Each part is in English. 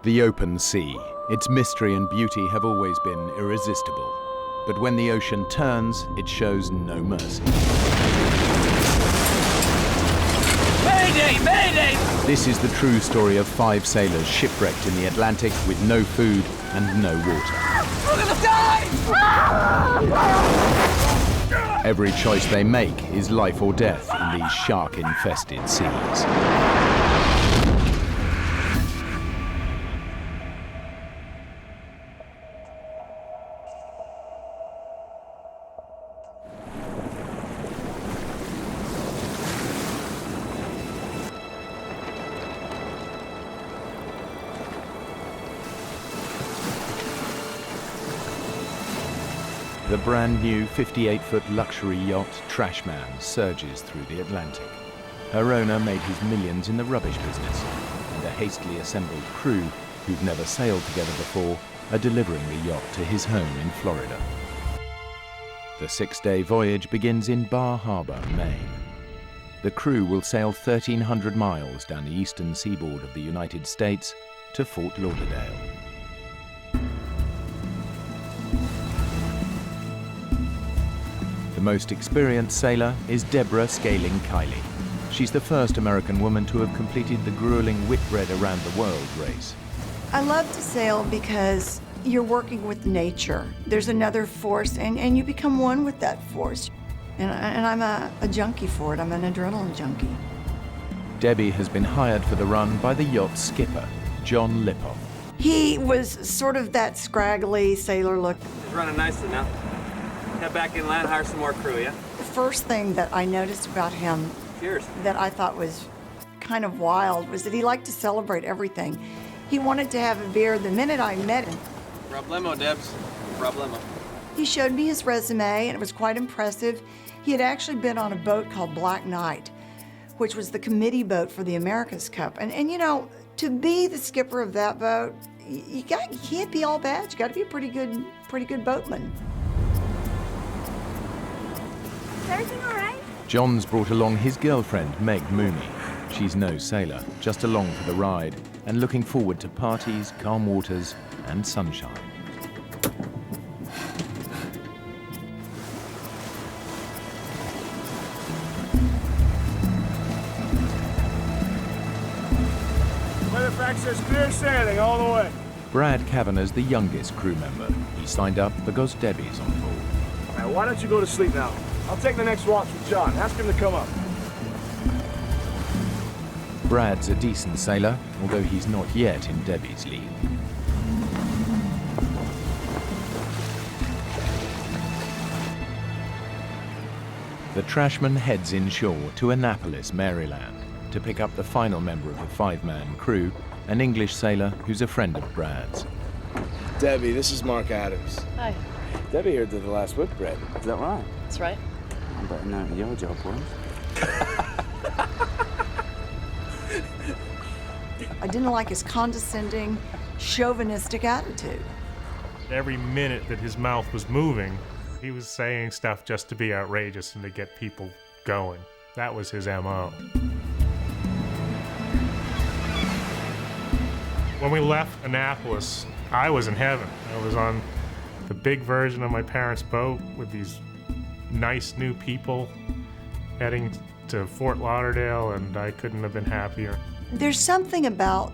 The open sea, its mystery and beauty have always been irresistible. But when the ocean turns, it shows no mercy. Mayday! Mayday! This is the true story of 5 sailors shipwrecked in the Atlantic with no food and no water. We're gonna die! Every choice they make is life or death in these shark-infested seas. The brand new 58-foot luxury yacht Trashman surges through the Atlantic. Her owner made his millions in the rubbish business, and a hastily assembled crew who've never sailed together before are delivering the yacht to his home in Florida. The 6-day voyage begins in Bar Harbor, Maine. The crew will sail 1,300 miles down the eastern seaboard of the United States to Fort Lauderdale. The most experienced sailor is Deborah Scaling Kiley. She's the first American woman to have completed the grueling Whitbread around the world race. I love to sail because you're working with nature. There's another force, and you become one with that force. And I'm a junkie for it. I'm an adrenaline junkie. Debbie has been hired for the run by the yacht's skipper, John Lipoff. He was sort of that scraggly sailor look. It's running nicely now. Head back inland, hire some more crew, yeah? The first thing that I noticed about him Cheers. that I thought was kind of wild was that he liked to celebrate everything. He wanted to have a beer the minute I met him. Problemo, Debs. Problemo. He showed me his resume, and it was quite impressive. He had actually been on a boat called Black Knight, which was the committee boat for the America's Cup. And you know, to be the skipper of that boat, you can't be all bad. You got to be a pretty good boatman. Is everything all right? John's brought along his girlfriend, Meg Mooney. She's no sailor, just along for the ride and looking forward to parties, calm waters, and sunshine. Weatherfax says clear sailing all the way. Brad Kavanagh's the youngest crew member. He signed up because Debbie's on board. All right, why don't you go to sleep now? I'll take the next watch with John. Ask him to come up. Brad's a decent sailor, although he's not yet in Debbie's league. The Trashman heads inshore to Annapolis, Maryland, to pick up the final member of the 5-man crew, an English sailor who's a friend of Brad's. Debbie, this is Mark Adams. Hi. Debbie here did the last Whitbread. Is that right? That's right. I'm betting that your job, boys. I didn't like his condescending, chauvinistic attitude. Every minute that his mouth was moving, he was saying stuff just to be outrageous and to get people going. That was his MO. When we left Annapolis, I was in heaven. I was on the big version of my parents' boat with these nice new people heading to Fort Lauderdale, and I couldn't have been happier. There's something about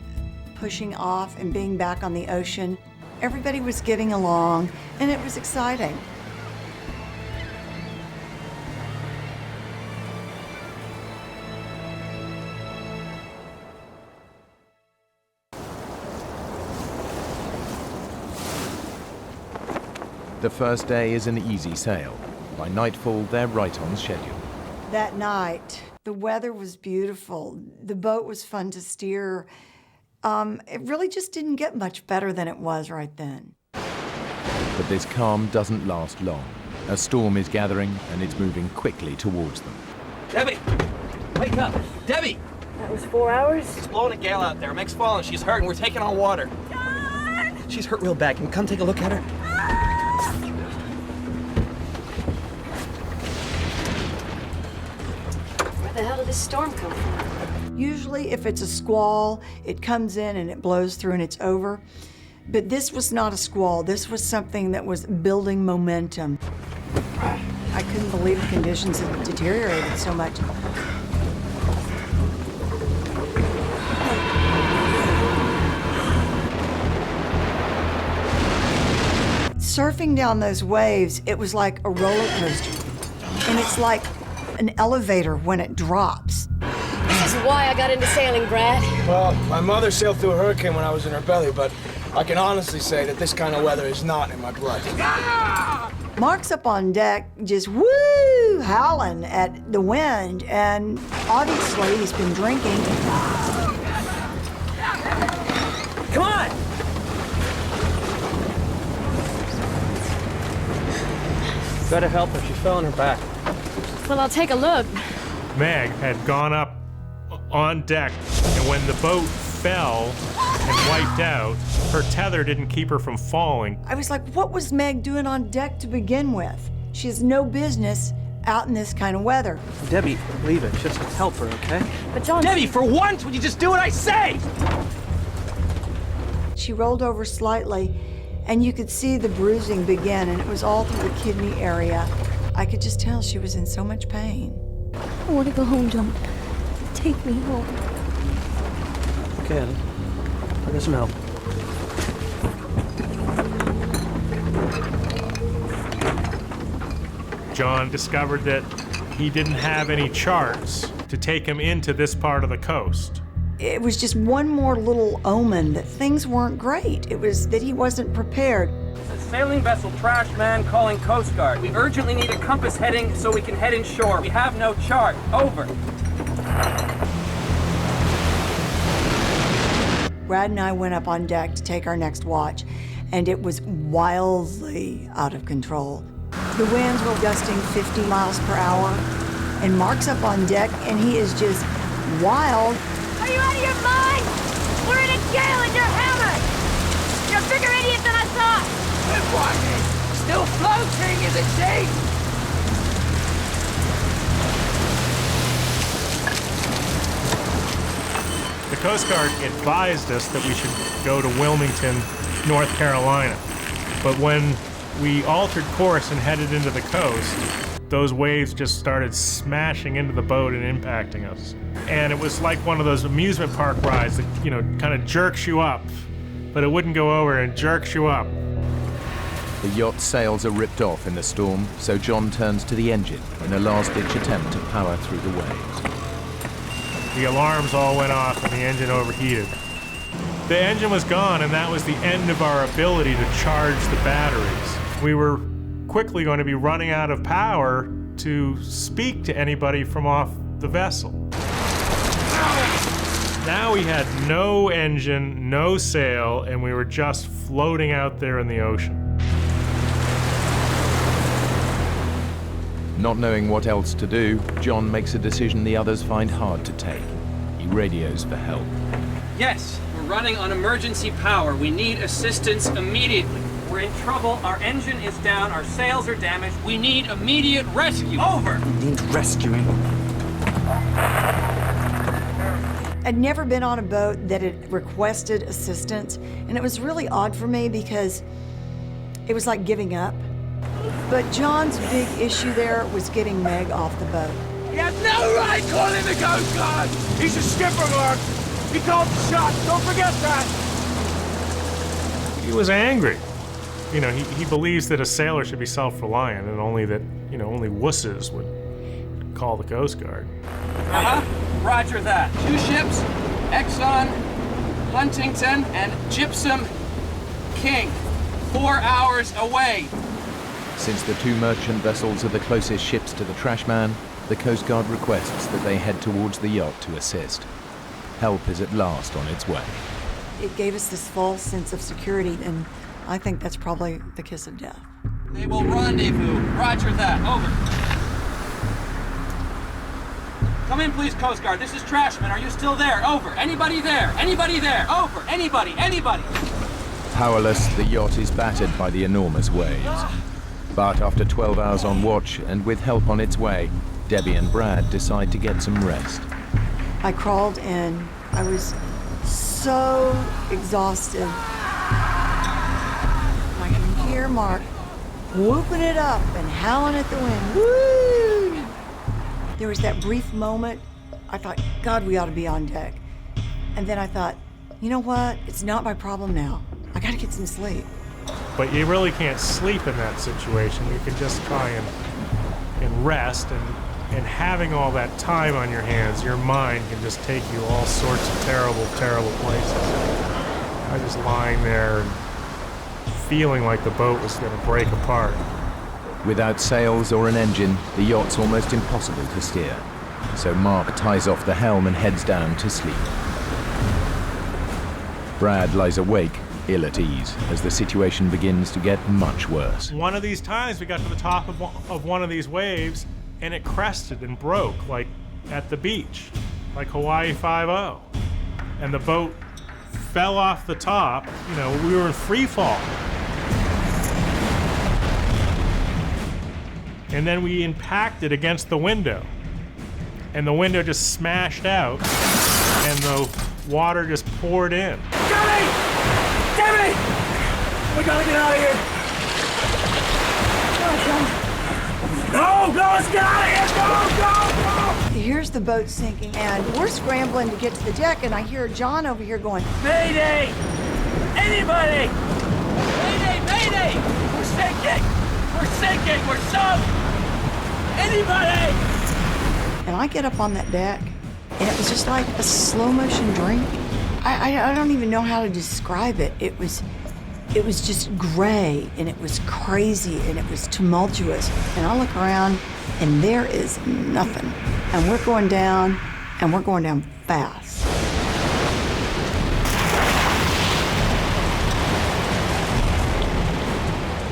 pushing off and being back on the ocean. Everybody was getting along, and it was exciting. The first day is an easy sail. By nightfall, they're right on schedule. That night, the weather was beautiful. The boat was fun to steer. It really just didn't get much better than it was right then. But this calm doesn't last long. A storm is gathering, and it's moving quickly towards them. Debbie! Wake up! Debbie! That was 4 hours? It's blowing a gale out there. Meg's falling. She's hurt, and we're taking on water. John! She's hurt real bad. Can you come take a look at her? Where the hell did this storm come from? Usually if it's a squall, it comes in and it blows through and it's over. But this was not a squall. This was something that was building momentum. I couldn't believe the conditions had deteriorated so much. Surfing down those waves, it was like a roller coaster. And it's like an elevator when it drops. This is why I got into sailing, Brad. Well, my mother sailed through a hurricane when I was in her belly, but I can honestly say that this kind of weather is not in my blood. Mark's up on deck just woo, howling at the wind, and obviously he's been drinking. Come on! Better help her. She fell on her back. Well, I'll take a look. Meg had gone up on deck, and when the boat fell and wiped out, her tether didn't keep her from falling. I was like, what was Meg doing on deck to begin with? She has no business out in this kind of weather. Debbie, leave it. Just help her, okay? But John... Debbie, for once, would you just do what I say? She rolled over slightly, and you could see the bruising begin, and it was all through the kidney area. I could just tell she was in so much pain. I want to go home, John. Take me home. Okay, Ellie. I'll get some help. John discovered that he didn't have any charts to take him into this part of the coast. It was just one more little omen that things weren't great. It was that he wasn't prepared. Sailing vessel Trashman calling Coast Guard. We urgently need a compass heading so we can head inshore. We have no chart. Over. Brad and I went up on deck to take our next watch, and it was wildly out of control. The winds were gusting 50 miles per hour, and Mark's up on deck, and he is just wild. Are you out of your mind? We're in a gale and you're hammered! You're a bigger idiot than I thought! Still floating, isn't she? The Coast Guard advised us that we should go to Wilmington, North Carolina. But when we altered course and headed into the coast, those waves just started smashing into the boat and impacting us. And it was like one of those amusement park rides that, you know, kind of jerks you up, but it wouldn't go over and jerks you up. The yacht's sails are ripped off in the storm, so John turns to the engine in a last-ditch attempt to power through the waves. The alarms all went off and the engine overheated. The engine was gone, and that was the end of our ability to charge the batteries. We were quickly going to be running out of power to speak to anybody from off the vessel. Now we had no engine, no sail, and we were just floating out there in the ocean. Not knowing what else to do, John makes a decision the others find hard to take. He radios for help. Yes, we're running on emergency power. We need assistance immediately. We're in trouble. Our engine is down. Our sails are damaged. We need immediate rescue. Over. Need rescuing. I'd never been on a boat that had requested assistance, and it was really odd for me because it was like giving up. But John's big issue there was getting Meg off the boat. You have no right calling the Coast Guard! He's a skipper, Mark! He called the shots, don't forget that! He was angry. You know, he believes that a sailor should be self-reliant and only that, you know, only wusses would call the Coast Guard. Uh-huh. Roger that. 2 ships, Exxon, Huntington, and Gypsum King. 4 hours away. Since the 2 merchant vessels are the closest ships to the Trashman, the Coast Guard requests that they head towards the yacht to assist. Help is at last on its way. It gave us this false sense of security, and I think that's probably the kiss of death. They will rendezvous. Roger that. Over. Come in, please, Coast Guard. This is Trashman. Are you still there? Over. Anybody there? Anybody there? Over. Anybody? Anybody? Powerless, the yacht is battered by the enormous waves. But after 12 hours on watch and with help on its way, Debbie and Brad decide to get some rest. I crawled in. I was so exhausted. I can hear Mark whooping it up and howling at the wind. Woo! There was that brief moment. I thought, God, we ought to be on deck. And then I thought, you know what? It's not my problem now. I gotta get some sleep. But you really can't sleep in that situation. You can just try and rest, and having all that time on your hands, your mind can just take you all sorts of terrible, terrible places. I was just lying there and feeling like the boat was going to break apart. Without sails or an engine, the yacht's almost impossible to steer. So Mark ties off the helm and heads down to sleep. Brad lies awake, ill at ease, as the situation begins to get much worse. One of these times we got to the top of one of these waves, and it crested and broke, like at the beach, like Hawaii 5-0. And the boat fell off the top. You know, we were in free fall. And then we impacted against the window. And the window just smashed out, and the water just poured in. Debbie! Debbie! We gotta get out of here! No, let's get out of here! Go! Here's the boat sinking, and we're scrambling to get to the deck, and I hear John over here going, Mayday! Anybody! Mayday! Mayday! We're sinking! We're sinking! We're sunk! Anybody! and I get up on that deck, and it was just like a slow motion dream. I don't even know how to describe it. It was just gray, and it was crazy, and it was tumultuous. And I look around, and there is nothing. And we're going down, and we're going down fast.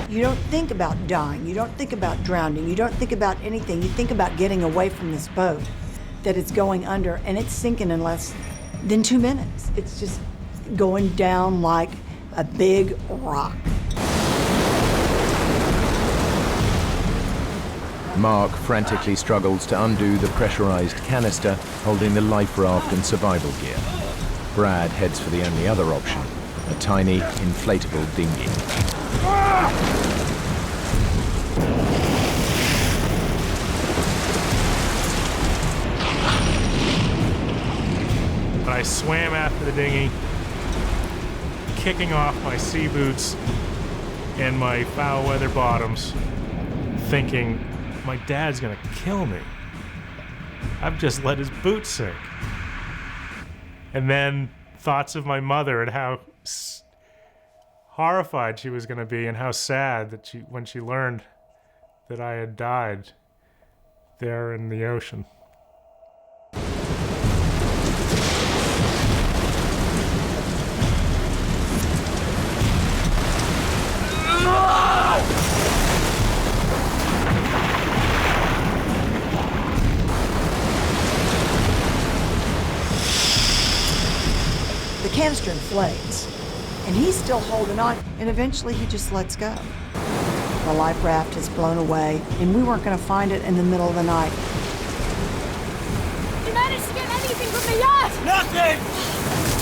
You don't think about dying. You don't think about drowning. You don't think about anything. You think about getting away from this boat that it's going under, and it's sinking in less than 2 minutes. It's just going down like a big rock. Mark frantically struggles to undo the pressurized canister holding the life raft and survival gear. Brad heads for the only other option, a tiny, inflatable dinghy. But I swam after the dinghy, kicking off my sea boots and my foul weather bottoms, thinking, my dad's gonna kill me. I've just let his boots sink. And then thoughts of my mother and how horrified she was gonna be, and how sad that when she learned that I had died there in the ocean. The canister inflates, and he's still holding on, and eventually he just lets go. The life raft is blown away, and we weren't going to find it in the middle of the night. You managed to get anything from the yacht! Nothing!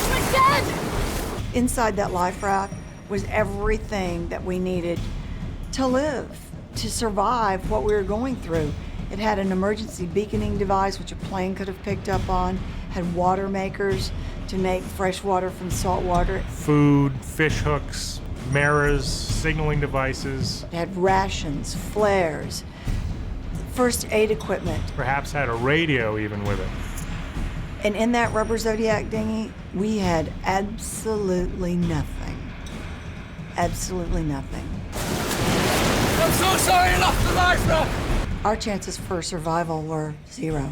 We're dead! Inside that life raft was everything that we needed to live, to survive what we were going through. It had an emergency beaconing device, which a plane could have picked up on, had water makers to make fresh water from salt water. Food, fish hooks, mirrors, signaling devices. It had rations, flares, first aid equipment. Perhaps had a radio even with it. And in that rubber Zodiac dinghy, we had absolutely nothing. Absolutely nothing. I'm so sorry I lost the life raft! Our chances for survival were 0.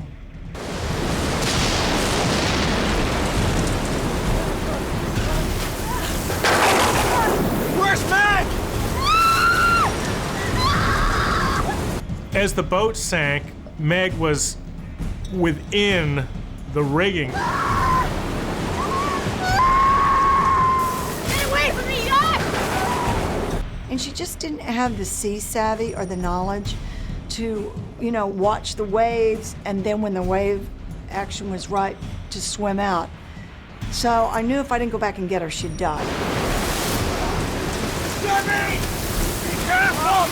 Where's Meg? As the boat sank, Meg was within the rigging. Get away from the yacht! And she just didn't have the sea savvy or the knowledge to, watch the waves, and then when the wave action was right, to swim out. So I knew if I didn't go back and get her, she'd die. Debbie! Be careful!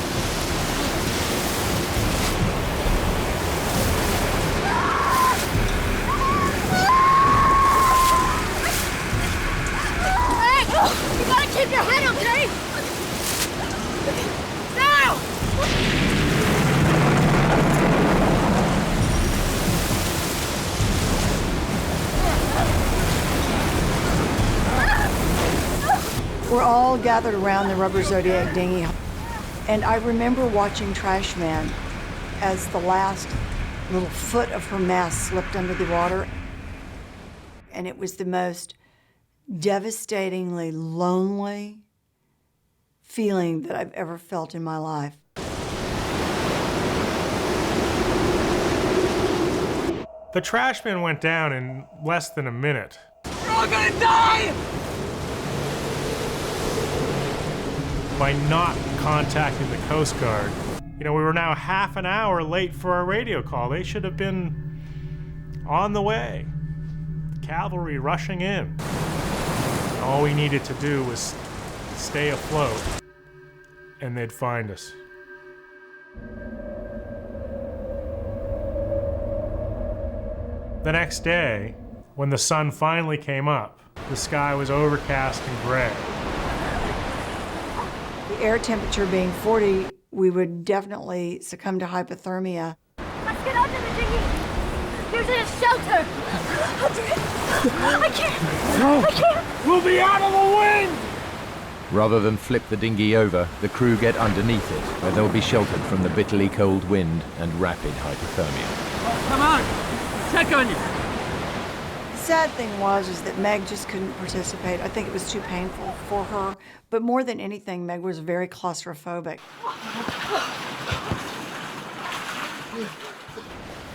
Hey! You gotta keep your head, okay? Now! We're all gathered around the rubber Zodiac dinghy, and I remember watching Trashman as the last little foot of her mast slipped under the water, and it was the most devastatingly lonely feeling that I've ever felt in my life. The Trashman went down in less than a minute. We're all gonna die! By not contacting the Coast Guard. You know, we were now half an hour late for our radio call. They should have been on the way. The cavalry rushing in. All we needed to do was stay afloat, and they'd find us. The next day, when the sun finally came up, the sky was overcast and gray. The air temperature being 40, we would definitely succumb to hypothermia. Let's get under the dinghy. There's a shelter. I can't. No! I can't. We'll be out of the wind! Rather than flip the dinghy over, the crew get underneath it, where they'll be sheltered from the bitterly cold wind and rapid hypothermia. Come on, check on you. The sad thing was that Meg just couldn't participate. I think it was too painful for her. But more than anything, Meg was very claustrophobic.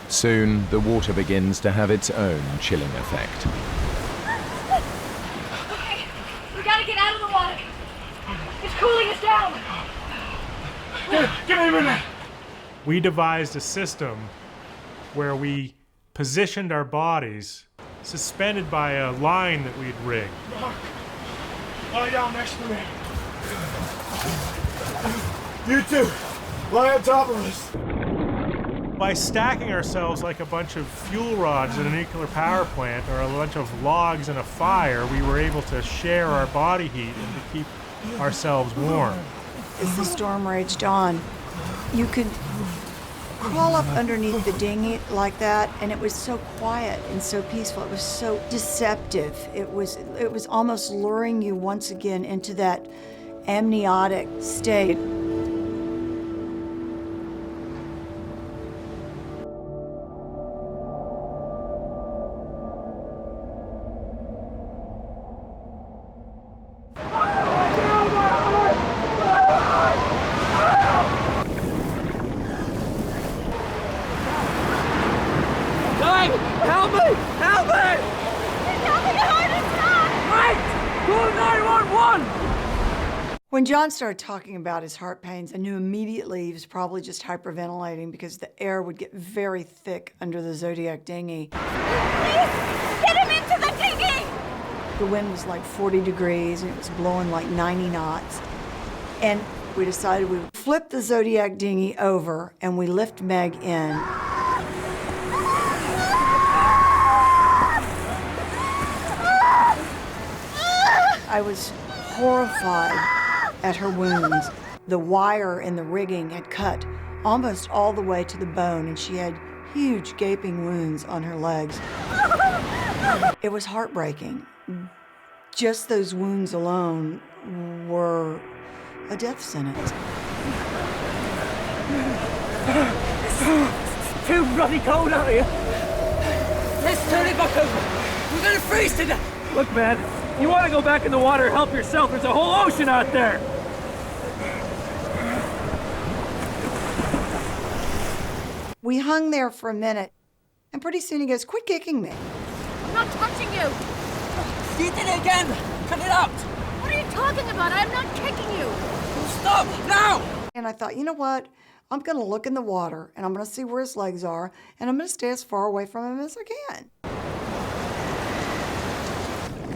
Soon, the water begins to have its own chilling effect. Okay, we gotta get out of the water. It's cooling us down. Give me a minute! We devised a system where we positioned our bodies suspended by a line that we'd rigged. Lie down next to me. You two, lie on top of us. By stacking ourselves like a bunch of fuel rods in a nuclear power plant or a bunch of logs in a fire, we were able to share our body heat and to keep ourselves warm. As the storm raged on, you could crawl up underneath the dinghy like that, and it was so quiet and so peaceful. It was so deceptive. It was almost luring you once again into that amniotic state. Help me! Help me! It's having a heart attack! Right! Call 911! When John started talking about his heart pains, I knew immediately he was probably just hyperventilating because the air would get very thick under the Zodiac dinghy. Please, get him into the dinghy! The wind was like 40 degrees and it was blowing like 90 knots. And we decided we would flip the Zodiac dinghy over and we lift Meg in. I was horrified at her wounds. The wire in the rigging had cut almost all the way to the bone, and she had huge gaping wounds on her legs. It was heartbreaking. Just those wounds alone were a death sentence. It's too bloody cold out here. Let's turn it back over. We're gonna freeze to death. Look, man, you want to go back in the water, help yourself. There's a whole ocean out there. We hung there for a minute, and pretty soon he goes, "Quit kicking me." I'm not touching you! You did it again! Cut it out! What are you talking about? I'm not kicking you! Stop! Now! And I thought, you know what? I'm going to look in the water, and I'm going to see where his legs are, and I'm going to stay as far away from him as I can.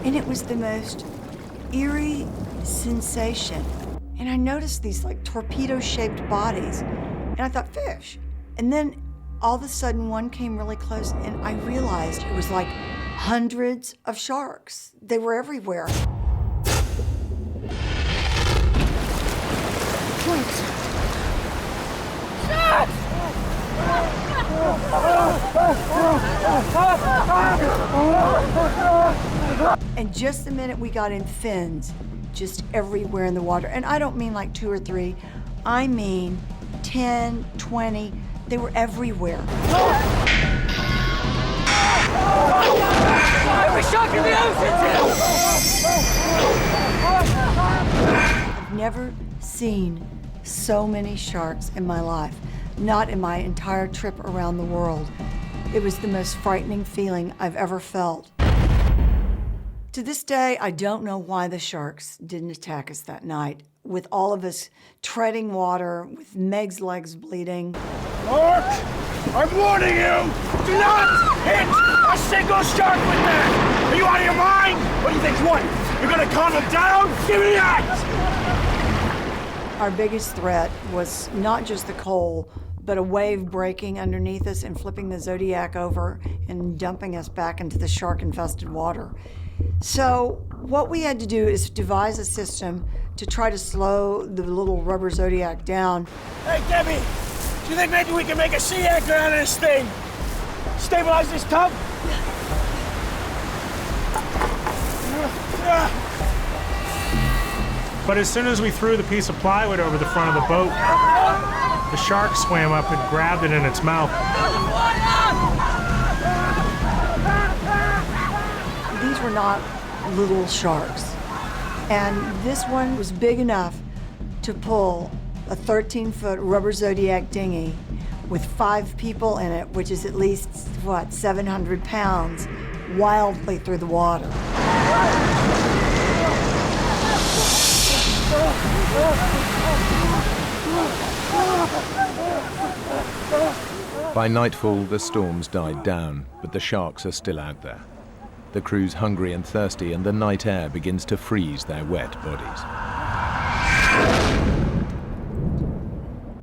And it was the most eerie sensation. And I noticed these like torpedo-shaped bodies, and I thought, fish. And then all of a sudden one came really close, and I realized it was like hundreds of sharks. They were everywhere. And just the minute we got in, fins just everywhere in the water. And I don't mean like 2 or 3, I mean 10, 20, they were everywhere. Every shark in the ocean! I've never seen so many sharks in my life, not in my entire trip around the world. It was the most frightening feeling I've ever felt. To this day, I don't know why the sharks didn't attack us that night, with all of us treading water, with Meg's legs bleeding. Mark, I'm warning you! Do not hit a single shark with that! Are you out of your mind? What do you think? What? You're gonna calm them down? Give me that! Our biggest threat was not just the coal, but a wave breaking underneath us and flipping the Zodiac over and dumping us back into the shark-infested water. So what we had to do is devise a system to try to slow the little rubber Zodiac down. Hey, Debbie, do you think maybe we can make a sea anchor out of this thing? Stabilize this tub? But as soon as we threw the piece of plywood over the front of the boat, the shark swam up and grabbed it in its mouth. These were not little sharks. And this one was big enough to pull a 13-foot rubber Zodiac dinghy with 5 people in it, which is at least, 700 pounds, wildly through the water. By nightfall, the storms died down, but the sharks are still out there. The crew's hungry and thirsty, and the night air begins to freeze their wet bodies.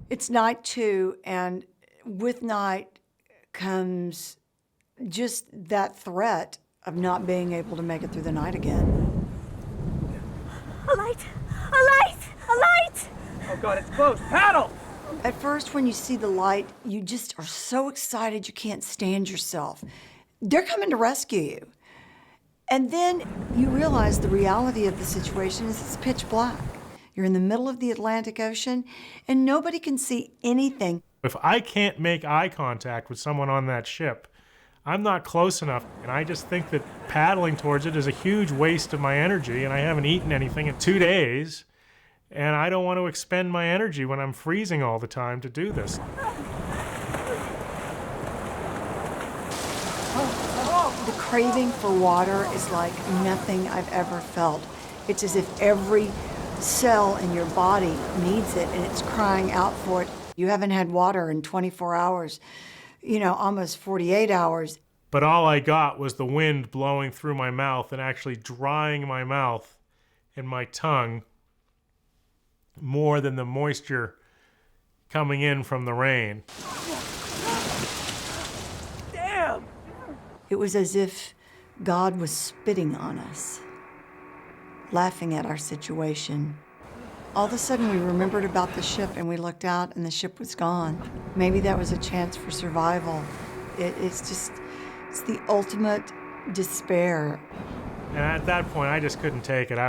It's night 2, and with night comes just that threat of not being able to make it through the night again. A light! A light! A light! Oh God, it's close. Paddle! At first, when you see the light, you just are so excited you can't stand yourself. They're coming to rescue you. And then you realize the reality of the situation is it's pitch black. You're in the middle of the Atlantic Ocean, and nobody can see anything. If I can't make eye contact with someone on that ship, I'm not close enough. And I just think that paddling towards it is a huge waste of my energy, and I haven't eaten anything in 2 days. And I don't want to expend my energy when I'm freezing all the time to do this. The craving for water is like nothing I've ever felt. It's as if every cell in your body needs it and it's crying out for it. You haven't had water in 24 hours, almost 48 hours. But all I got was the wind blowing through my mouth and actually drying my mouth and my tongue more than the moisture coming in from the rain. Damn! It was as if God was spitting on us, laughing at our situation. All of a sudden, we remembered about the ship, and we looked out, and the ship was gone. Maybe that was a chance for survival. It's the ultimate despair. And at that point, I just couldn't take it.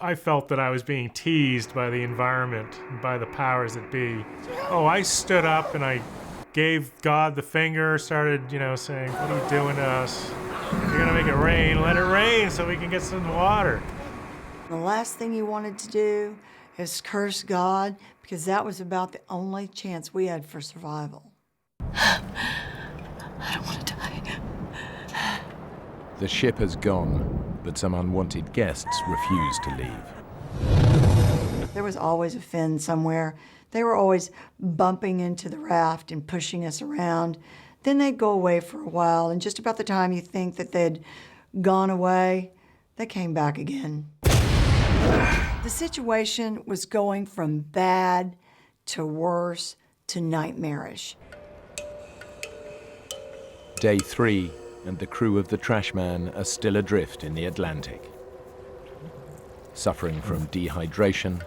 I felt that I was being teased by the environment and by the powers that be. Oh, I stood up and I gave God the finger, started, saying, what are you doing to us? You're gonna make it rain, let it rain so we can get some water. The last thing you wanted to do is curse God, because that was about the only chance we had for survival. I don't want to die. The ship has gone, but some unwanted guests refuse to leave. There was always a fin somewhere. They were always bumping into the raft and pushing us around. Then they'd go away for a while, and just about the time you think that they'd gone away, they came back again. The situation was going from bad to worse to nightmarish. Day 3, and the crew of the Trashman are still adrift in the Atlantic, suffering from dehydration,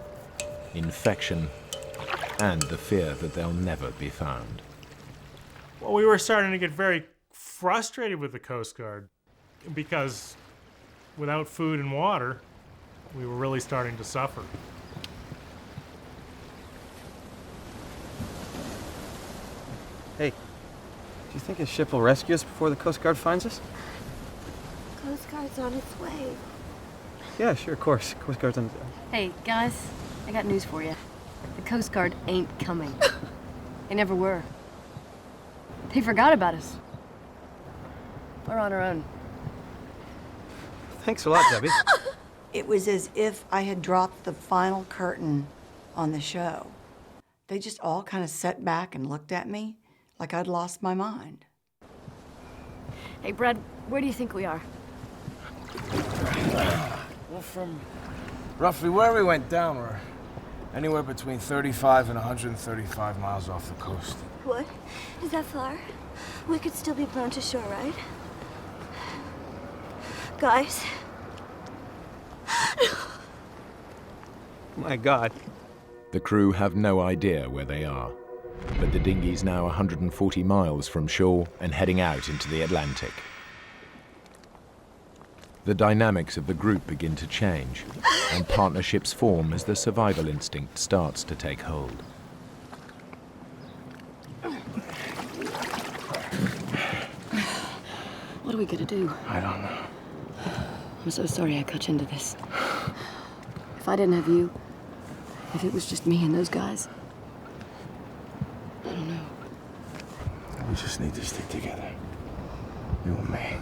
infection, and the fear that they'll never be found. Well, we were starting to get very frustrated with the Coast Guard because without food and water, we were really starting to suffer. Hey, do you think a ship will rescue us before the Coast Guard finds us? Coast Guard's on its way. Yeah, sure, of course. Coast Guard's on... Hey, guys, I got news for you. The Coast Guard ain't coming. They never were. They forgot about us. We're on our own. Thanks a lot, Debbie. It was as if I had dropped the final curtain on the show. They just all kind of sat back and looked at me like I'd lost my mind. Hey, Brad, where do you think we are? Well, from roughly where we went down, we're anywhere between 35 and 135 miles off the coast. What? Is that far? We could still be blown to shore, right? Guys? My God. The crew have no idea where they are, but the dinghy's now 140 miles from shore and heading out into the Atlantic. The dynamics of the group begin to change, and partnerships form as the survival instinct starts to take hold. What are we gonna do? I don't know. I'm so sorry I cut you into this. If I didn't have you, if it was just me and those guys, I don't know. We just need to stick together. You and me.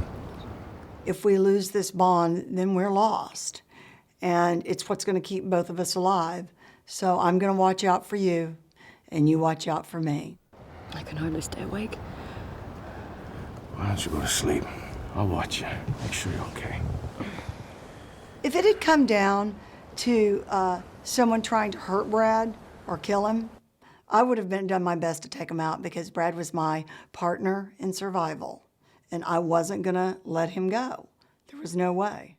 If we lose this bond, then we're lost. And it's what's going to keep both of us alive. So I'm going to watch out for you, and you watch out for me. I can hardly stay awake. Why don't you go to sleep? I'll watch you. Make sure you're okay. If it had come down to someone trying to hurt Brad or kill him, I would have done my best to take him out because Brad was my partner in survival. And I wasn't going to let him go. There was no way.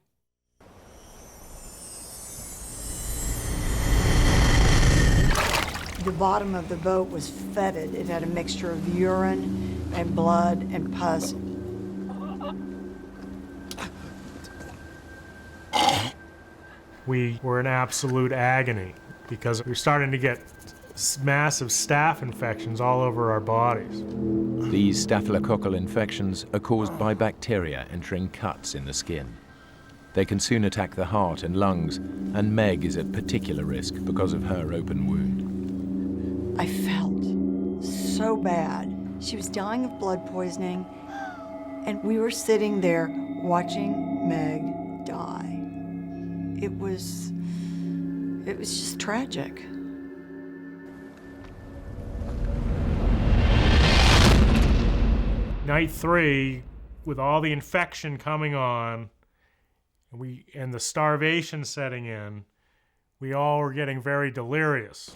The bottom of the boat was fetid. It had a mixture of urine and blood and pus. We were in absolute agony because we were starting to get massive staph infections all over our bodies. These staphylococcal infections are caused by bacteria entering cuts in the skin. They can soon attack the heart and lungs, and Meg is at particular risk because of her open wound. I felt so bad. She was dying of blood poisoning, and we were sitting there watching Meg die. It was just tragic. Night 3, with all the infection coming on, and the starvation setting in, we all were getting very delirious.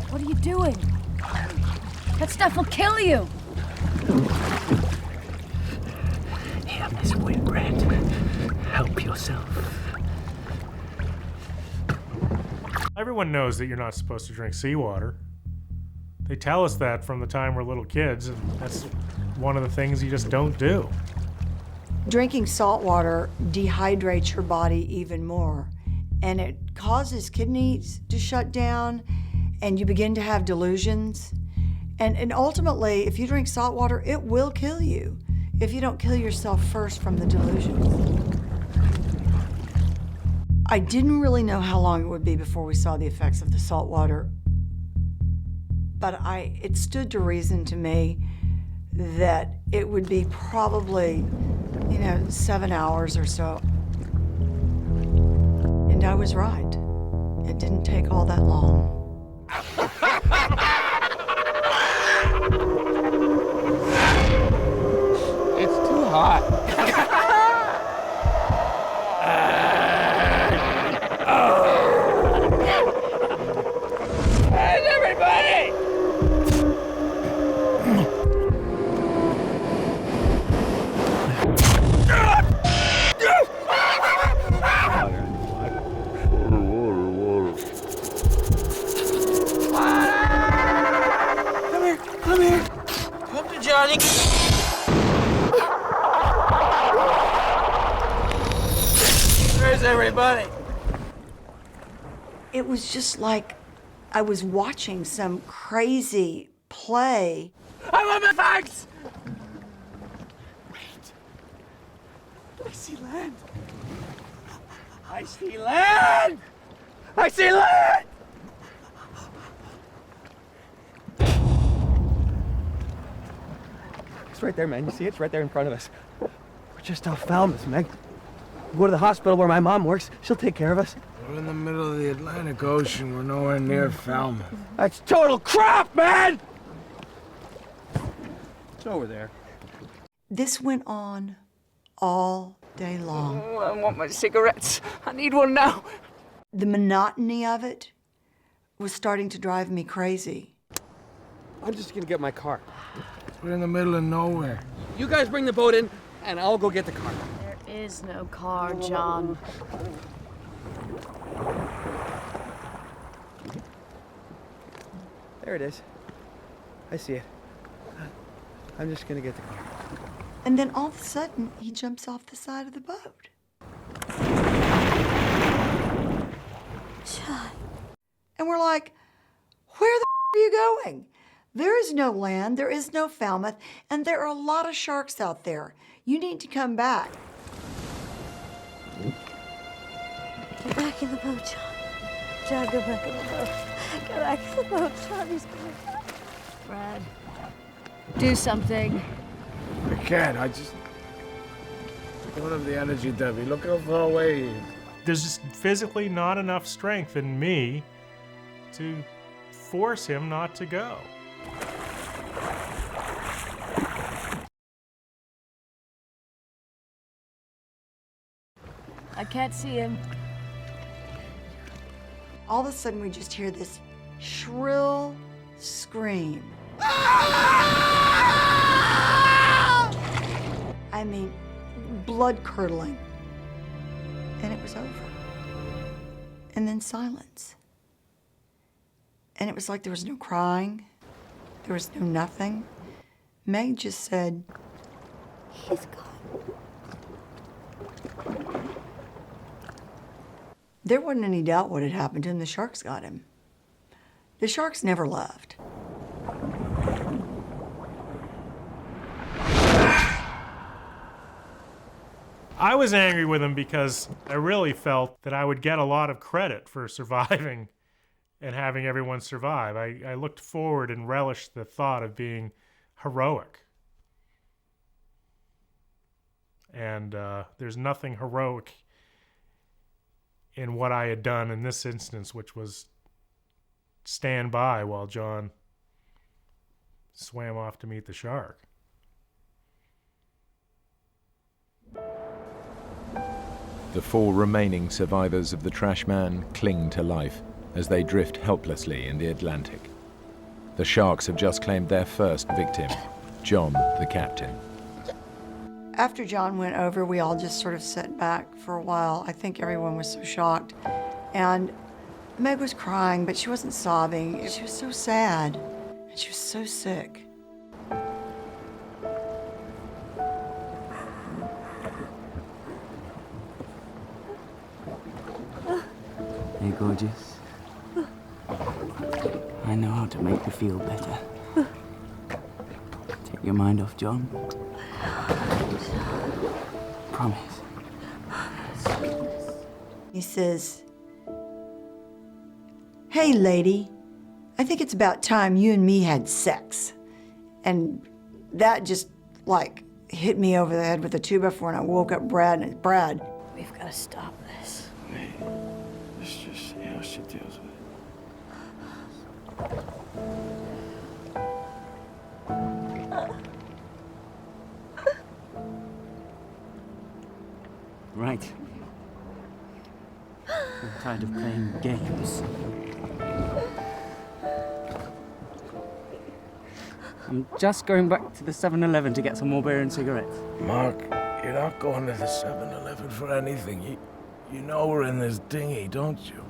What are you doing? That stuff will kill you! Here, Miss Whitbread. Help yourself. Everyone knows that you're not supposed to drink seawater. They tell us that from the time we're little kids, and that's one of the things you just don't do. Drinking salt water dehydrates your body even more, and it causes kidneys to shut down, and you begin to have delusions. And ultimately, if you drink salt water, it will kill you if you don't kill yourself first from the delusions. I didn't really know how long it would be before we saw the effects of the salt water, but it stood to reason to me that it would be probably, 7 hours or so. And I was right. It didn't take all that long. It's too hot. Where's everybody? Come here. Come to Johnny. Where's everybody? It was just like I was watching some crazy play. I want my bags! Wait. I see land. I see land! I see land! It's right there, man. You see it? It's right there in front of us. We're just off Falmouth, Meg. We'll go to the hospital where my mom works. She'll take care of us. We're in the middle of the Atlantic Ocean. We're nowhere near Falmouth. That's total crap, man! It's over there. This went on all day long. Oh, I want my cigarettes. I need one now. The monotony of it was starting to drive me crazy. I'm just gonna get my car. We're in the middle of nowhere. You guys bring the boat in, and I'll go get the car. There is no car, John. There it is. I see it. I'm just gonna get the car. And then all of a sudden, he jumps off the side of the boat. John. And we're like, where the are you going? There is no land, there is no Falmouth, and there are a lot of sharks out there. You need to come back. Get back in the boat, John. John, go back in the boat. Get back in the boat, John. He's coming back. Brad, do something. I can't. I don't have the energy, Debbie. Look how far away he is. There's just physically not enough strength in me to force him not to go. I can't see him. All of a sudden, we just hear this shrill scream. I mean, blood-curdling. And it was over. And then silence. And it was like there was no crying. There was no nothing. Meg just said, He's gone. there wasn't any doubt what had happened to him. The sharks got him. The sharks never left. I was angry with him because I really felt that I would get a lot of credit for surviving and having everyone survive. I looked forward and relished the thought of being heroic. And there's nothing heroic in what I had done in this instance, which was stand by while John swam off to meet the shark. The 4 remaining survivors of the Trashman cling to life as they drift helplessly in the Atlantic. The sharks have just claimed their first victim, John, the captain. After John went over, we all just sort of sat back for a while. I think everyone was so shocked. And Meg was crying, but she wasn't sobbing. She was so sad. And she was so sick. Hey, gorgeous. I know how to make you feel better. Take your mind off John. Promise. He says, hey, lady, I think it's about time you and me had sex. And that just like, hit me over the head with a 2x4, and I woke up Brad, and Brad. We've got to stop this. Hey, let's just see how she deals with it. Right. I'm tired of playing games. I'm just going back to the 7-Eleven to get some more beer and cigarettes. Mark, you're not going to the 7-Eleven for anything. You know we're in this dinghy, don't you?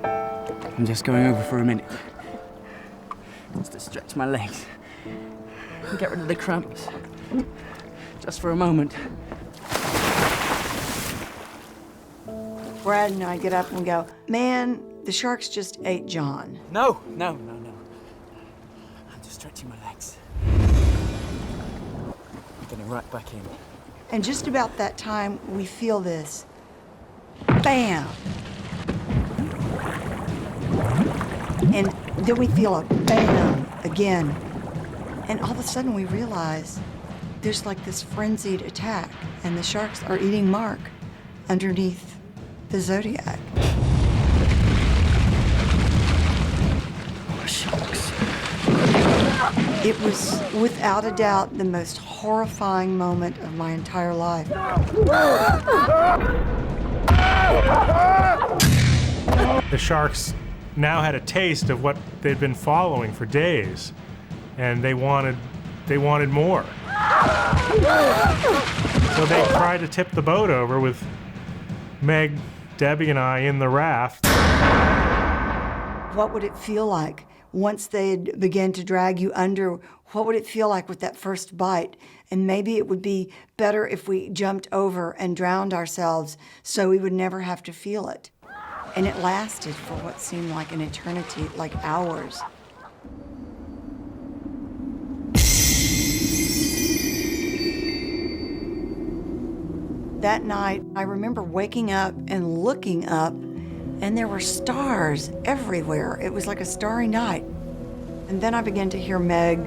I'm just going over for a minute. Just to stretch my legs. And get rid of the cramps. Just for a moment. Brad and I get up and go, man, the sharks just ate John. No. I'm just stretching my legs. Getting right back in. And just about that time, we feel this. Bam! And then we feel a bam again. And all of a sudden we realize there's like this frenzied attack, and the sharks are eating Mark underneath the Zodiac. Oh, shucks. It was, without a doubt, the most horrifying moment of my entire life. The sharks now had a taste of what they'd been following for days, and they wanted more. So they tried to tip the boat over with Meg, Debbie, and I in the raft. What would it feel like once they began to drag you under? What would it feel like with that first bite? And maybe it would be better if we jumped over and drowned ourselves so we would never have to feel it. And it lasted for what seemed like an eternity, like hours. That night, I remember waking up and looking up, and there were stars everywhere. It was like a starry night. And then I began to hear Meg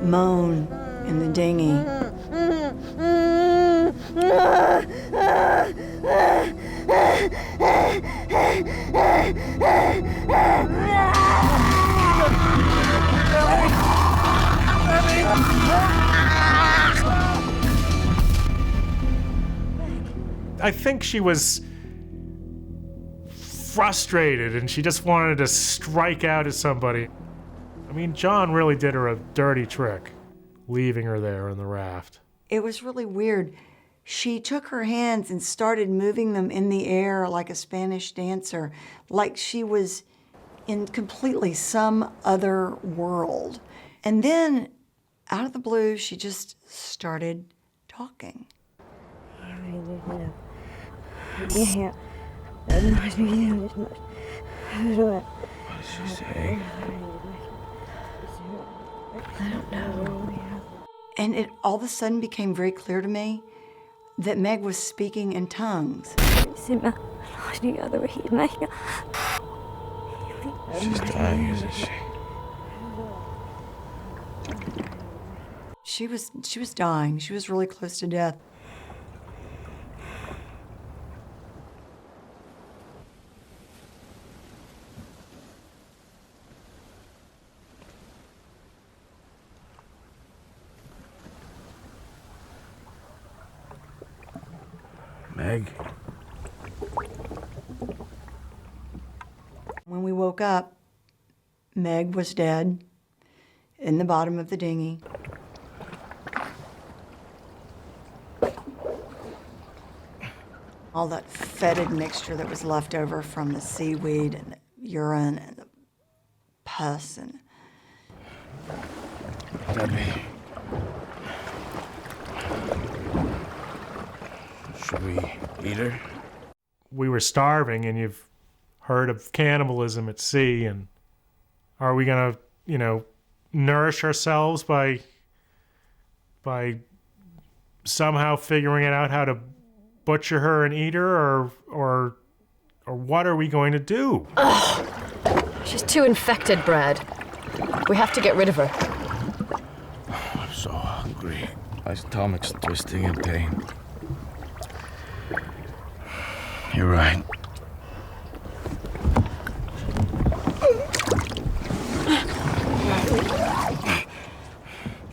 moan in the dinghy. I think she was frustrated and she just wanted to strike out at somebody. I mean, John really did her a dirty trick, leaving her there in the raft. It was really weird. She took her hands and started moving them in the air like a Spanish dancer, like she was in completely some other world. And then, out of the blue, she just started talking. What did she say? I don't know. And it all of a sudden became very clear to me that Meg was speaking in tongues. She's dying, isn't she? She was dying. She was really close to death. Meg? When we woke up, Meg was dead in the bottom of the dinghy. All that fetid mixture that was left over from the seaweed and the urine and the pus and... Debbie. Should we eat her? We were starving, and you've heard of cannibalism at sea, and are we gonna, nourish ourselves by somehow figuring it out how to butcher her and eat her, or what are we going to do? Ugh. She's too infected, Brad. We have to get rid of her. I'm My stomach's twisting in pain. You're right.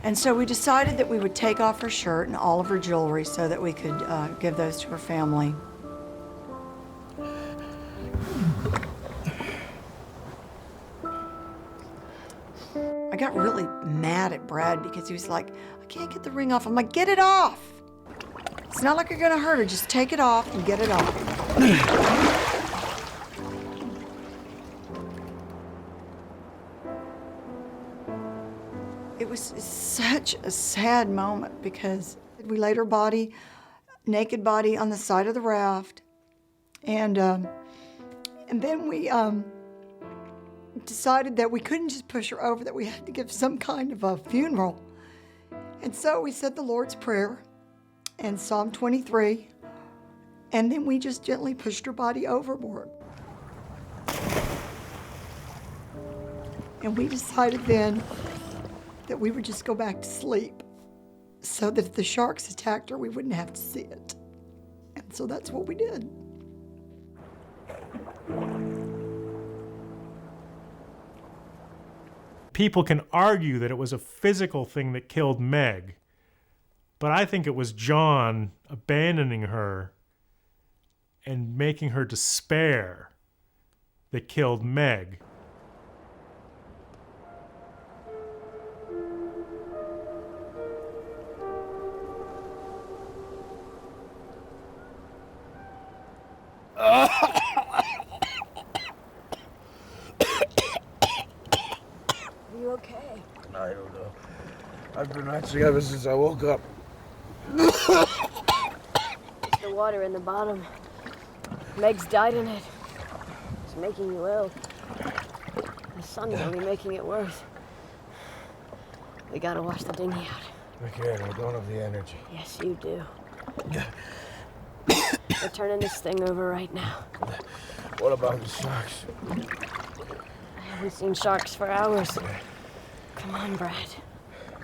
And so we decided that we would take off her shirt and all of her jewelry so that we could give those to her family. I got really mad at Brad because he was like, I can't get the ring off. I'm like, get it off. It's not like you're gonna hurt her. Just take it off and get it off. It was such a sad moment because we laid her body, naked body, on the side of the raft, and then we decided that we couldn't just push her over, that we had to give some kind of a funeral. And so we said the Lord's Prayer and Psalm 23, and then we just gently pushed her body overboard. And we decided then that we would just go back to sleep so that if the sharks attacked her, we wouldn't have to see it. And so that's what we did. People can argue that it was a physical thing that killed Meg, but I think it was John abandoning her and making her despair that killed Meg. I don't know. I've been retching ever since I woke up. It's the water in the bottom. Meg's died in it. It's making you ill. The sun's only making it worse. We gotta wash the dinghy out. I can't. I don't have the energy. Yes, you do. We're turning this thing over right now. What about the sharks? I haven't seen sharks for hours. Come on, Brad.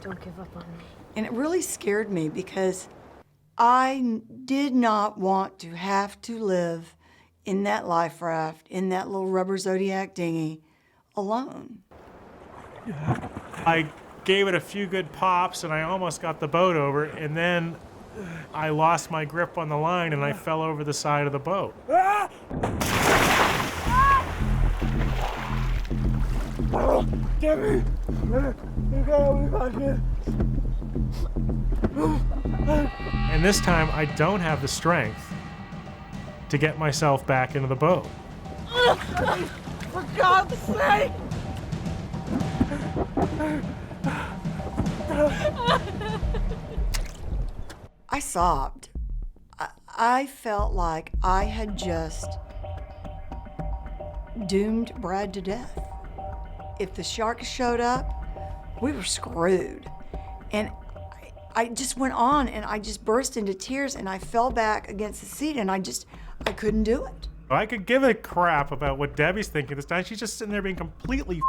Don't give up on me. And it really scared me because I did not want to have to live in that life raft, in that little rubber Zodiac dinghy, alone. I gave it a few good pops and I almost got the boat over, and then I lost my grip on the line and I fell over the side of the boat. Get me! You gotta be back here. And this time I don't have the strength to get myself back into the boat. For God's sake! I sobbed. I felt like I had just doomed Brad to death. If the sharks showed up, we were screwed. And I just went on and I just burst into tears and I fell back against the seat and I couldn't do it. I could give a crap about what Debbie's thinking this time. She's just sitting there being completely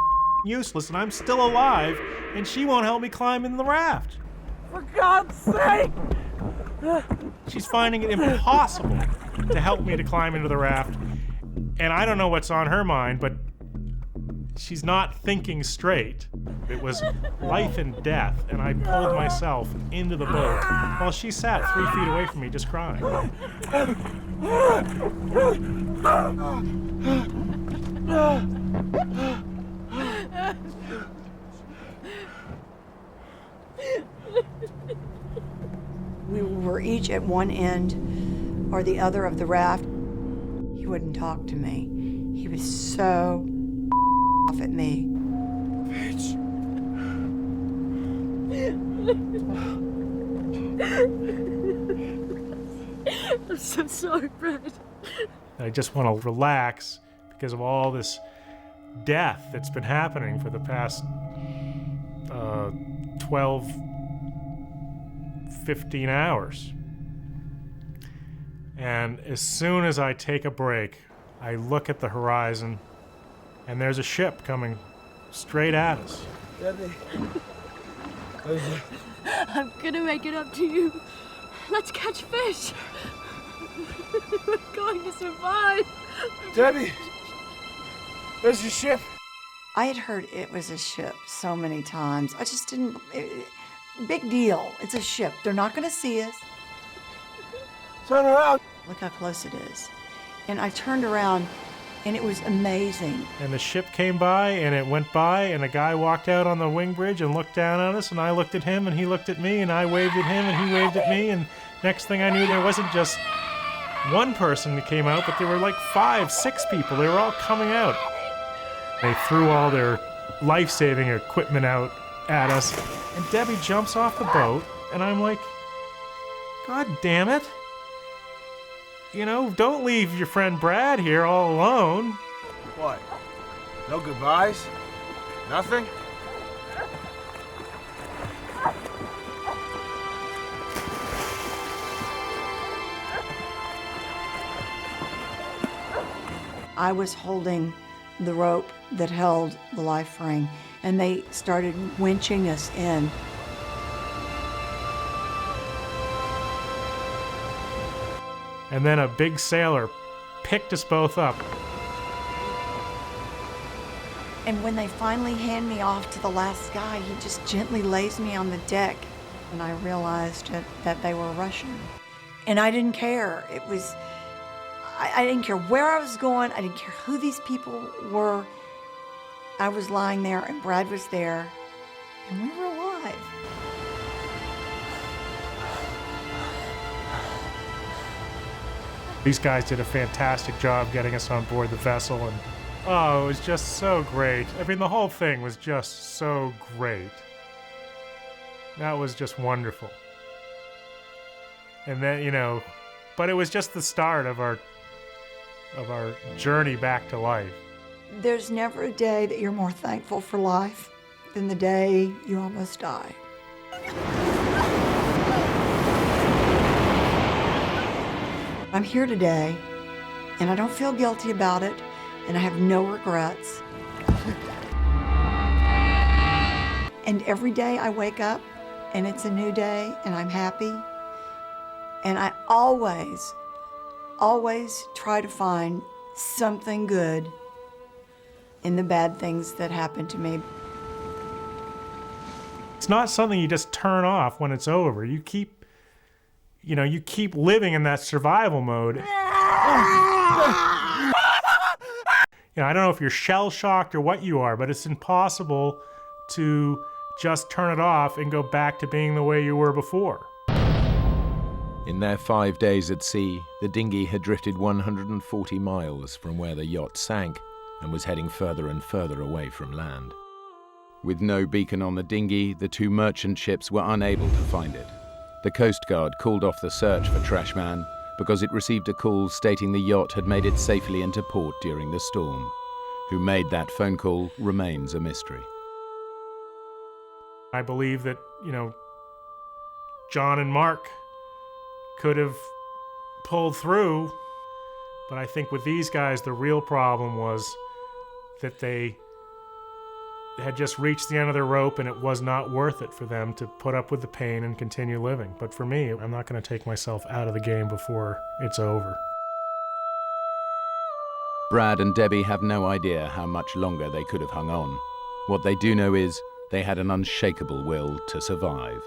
useless and I'm still alive and she won't help me climb in the raft. For God's sake! She's finding it impossible to help me to climb into the raft. And I don't know what's on her mind, but she's not thinking straight. It was life and death, and I pulled myself into the boat while she sat 3 feet away from me just crying. We were each at one end or the other of the raft. He wouldn't talk to me. He was so off at me. Bitch. I'm so sorry, Brad. I just want to relax because of all this death that's been happening for the past 12, 15 hours. And as soon as I take a break, I look at the horizon and there's a ship coming straight at us. Debbie. I'm gonna make it up to you. Let's catch fish. We're going to survive. Debbie, there's your ship. I had heard it was a ship so many times. I just didn't. Big deal. It's a ship. They're not going to see us. Turn around. Look how close it is. And I turned around, and it was amazing. And the ship came by, and it went by, and a guy walked out on the wing bridge and looked down on us, and I looked at him, and he looked at me, and I waved at him, and he waved at me, and next thing I knew, there wasn't just one person that came out, but there were like 5, 6 people. They were all coming out. They threw all their life-saving equipment out at us, and Debbie jumps off the boat, and I'm like, God damn it. You know, don't leave your friend Brad here all alone. What? No goodbyes? Nothing? I was holding the rope that held the life ring, and they started winching us in. And then a big sailor picked us both up. And when they finally hand me off to the last guy, he just gently lays me on the deck, and I realized that they were Russian. And I didn't care. It was, I didn't care where I was going. I didn't care who these people were. I was lying there, and Brad was there, and we were alive. These guys did a fantastic job getting us on board the vessel, and oh, it was just so great. I mean, the whole thing was just so great. That was just wonderful. And then, you know, but it was just the start of our journey back to life. There's never a day that you're more thankful for life than the day you almost die. I'm here today, and I don't feel guilty about it, and I have no regrets. And every day I wake up, and it's a new day, and I'm happy. And I always try to find something good in the bad things that happen to me. It's not something you just turn off when it's over. You keep living in that survival mode. I don't know if you're shell-shocked or what you are, but it's impossible to just turn it off and go back to being the way you were before. In their 5 days at sea, the dinghy had drifted 140 miles from where the yacht sank and was heading further and further away from land. With no beacon on the dinghy, the 2 merchant ships were unable to find it. The Coast Guard called off the search for Trashman because it received a call stating the yacht had made it safely into port during the storm. Who made that phone call remains a mystery. I believe that, John and Mark could have pulled through, but I think with these guys, the real problem was that they had just reached the end of their rope and it was not worth it for them to put up with the pain and continue living. But for me, I'm not going to take myself out of the game before it's over. Brad and Debbie have no idea how much longer they could have hung on. What they do know is they had an unshakable will to survive.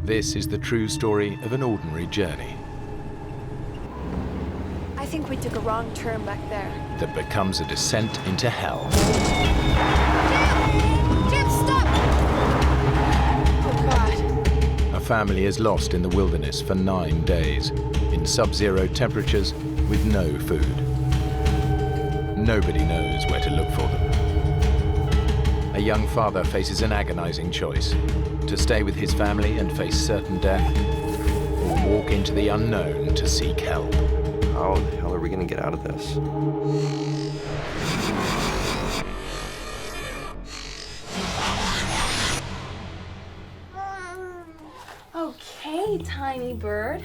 This is the true story of an ordinary journey I think we took a wrong turn back there. that becomes a descent into hell. Jim, stop! Oh, God. A family is lost in the wilderness for 9 days, in sub-zero temperatures with no food. Nobody knows where to look for them. A young father faces an agonizing choice: to stay with his family and face certain death, or walk into the unknown to seek help. How the hell are we gonna get out of this? Okay, tiny bird.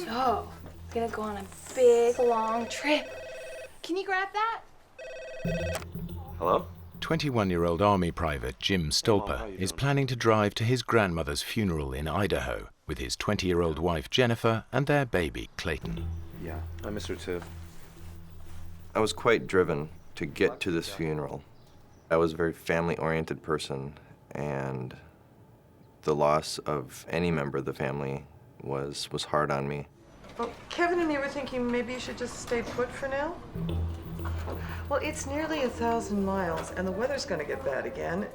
So, we're gonna go on a big, long trip. Can you grab that? Hello? 21-year-old Army Private Jim Stolper is planning to drive to his grandmother's funeral in Idaho with his 20-year-old wife Jennifer and their baby Clayton. Yeah, I miss her too. I was quite driven to get to this funeral. I was a very family-oriented person, and the loss of any member of the family was hard on me. Well, Kevin and me were thinking maybe you should just stay put for now. Well, it's nearly 1,000 miles, and the weather's gonna get bad again.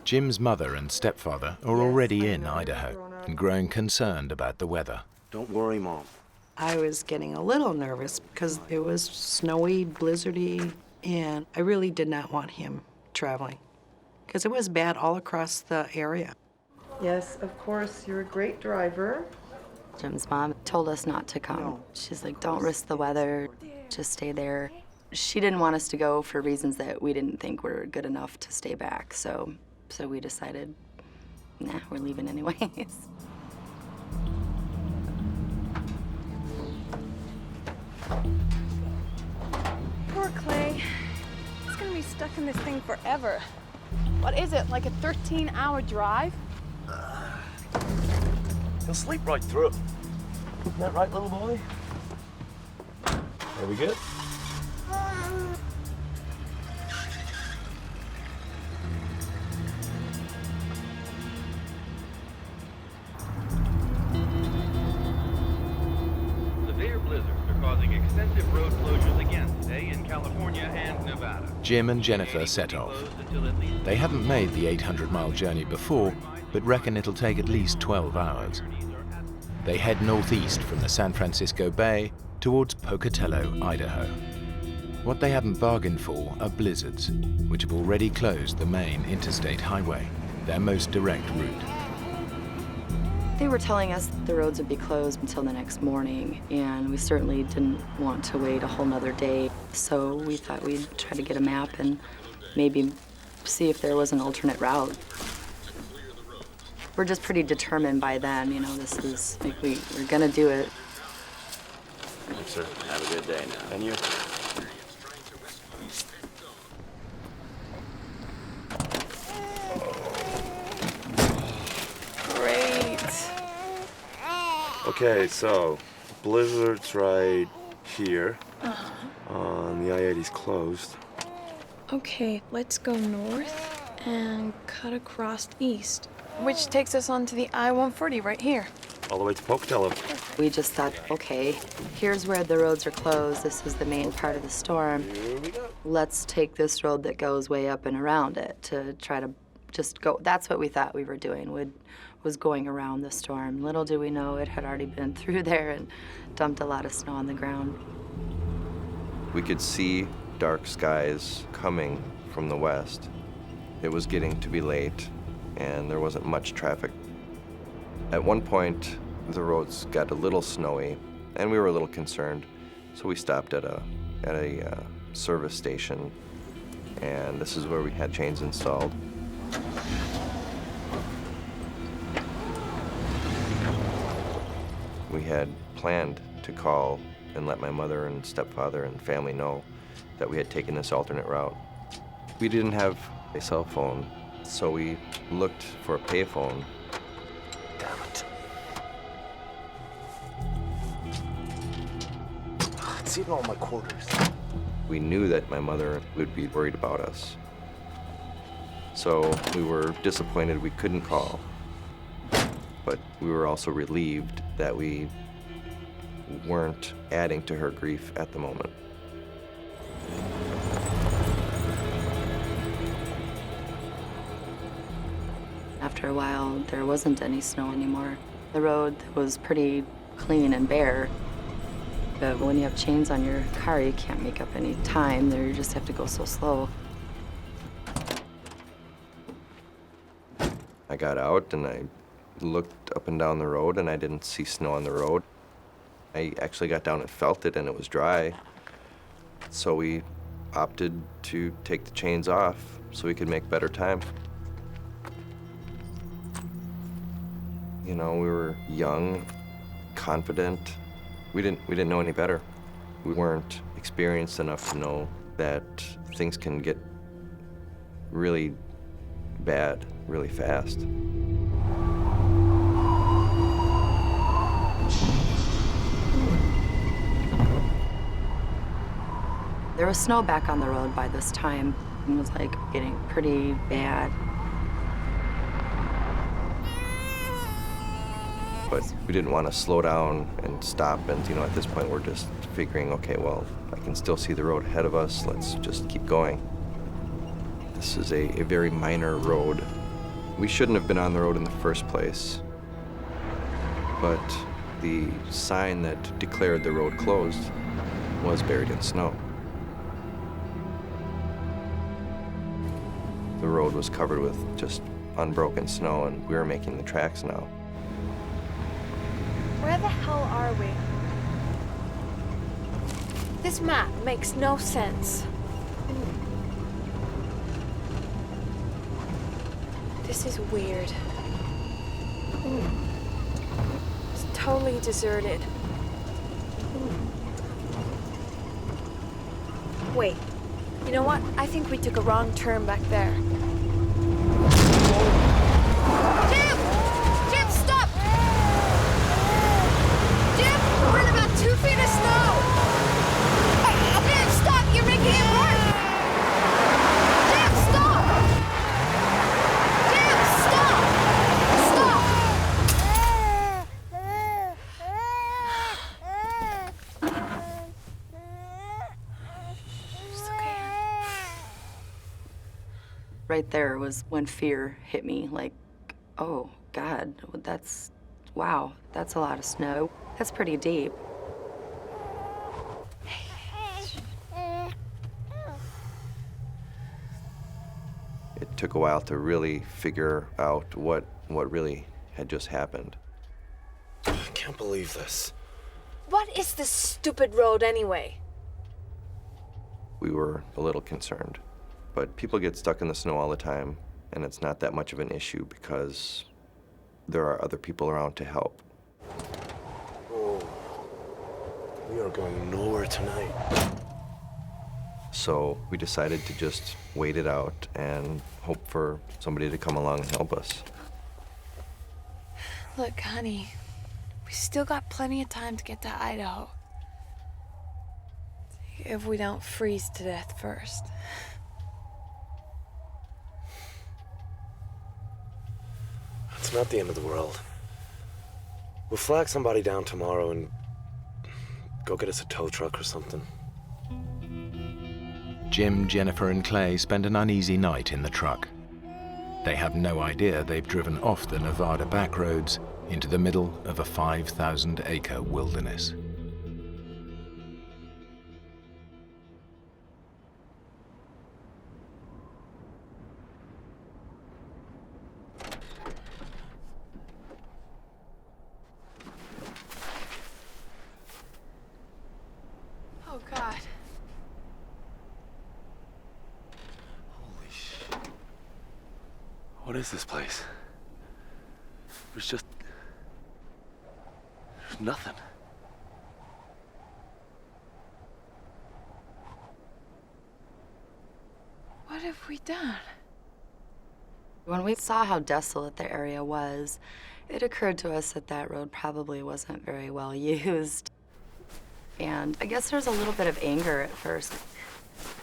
Jim's mother and stepfather are already in Idaho and growing concerned about the weather. Don't worry, Mom. I was getting a little nervous because it was snowy, blizzardy, and I really did not want him traveling because it was bad all across the area. Yes, of course, you're a great driver. Jim's mom told us not to come. She's like, don't risk the weather, just stay there. She didn't want us to go for reasons that we didn't think were good enough to stay back, so we decided, nah, we're leaving anyways. Poor Clay. He's gonna be stuck in this thing forever. What is it, like a 13-hour drive? He'll sleep right through. Isn't that right, little boy? Are we good? Severe blizzards are causing extensive road closures again today in California and Nevada. Jim and Jennifer set off. They haven't made the 800-mile journey before, but reckon it'll take at least 12 hours. They head northeast from the San Francisco Bay towards Pocatello, Idaho. What they hadn't bargained for are blizzards, which have already closed the main interstate highway, their most direct route. They were telling us the roads would be closed until the next morning, and we certainly didn't want to wait a whole nother day. So we thought we'd try to get a map and maybe see if there was an alternate route. We're just pretty determined by then, you know, this is, like, we're gonna do it. Thanks, sir. Have a good day now. And you? Great. Okay, so blizzard's right here. The I-80's closed. Okay, let's go north and cut across east, which takes us onto the I-140 right here. All the way to Pocatello. We just thought, okay, here's where the roads are closed. This is the main part of the storm. Let's take this road that goes way up and around it to try to just go. That's what we thought we were doing, was going around the storm. Little do we know it had already been through there and dumped a lot of snow on the ground. We could see dark skies coming from the west. It was getting to be late, and there wasn't much traffic. At one point, the roads got a little snowy, and we were a little concerned, so we stopped at a service station, and this is where we had chains installed. We had planned to call and let my mother and stepfather and family know that we had taken this alternate route. We didn't have a cell phone, so we looked for a payphone. Damn it. It's eating all my quarters. We knew that my mother would be worried about us. So we were disappointed we couldn't call, but we were also relieved that we weren't adding to her grief at the moment. After a while, there wasn't any snow anymore. The road was pretty clean and bare. But when you have chains on your car, you can't make up any time. There, you just have to go so slow. I got out and I looked up and down the road and I didn't see snow on the road. I actually got down and felt it and it was dry. So we opted to take the chains off so we could make better time. You know, we were young, confident. We didn't know any better. We weren't experienced enough to know that things can get really bad really fast. There was snow back on the road by this time. It was like getting pretty bad. But we didn't want to slow down and stop, and you know, at this point we're just figuring, okay, well, I can still see the road ahead of us, let's just keep going. This is a very minor road. We shouldn't have been on the road in the first place, but the sign that declared the road closed was buried in snow. The road was covered with just unbroken snow, and we were making the tracks now. Where the hell are we? This map makes no sense. This is weird. It's totally deserted. Wait, you know what? I think we took a wrong turn back there. Jim! Jim, stop! Jim, we're in about 2 feet of snow! Jim, stop! You're making it worse! Jim, stop! Jim, stop! Stop! It's okay. Right there was when fear hit me, like, oh, God, wow, that's a lot of snow. That's pretty deep. It took a while to really figure out what really had just happened. I can't believe this. What is this stupid road anyway? We were a little concerned, but people get stuck in the snow all the time, and it's not that much of an issue because there are other people around to help. Oh, we are going nowhere tonight. So we decided to just wait it out and hope for somebody to come along and help us. Look, honey, we still got plenty of time to get to Idaho. If we don't freeze to death first. It's not the end of the world. We'll flag somebody down tomorrow and go get us a tow truck or something. Jim, Jennifer, and Clay spend an uneasy night in the truck. They have no idea they've driven off the Nevada backroads into the middle of a 5,000-acre wilderness. Oh, God. Holy shit. What is this place? There's just... there's nothing. What have we done? When we saw how desolate the area was, it occurred to us that that road probably wasn't very well used. And I guess there's a little bit of anger at first.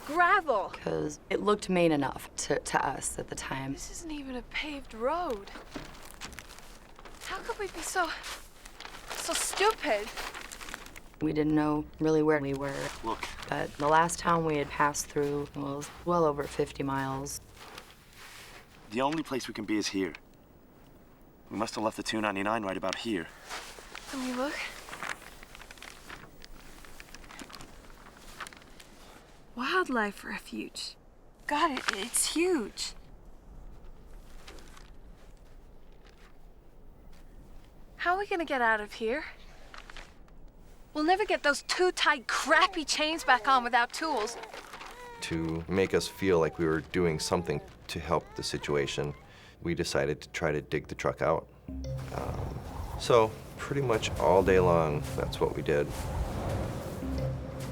Gravel! Because it looked main enough to us at the time. This isn't even a paved road. How could we be so stupid? We didn't know really where we were. Look. But the last town we had passed through was well over 50 miles. The only place we can be is here. We must have left the 299 right about here. Let me look. Wildlife refuge. God, it's huge. How are we gonna get out of here? We'll never get those too tight, crappy chains back on without tools. To make us feel like we were doing something to help the situation, we decided to try to dig the truck out. So pretty much all day long, that's what we did.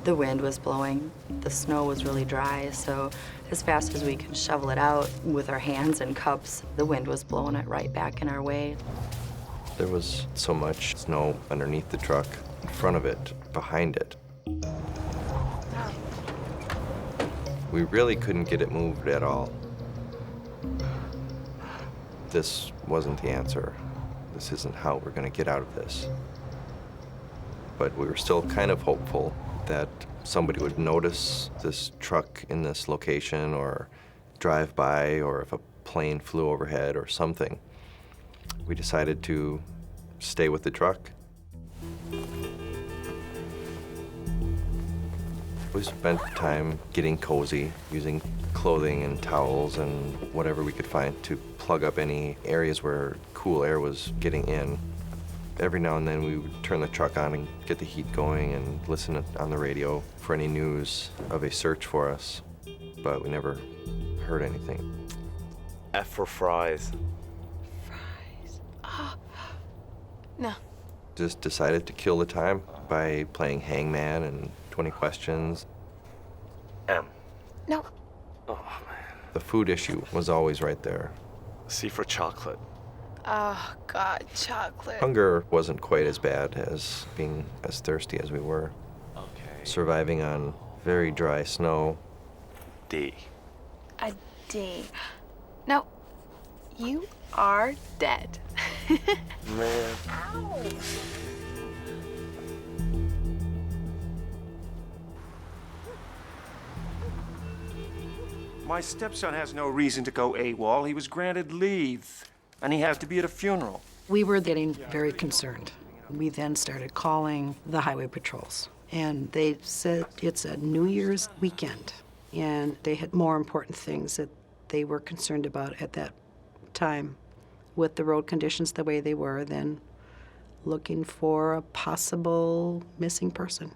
The wind was blowing, the snow was really dry, so as fast as we could shovel it out with our hands and cups, the wind was blowing it right back in our way. There was so much snow underneath the truck, in front of it, behind it. We really couldn't get it moved at all. This wasn't the answer. This isn't how we're gonna get out of this. But we were still kind of hopeful that somebody would notice this truck in this location or drive by, or if a plane flew overhead or something. We decided to stay with the truck. We spent time getting cozy, using clothing and towels and whatever we could find to plug up any areas where cool air was getting in. Every now and then we would turn the truck on and get the heat going and listen on the radio for any news of a search for us, but we never heard anything. F for fries. No. Just decided to kill the time by playing Hangman and 20 Questions. M. No. Oh, man. The food issue was always right there. C for chocolate. Oh, God, chocolate. Hunger wasn't quite as bad as being as thirsty as we were. Okay. Surviving on very dry snow. D. A D. No. You are dead. Man. My stepson has no reason to go AWOL. He was granted leave, and he has to be at a funeral. We were getting very concerned. We then started calling the highway patrols, and they said it's a New Year's weekend, and they had more important things that they were concerned about at that time with the road conditions the way they were than looking for a possible missing person.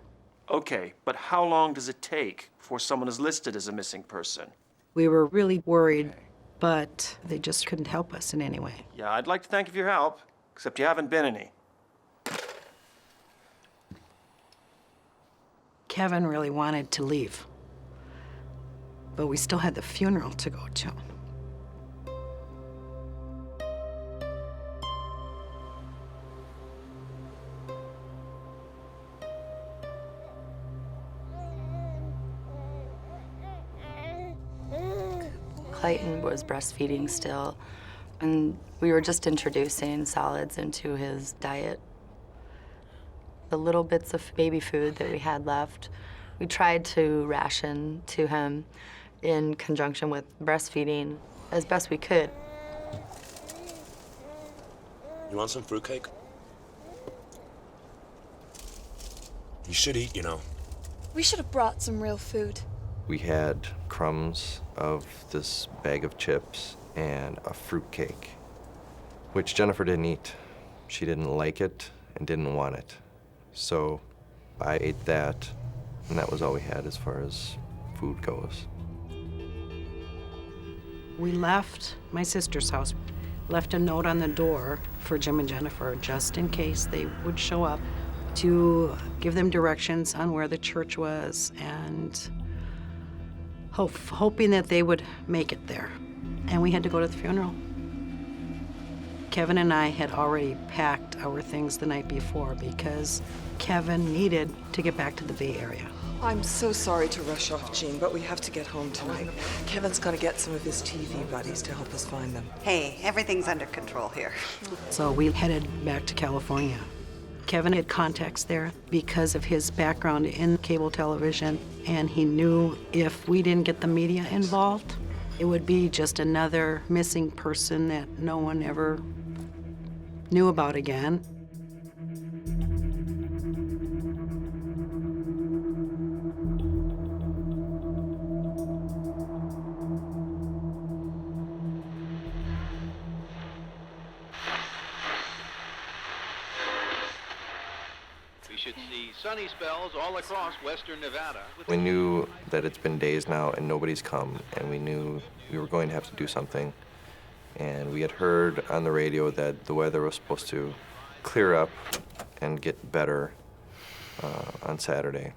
Okay, but how long does it take before someone is listed as a missing person? We were really worried, but they just couldn't help us in any way. Yeah, I'd like to thank you for your help, except you haven't been any. Kevin really wanted to leave, but we still had the funeral to go to. Clayton was breastfeeding still, and we were just introducing solids into his diet. The little bits of baby food that we had left, we tried to ration to him in conjunction with breastfeeding as best we could. You want some fruitcake? You should eat, you know. We should have brought some real food. We had crumbs of this bag of chips and a fruitcake, which Jennifer didn't eat. She didn't like it and didn't want it. So I ate that, and that was all we had as far as food goes. We left my sister's house, left a note on the door for Jim and Jennifer just in case they would show up, to give them directions on where the church was and hoping that they would make it there. And we had to go to the funeral. Kevin and I had already packed our things the night before because Kevin needed to get back to the Bay Area. I'm so sorry to rush off, Jean, but we have to get home tonight. Kevin's gonna get some of his TV buddies to help us find them. Hey, everything's under control here. So we headed back to California. Kevin had contacts there because of his background in cable television, and he knew if we didn't get the media involved, it would be just another missing person that no one ever knew about again. We should see sunny spells all across western Nevada. We knew that it's been days now and nobody's come, and we knew we were going to have to do something. And we had heard on the radio that the weather was supposed to clear up and get better on Saturday.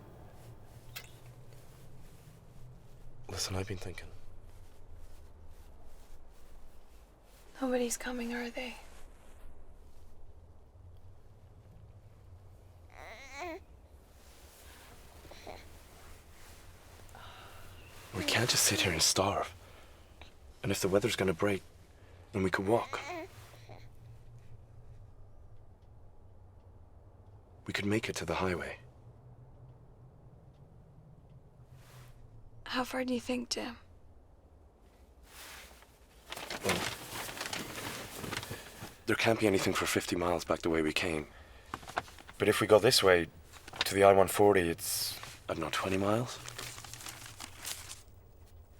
Listen, I've been thinking. Nobody's coming, are they? We can't just sit here and starve. And if the weather's gonna break, then we could walk. We could make it to the highway. How far do you think, Jim? Well, there can't be anything for 50 miles back the way we came. But if we go this way, to the I-140, it's, I don't know, 20 miles?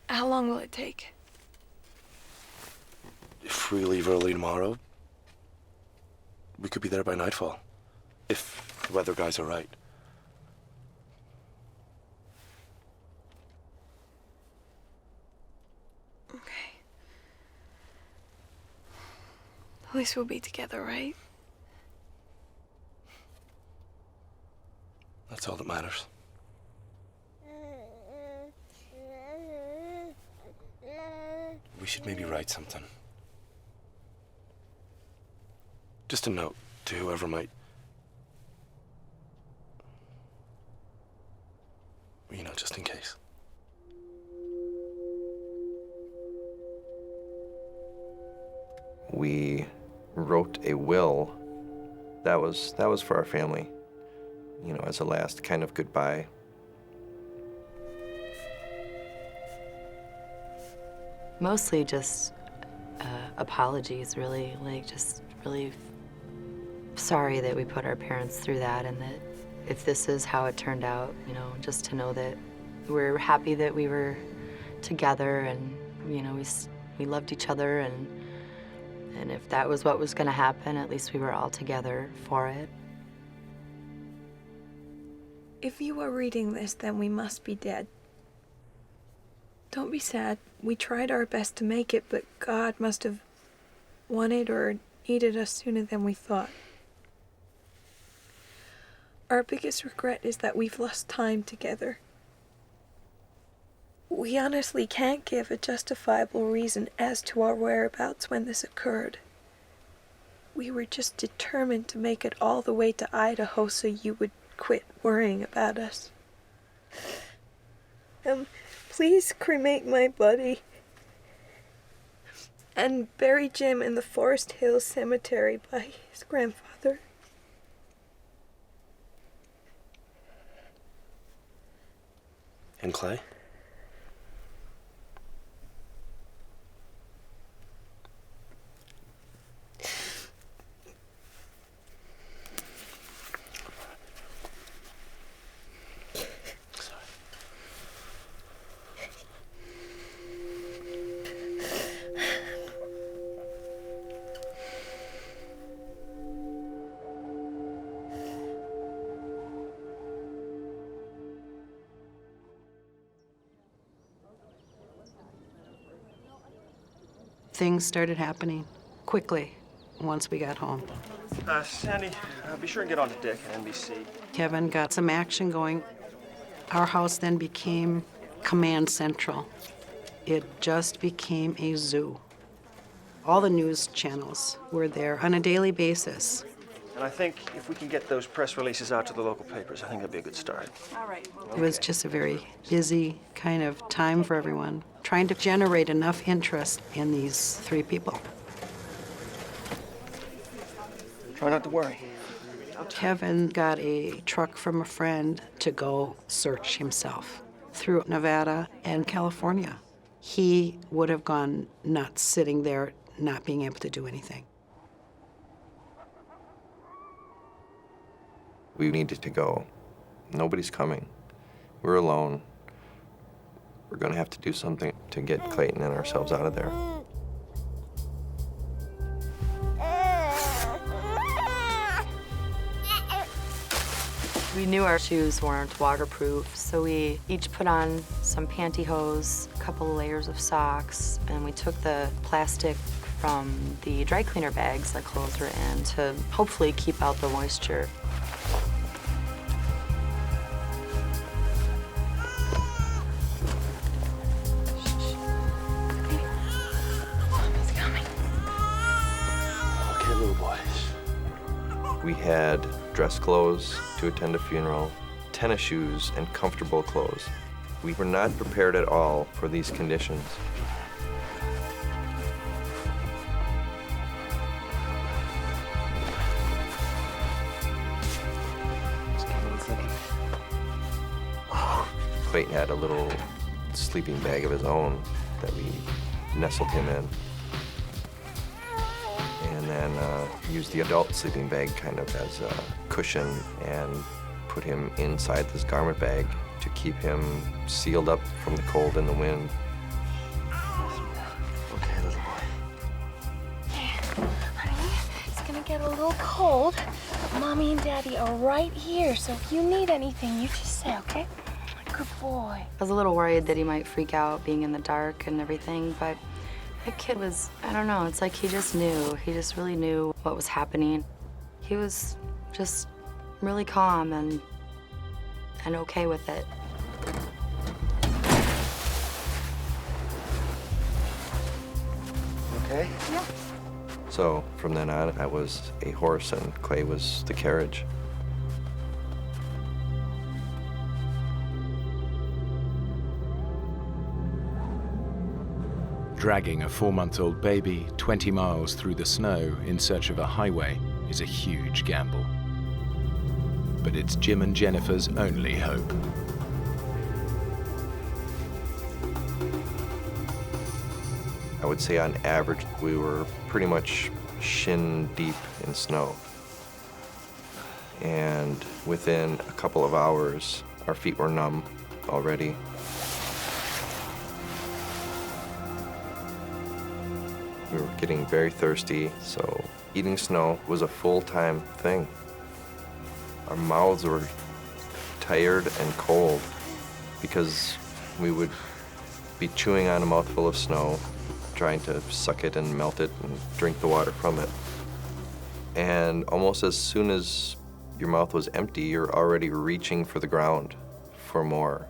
How long will it take? If we leave early tomorrow, we could be there by nightfall. If the weather guys are right. Okay. At least we'll be together, right? That's all that matters. We should maybe write something. Just a note to whoever might... You know, just in case. We wrote a will that was for our family, you know, as a last kind of goodbye. Mostly just apologies, really. Like, just really sorry that we put our parents through that, and that if this is how it turned out, you know, just to know that we're happy that we were together, and, you know, we loved each other, and if that was what was going to happen, at least we were all together for it. If you are reading this, then we must be dead. Don't be sad. We tried our best to make it, but God must have wanted or needed us sooner than we thought. Our biggest regret is that we've lost time together. We honestly can't give a justifiable reason as to our whereabouts when this occurred. We were just determined to make it all the way to Idaho so you would quit worrying about us. Please cremate my body and bury Jim in the Forest Hills Cemetery by his grandfather. And Clay? Things started happening quickly once we got home. Sandy, be sure and get on the deck at NBC. Kevin got some action going. Our house then became command central. It just became a zoo. All the news channels were there on a daily basis. And I think if we can get those press releases out to the local papers, I think that'd be a good start. All right. It was just a very busy kind of time for everyone, trying to generate enough interest in these three people. Try not to worry. Kevin got a truck from a friend to go search himself through Nevada and California. He would have gone nuts sitting there not being able to do anything. We needed to go. Nobody's coming. We're alone. We're gonna have to do something to get Clayton and ourselves out of there. We knew our shoes weren't waterproof, so we each put on some pantyhose, a couple of layers of socks, and we took the plastic from the dry cleaner bags that clothes were in to hopefully keep out the moisture. Okay, little boys. We had dress clothes to attend a funeral, tennis shoes, and comfortable clothes. We were not prepared at all for these conditions. Clayton had a little sleeping bag of his own that we nestled him in. And then used the adult sleeping bag kind of as a cushion and put him inside this garment bag to keep him sealed up from the cold and the wind. Okay, little boy. Honey, it's gonna get a little cold. Mommy and Daddy are right here, so if you need anything, you just say, okay? Good boy. I was a little worried that he might freak out being in the dark and everything, but that kid was, I don't know, it's like he just knew. He just really knew what was happening. He was just really calm and okay with it. Okay? Yeah. So from then on, I was a horse and Clay was the carriage. Dragging a 4-month-old baby 20 miles through the snow in search of a highway is a huge gamble. But it's Jim and Jennifer's only hope. I would say on average, we were pretty much shin deep in snow. And within a couple of hours, our feet were numb already. We were getting very thirsty, so eating snow was a full-time thing. Our mouths were tired and cold because we would be chewing on a mouthful of snow, trying to suck it and melt it and drink the water from it. And almost as soon as your mouth was empty, you're already reaching for the ground for more.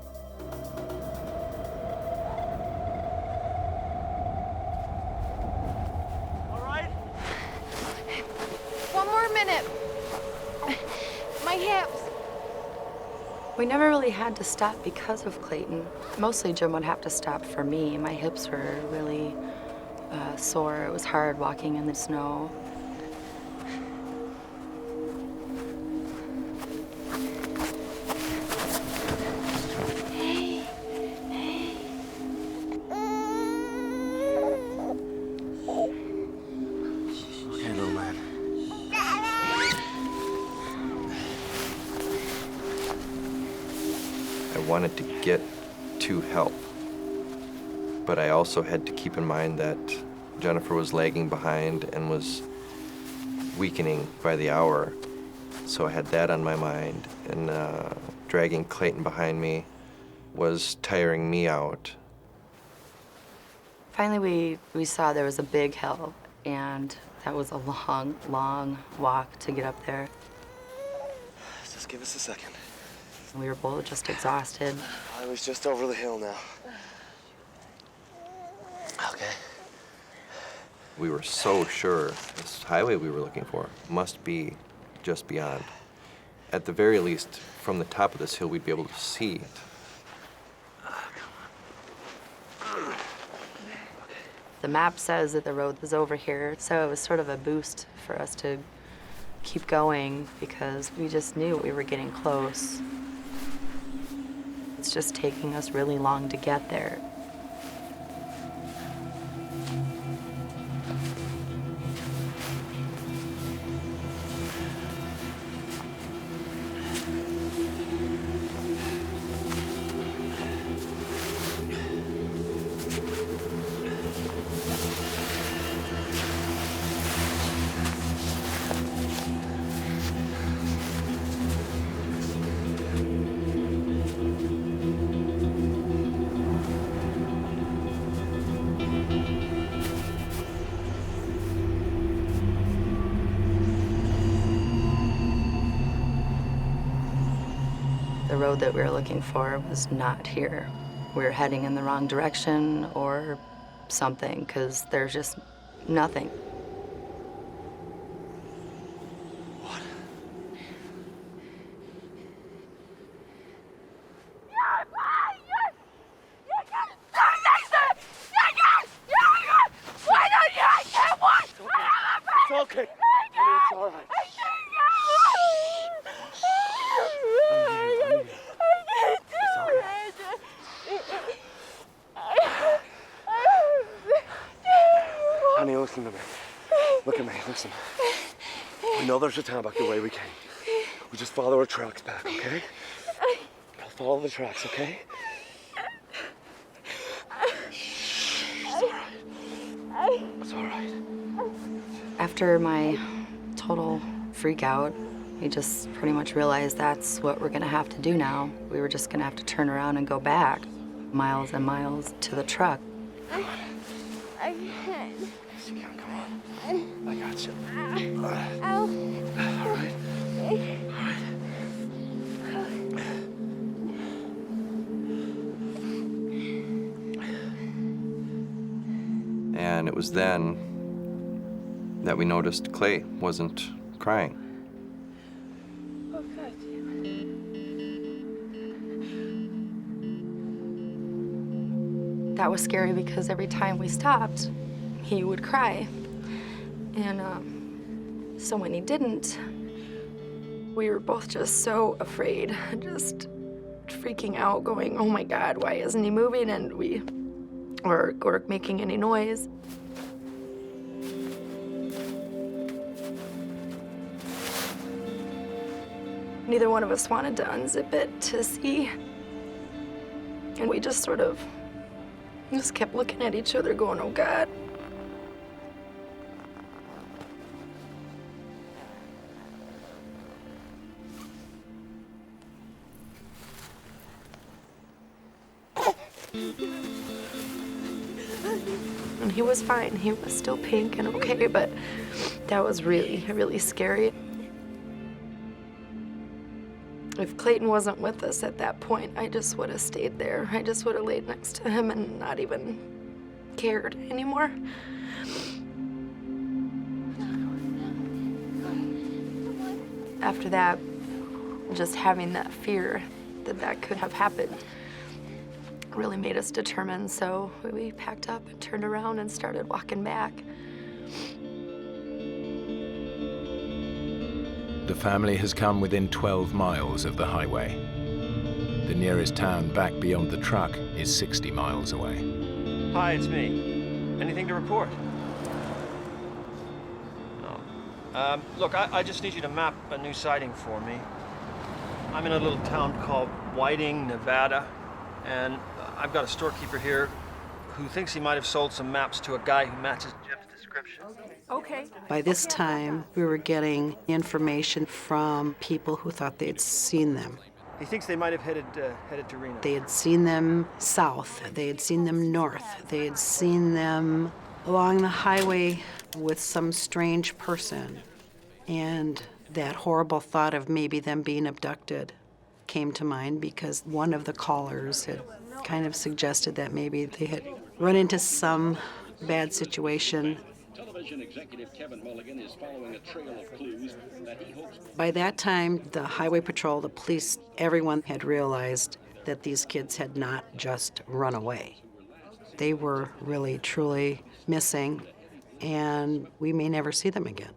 One more minute. My hips. We never really had to stop because of Clayton. Mostly Jim would have to stop for me. My hips were really sore. It was hard walking in the snow. Okay, little man. I wanted to get to help, but I also had to keep in mind that Jennifer was lagging behind and was weakening by the hour. So I had that on my mind, and dragging Clayton behind me was tiring me out. Finally, we saw there was a big hill, and that was a long, long walk to get up there. Just give us a second. We were both just exhausted. I was just over the hill now. Okay. We were so sure this highway we were looking for must be just beyond. At the very least, from the top of this hill, we'd be able to see it. The map says that the road was over here, so it was sort of a boost for us to keep going because we just knew we were getting close. It's just taking us really long to get there. road that we were looking for was not here. We were heading in the wrong direction or something, because there's just nothing. It's okay. Honey, it's all right. Honey, listen to me. Look at me, listen. We know there's a town back the way we came. We just follow our tracks back, okay? I'll follow the tracks, okay? It's all right. It's all right. After my total freak out, we just pretty much realized that's what we're gonna have to do now. We were just gonna have to turn around and go back, miles and miles to the truck. I can't. Come on. I got you. All right. All right. And it was then that we noticed Clay wasn't crying. Oh, God. That was scary because every time we stopped, he would cry. And so when he didn't, we were both just so afraid, just freaking out, going, oh my God, why isn't he moving? And or making any noise. Neither one of us wanted to unzip it to see. And we just sort of just kept looking at each other going, oh God. And he was fine. He was still pink and okay, but that was really, really scary. If Clayton wasn't with us at that point, I just would have stayed there. I just would have laid next to him and not even cared anymore. After that, just having that fear that that could have happened really made us determined, so we packed up and turned around and started walking back. The family has come within 12 miles of the highway. The nearest town back beyond the truck is 60 miles away. Hi, it's me. Anything to report? No. Look, I just need you to map a new sighting for me. I'm in a little town called Whiting, Nevada, and I've got a storekeeper here who thinks he might have sold some maps to a guy who matches Jim's description. Okay. By this time, we were getting information from people who thought they'd seen them. He thinks they might have headed to Reno. They had seen them south, they had seen them north, they had seen them along the highway with some strange person. And that horrible thought of maybe them being abducted came to mind because one of the callers had kind of suggested that maybe they had run into some bad situation. Television executive Kevin Mulligan is following a trail of clues that he hopes... By that time, the highway patrol, the police, everyone had realized that these kids had not just run away. They were really, truly missing, and we may never see them again.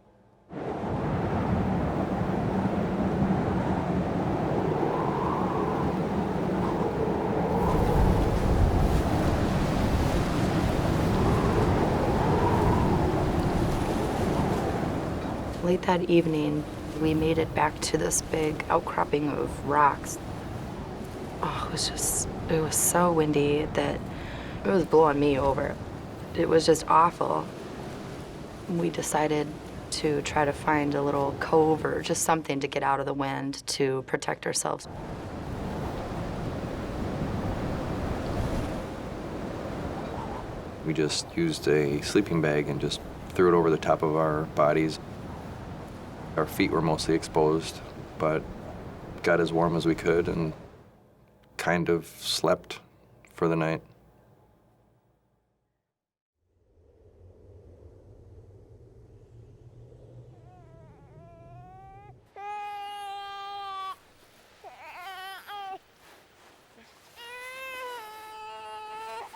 Late that evening, we made it back to this big outcropping of rocks. Oh, it was so windy that it was blowing me over. It was just awful. We decided to try to find a little cove or just something to get out of the wind to protect ourselves. We just used a sleeping bag and just threw it over the top of our bodies. Our feet were mostly exposed, but got as warm as we could and kind of slept for the night.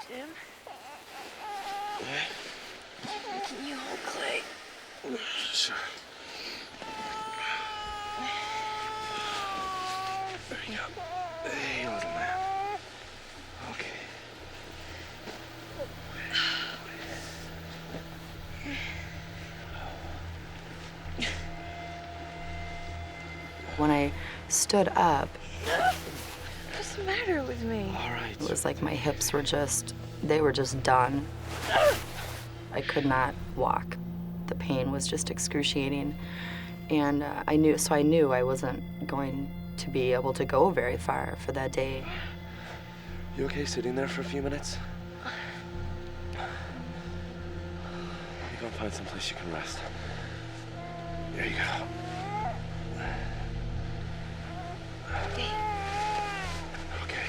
Jim? Can you hold Clay? Sure. There you go. Hey, little man. Okay. When I stood up, What's the matter with me? All right. it was like my hips were they were just done. I could not walk. The pain was just excruciating. And I knew I wasn't going to be able to go very far for that day. You okay sitting there for a few minutes? You go and find someplace you can rest. There you go. Okay.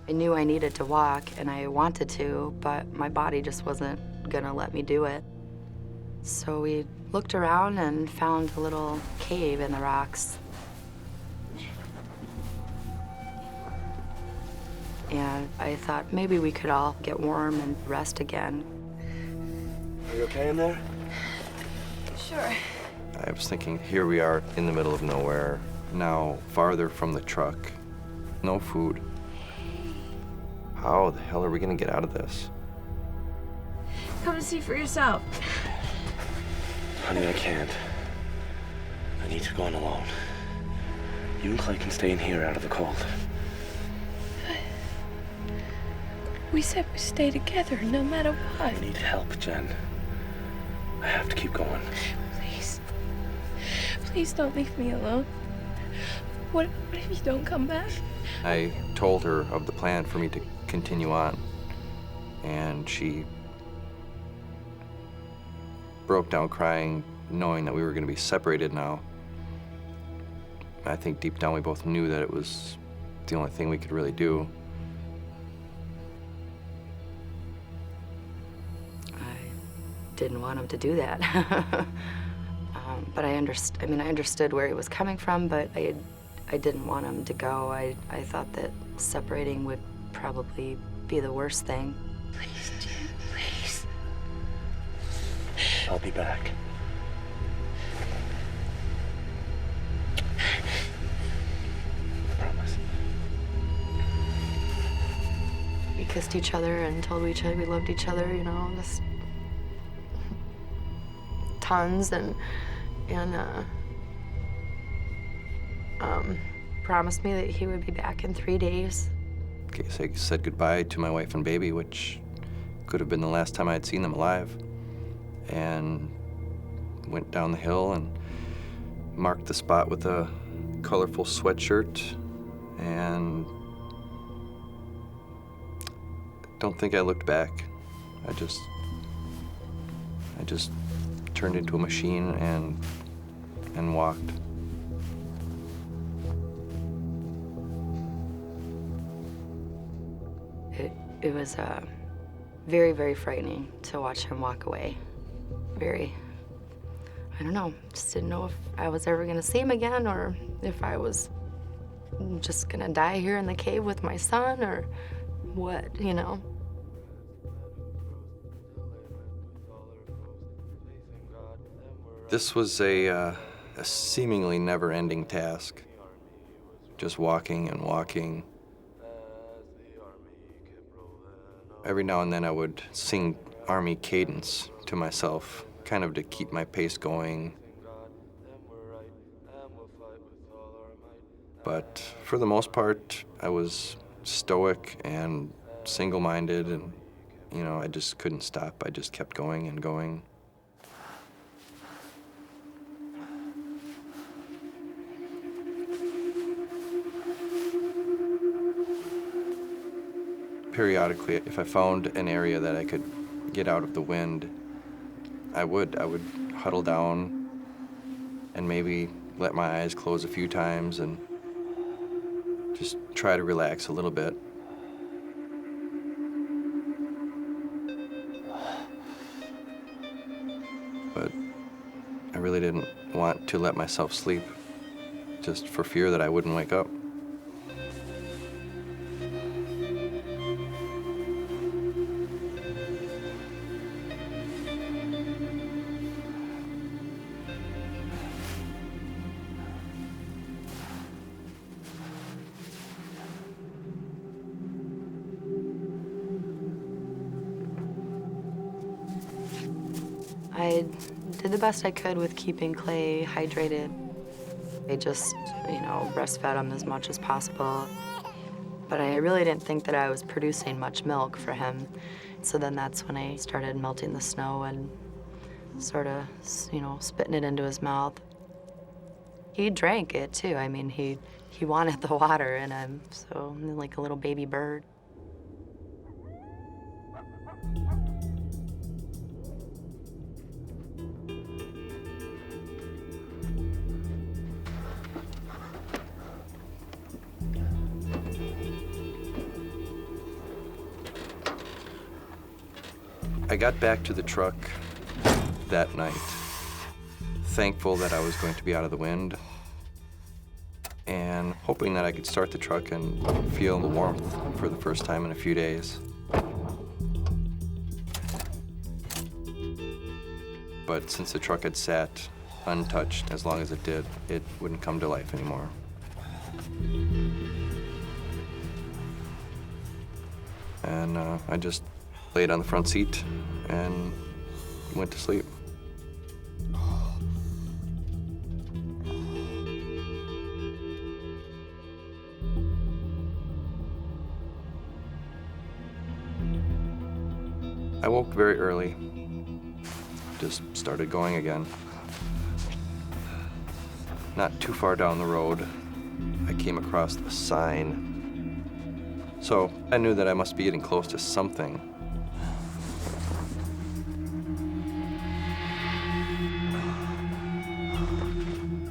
I knew I needed to walk, and I wanted to, but my body just wasn't gonna let me do it. So we looked around and found a little cave in the rocks. And I thought maybe we could all get warm and rest again. Are you okay in there? Sure. I was thinking, here we are in the middle of nowhere, now farther from the truck, no food. How the hell are we gonna get out of this? Come and see for yourself. Honey, I can't. I need to go on alone. You and Clay can stay in here out of the cold. We said we'd stay together no matter what. I need help, Jen. I have to keep going. Please. Please don't leave me alone. What if you don't come back? I told her of the plan for me to continue on, and she broke down crying, knowing that we were going to be separated now. I think deep down we both knew that it was the only thing we could really do. Didn't want him to do that. But I understood where he was coming from, but I didn't want him to go. I thought that separating would probably be the worst thing. Please, Jim, please. I'll be back. Promise. We kissed each other and told each other we loved each other, just tons, and promised me that he would be back in 3 days. Okay, so I said goodbye to my wife and baby, which could have been the last time I had seen them alive, and went down the hill and marked the spot with a colorful sweatshirt, and don't think I looked back. I just turned into a machine and walked. It was very, very frightening to watch him walk away. Very, I don't know, just didn't know if I was ever gonna see him again, or if I was just gonna die here in the cave with my son, or what, This was a seemingly never-ending task. Just walking and walking. Every now and then I would sing Army cadence to myself, kind of to keep my pace going. But for the most part, I was stoic and single-minded, and, I just couldn't stop. I just kept going and going. Periodically, if I found an area that I could get out of the wind, I would huddle down and maybe let my eyes close a few times and just try to relax a little bit. But I really didn't want to let myself sleep, just for fear that I wouldn't wake up. I did the best I could with keeping Clay hydrated. I just, breastfed him as much as possible. But I really didn't think that I was producing much milk for him. So then that's when I started melting the snow and sort of, spitting it into his mouth. He drank it too. I mean, he wanted the water in him, so like a little baby bird. I got back to the truck that night, thankful that I was going to be out of the wind, and hoping that I could start the truck and feel the warmth for the first time in a few days. But since the truck had sat untouched as long as it did, it wouldn't come to life anymore. And I just laid on the front seat and went to sleep. I woke very early, just started going again. Not too far down the road, I came across a sign. So I knew that I must be getting close to something.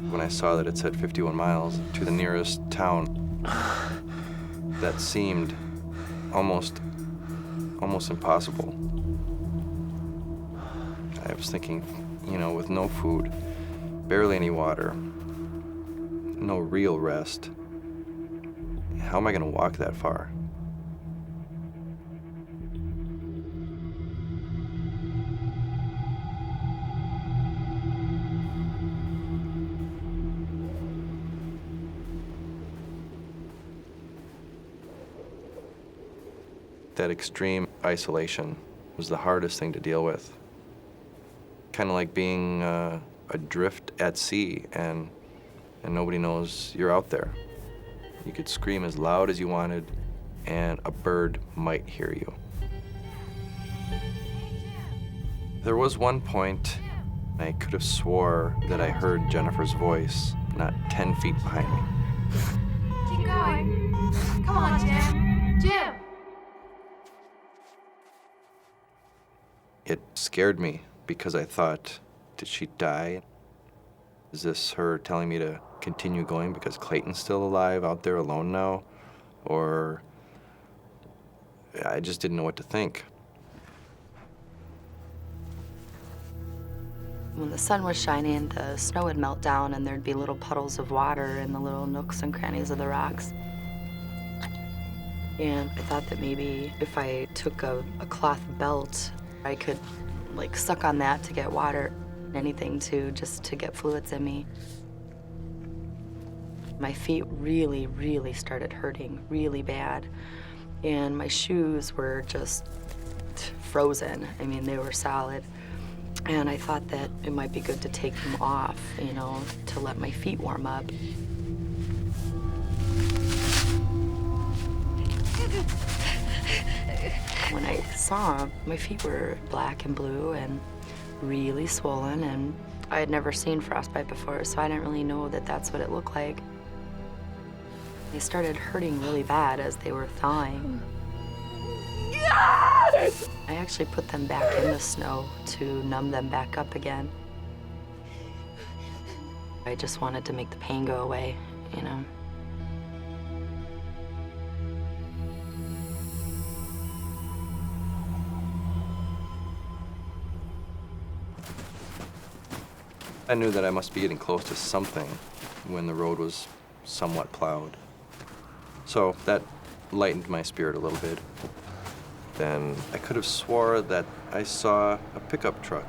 When I saw that it said 51 miles to the nearest town, that seemed almost impossible. I was thinking, with no food, barely any water, no real rest, how am I gonna walk that far? That extreme isolation was the hardest thing to deal with. Kind of like being adrift at sea and nobody knows you're out there. You could scream as loud as you wanted and a bird might hear you. There was one point I could have swore that I heard Jennifer's voice not 10 feet behind me. Keep going. Come on, Jim. Jim! It scared me because I thought, did she die? Is this her telling me to continue going because Clayton's still alive out there alone now? Or I just didn't know what to think. When the sun was shining, the snow would melt down and there'd be little puddles of water in the little nooks and crannies of the rocks. And I thought that maybe if I took a cloth belt, I could suck on that to get water, anything just to get fluids in me. My feet really, really started hurting really bad. And my shoes were just frozen. I mean, they were solid. And I thought that it might be good to take them off, to let my feet warm up. When I saw them, my feet were black and blue and really swollen, and I had never seen frostbite before, so I didn't really know that that's what it looked like. They started hurting really bad as they were thawing. I actually put them back in the snow to numb them back up again. I just wanted to make the pain go away, I knew that I must be getting close to something when the road was somewhat plowed. So that lightened my spirit a little bit. Then I could have swore that I saw a pickup truck.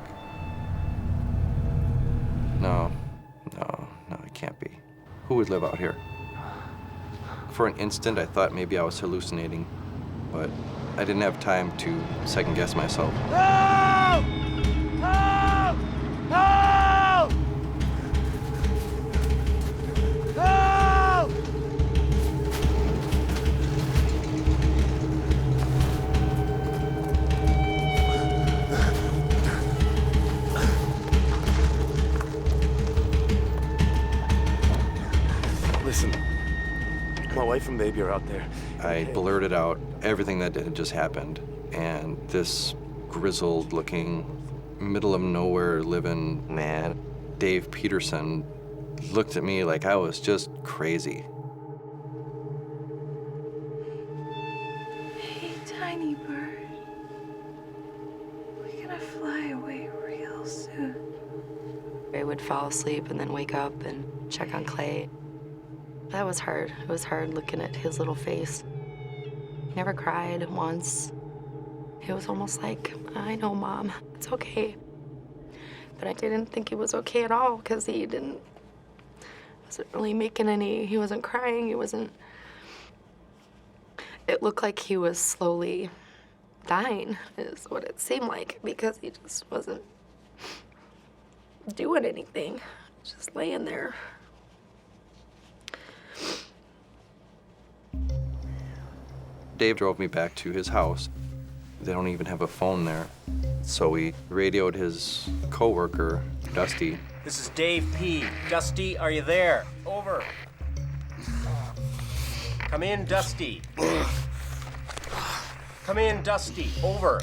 No, it can't be. Who would live out here? For an instant, I thought maybe I was hallucinating, but I didn't have time to second-guess myself. Help! Help! Help! Help! Listen, my wife and baby are out there. I blurted out everything that had just happened, and this grizzled-looking, middle-of-nowhere living man, Dave Peterson, looked at me like I was just crazy. Hey, tiny bird. We're gonna fly away real soon. I would fall asleep and then wake up and check on Clay. That was hard. It was hard looking at his little face. He never cried once. It was almost like, I know, Mom, it's okay. But I didn't think it was okay at all because he wasn't really making any, he wasn't crying, it looked like he was slowly dying, is what it seemed like, because he just wasn't doing anything, just laying there. Dave drove me back to his house. They don't even have a phone there. So we radioed his coworker, Dusty. This is Dave P. Dusty, are you there? Over. Come in, Dusty. Come in, Dusty. Over.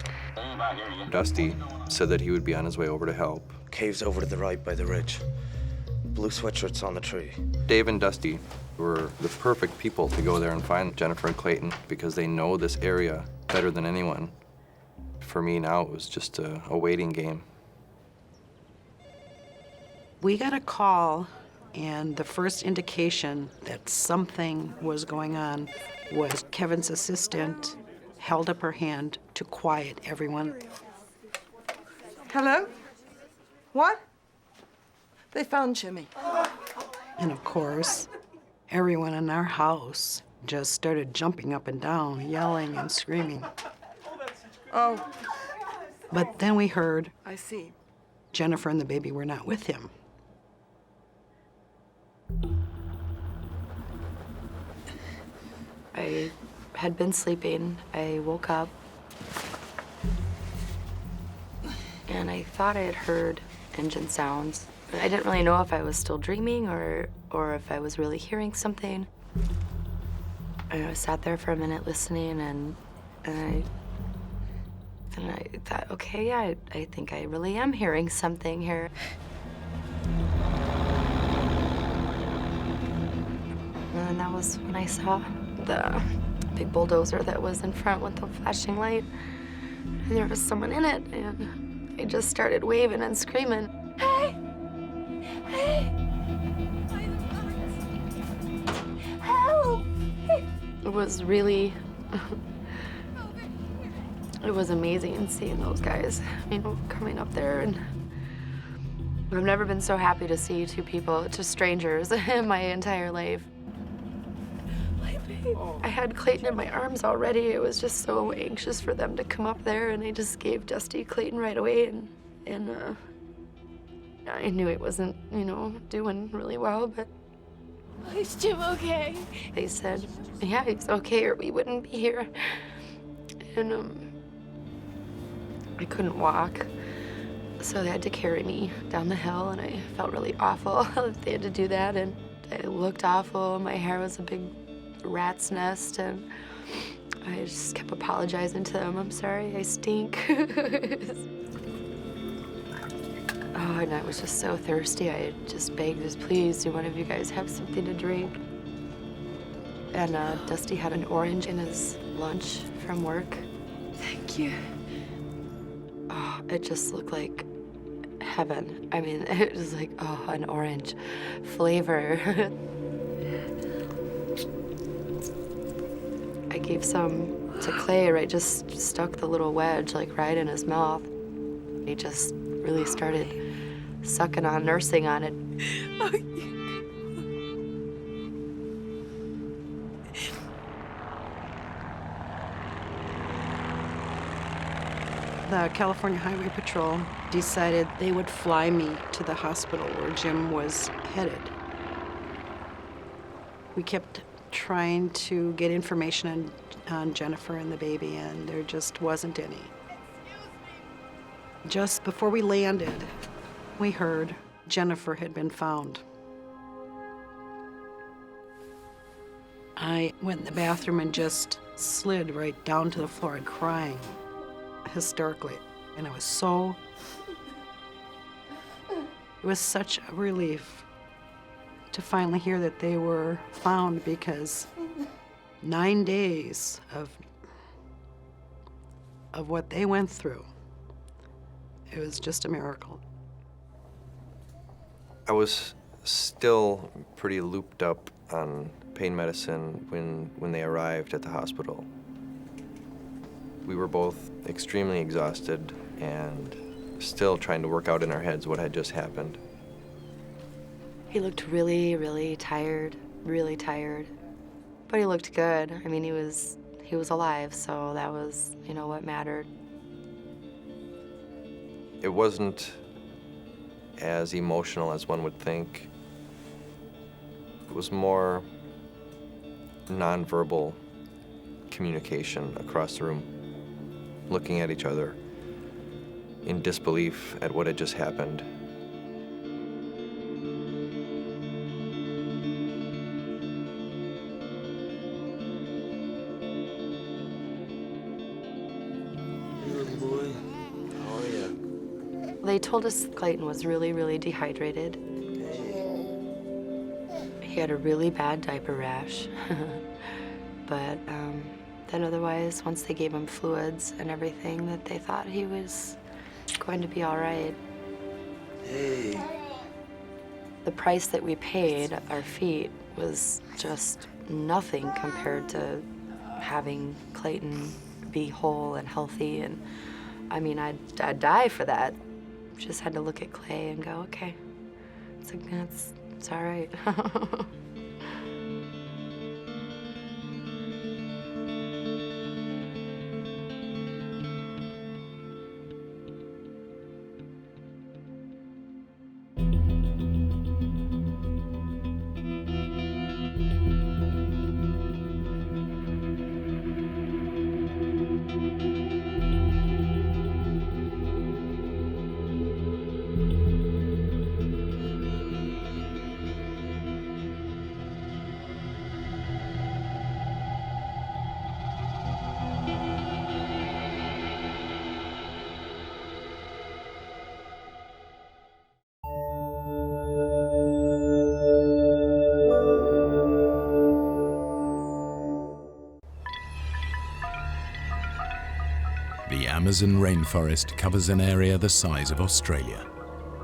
Dusty said that he would be on his way over to help. Cave's over to the right by the ridge. Blue sweatshirt's on the tree. Dave and Dusty were the perfect people to go there and find Jennifer and Clayton because they know this area better than anyone. For me now, it was just a waiting game. We got a call, and the first indication that something was going on was Kevin's assistant held up her hand to quiet everyone. Hello? What? They found Jimmy. And of course, everyone in our house just started jumping up and down, yelling and screaming. Oh. But then we heard I see. Jennifer and the baby were not with him. I had been sleeping. I woke up and I thought I had heard engine sounds. I didn't really know if I was still dreaming or if I was really hearing something. I sat there for a minute listening and I thought, okay, yeah, I think I really am hearing something here. And then that was when I saw the big bulldozer that was in front with the flashing light. And there was someone in it, and I just started waving and screaming, "Hey! Hey! Help!" It was really, it was amazing seeing those guys, coming up there. And I've never been so happy to see two people, just strangers, in my entire life. I had Clayton in my arms already. I was just so anxious for them to come up there, and I just gave Dusty Clayton right away, and I knew it wasn't, doing really well, but... Is Jim okay? They said, yeah, he's okay, or we wouldn't be here. And, I couldn't walk, so they had to carry me down the hill, and I felt really awful that they had to do that, and I looked awful. My hair was a big rat's nest, and I just kept apologizing to them. I'm sorry, I stink. Oh, and I was just so thirsty. I just begged, just please, do one of you guys have something to drink? And Dusty had an orange in his lunch from work. Thank you. Oh, it just looked like heaven. I mean, it was like, oh, an orange flavor. I gave some to Clay, right? Just stuck the little wedge, like, right in his mouth. He just really started sucking on, nursing on it. The California Highway Patrol decided they would fly me to the hospital where Jim was headed. We kept trying to get information on Jennifer and the baby, and there just wasn't any. Just before we landed, we heard Jennifer had been found. I went in the bathroom and just slid right down to the floor and crying hysterically. And it was such a relief to finally hear that they were found, because 9 days of what they went through, it was just a miracle. I was still pretty looped up on pain medicine when they arrived at the hospital. We were both extremely exhausted and still trying to work out in our heads what had just happened. He looked really, really tired, but he looked good. I mean, he was alive, so that was, what mattered. It wasn't as emotional as one would think. It was more nonverbal communication across the room, looking at each other in disbelief at what had just happened. They told us Clayton was really, really dehydrated. He had a really bad diaper rash. But then otherwise, once they gave him fluids and everything, that they thought he was going to be all right. Hey. The price that we paid, our feet, was just nothing compared to having Clayton be whole and healthy. And I mean, I'd die for that. Just had to look at Clay and go, okay, it's all right. The Amazon rainforest covers an area the size of Australia.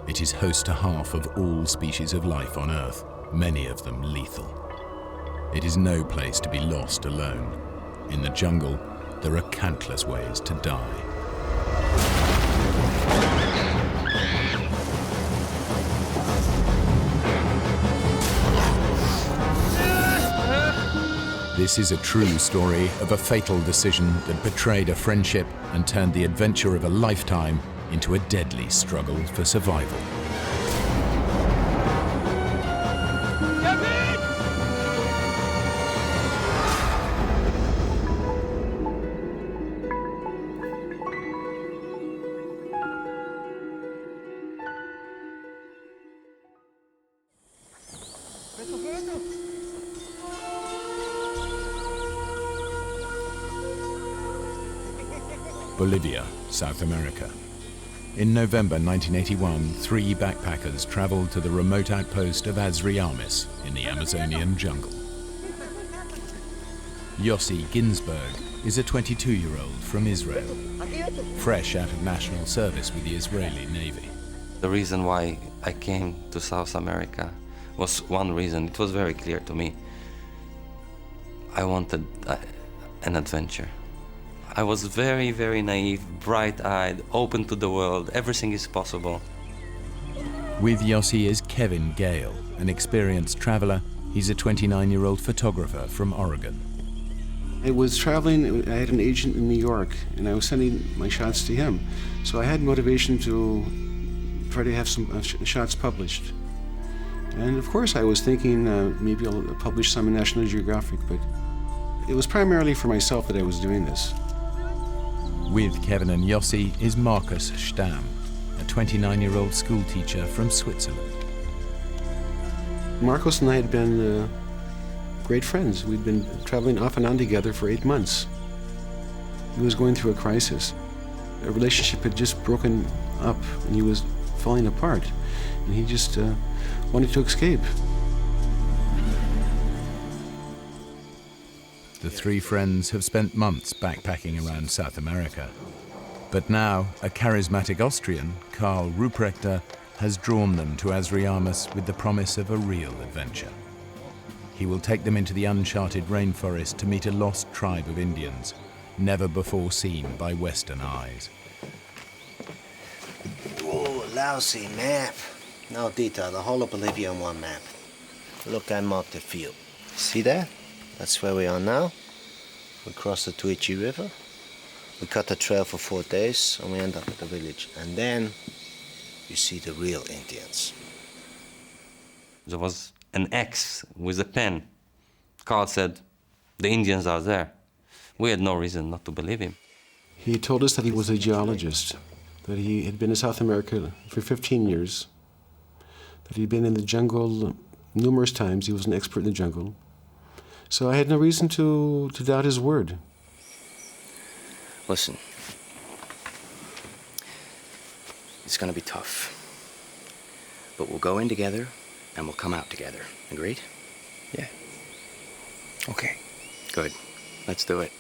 It is host to half of all species of life on Earth, many of them lethal. It is no place to be lost alone. In the jungle, there are countless ways to die. This is a true story of a fatal decision that betrayed a friendship and turned the adventure of a lifetime into a deadly struggle for survival. Bolivia, South America. In November 1981, 3 backpackers traveled to the remote outpost of Azriamis in the Amazonian jungle. Yossi Ginsberg is a 22-year-old from Israel, fresh out of national service with the Israeli Navy. The reason why I came to South America was one reason. It was very clear to me. I wanted an adventure. I was very, very naive, bright-eyed, open to the world. Everything is possible. With Yossi is Kevin Gale, an experienced traveler. He's a 29-year-old photographer from Oregon. I was traveling, I had an agent in New York, and I was sending my shots to him. So I had motivation to try to have some shots published. And of course I was thinking maybe I'll publish some in National Geographic, but it was primarily for myself that I was doing this. With Kevin and Yossi is Markus Stamm, a 29-year-old school teacher from Switzerland. Marcos and I had been great friends. We'd been traveling off and on together for 8 months. He was going through a crisis. A relationship had just broken up and he was falling apart. And he just wanted to escape. The three friends have spent months backpacking around South America. But now, a charismatic Austrian, Karl Ruprechter, has drawn them to Azriamus with the promise of a real adventure. He will take them into the uncharted rainforest to meet a lost tribe of Indians, never before seen by Western eyes. Oh, lousy map. No detail, the whole of Bolivia on one map. Look, I marked the field. See that? That's where we are now. We cross the Tuichi River. We cut the trail for 4 days, and we end up at the village. And then you see the real Indians. There was an X with a pen. Carl said, the Indians are there. We had no reason not to believe him. He told us that he was a geologist, that he had been in South America for 15 years, that he'd been in the jungle numerous times. He was an expert in the jungle. So I had no reason to doubt his word. Listen, it's gonna be tough, but we'll go in together and we'll come out together. Agreed? Yeah. Okay. Good. Let's do it.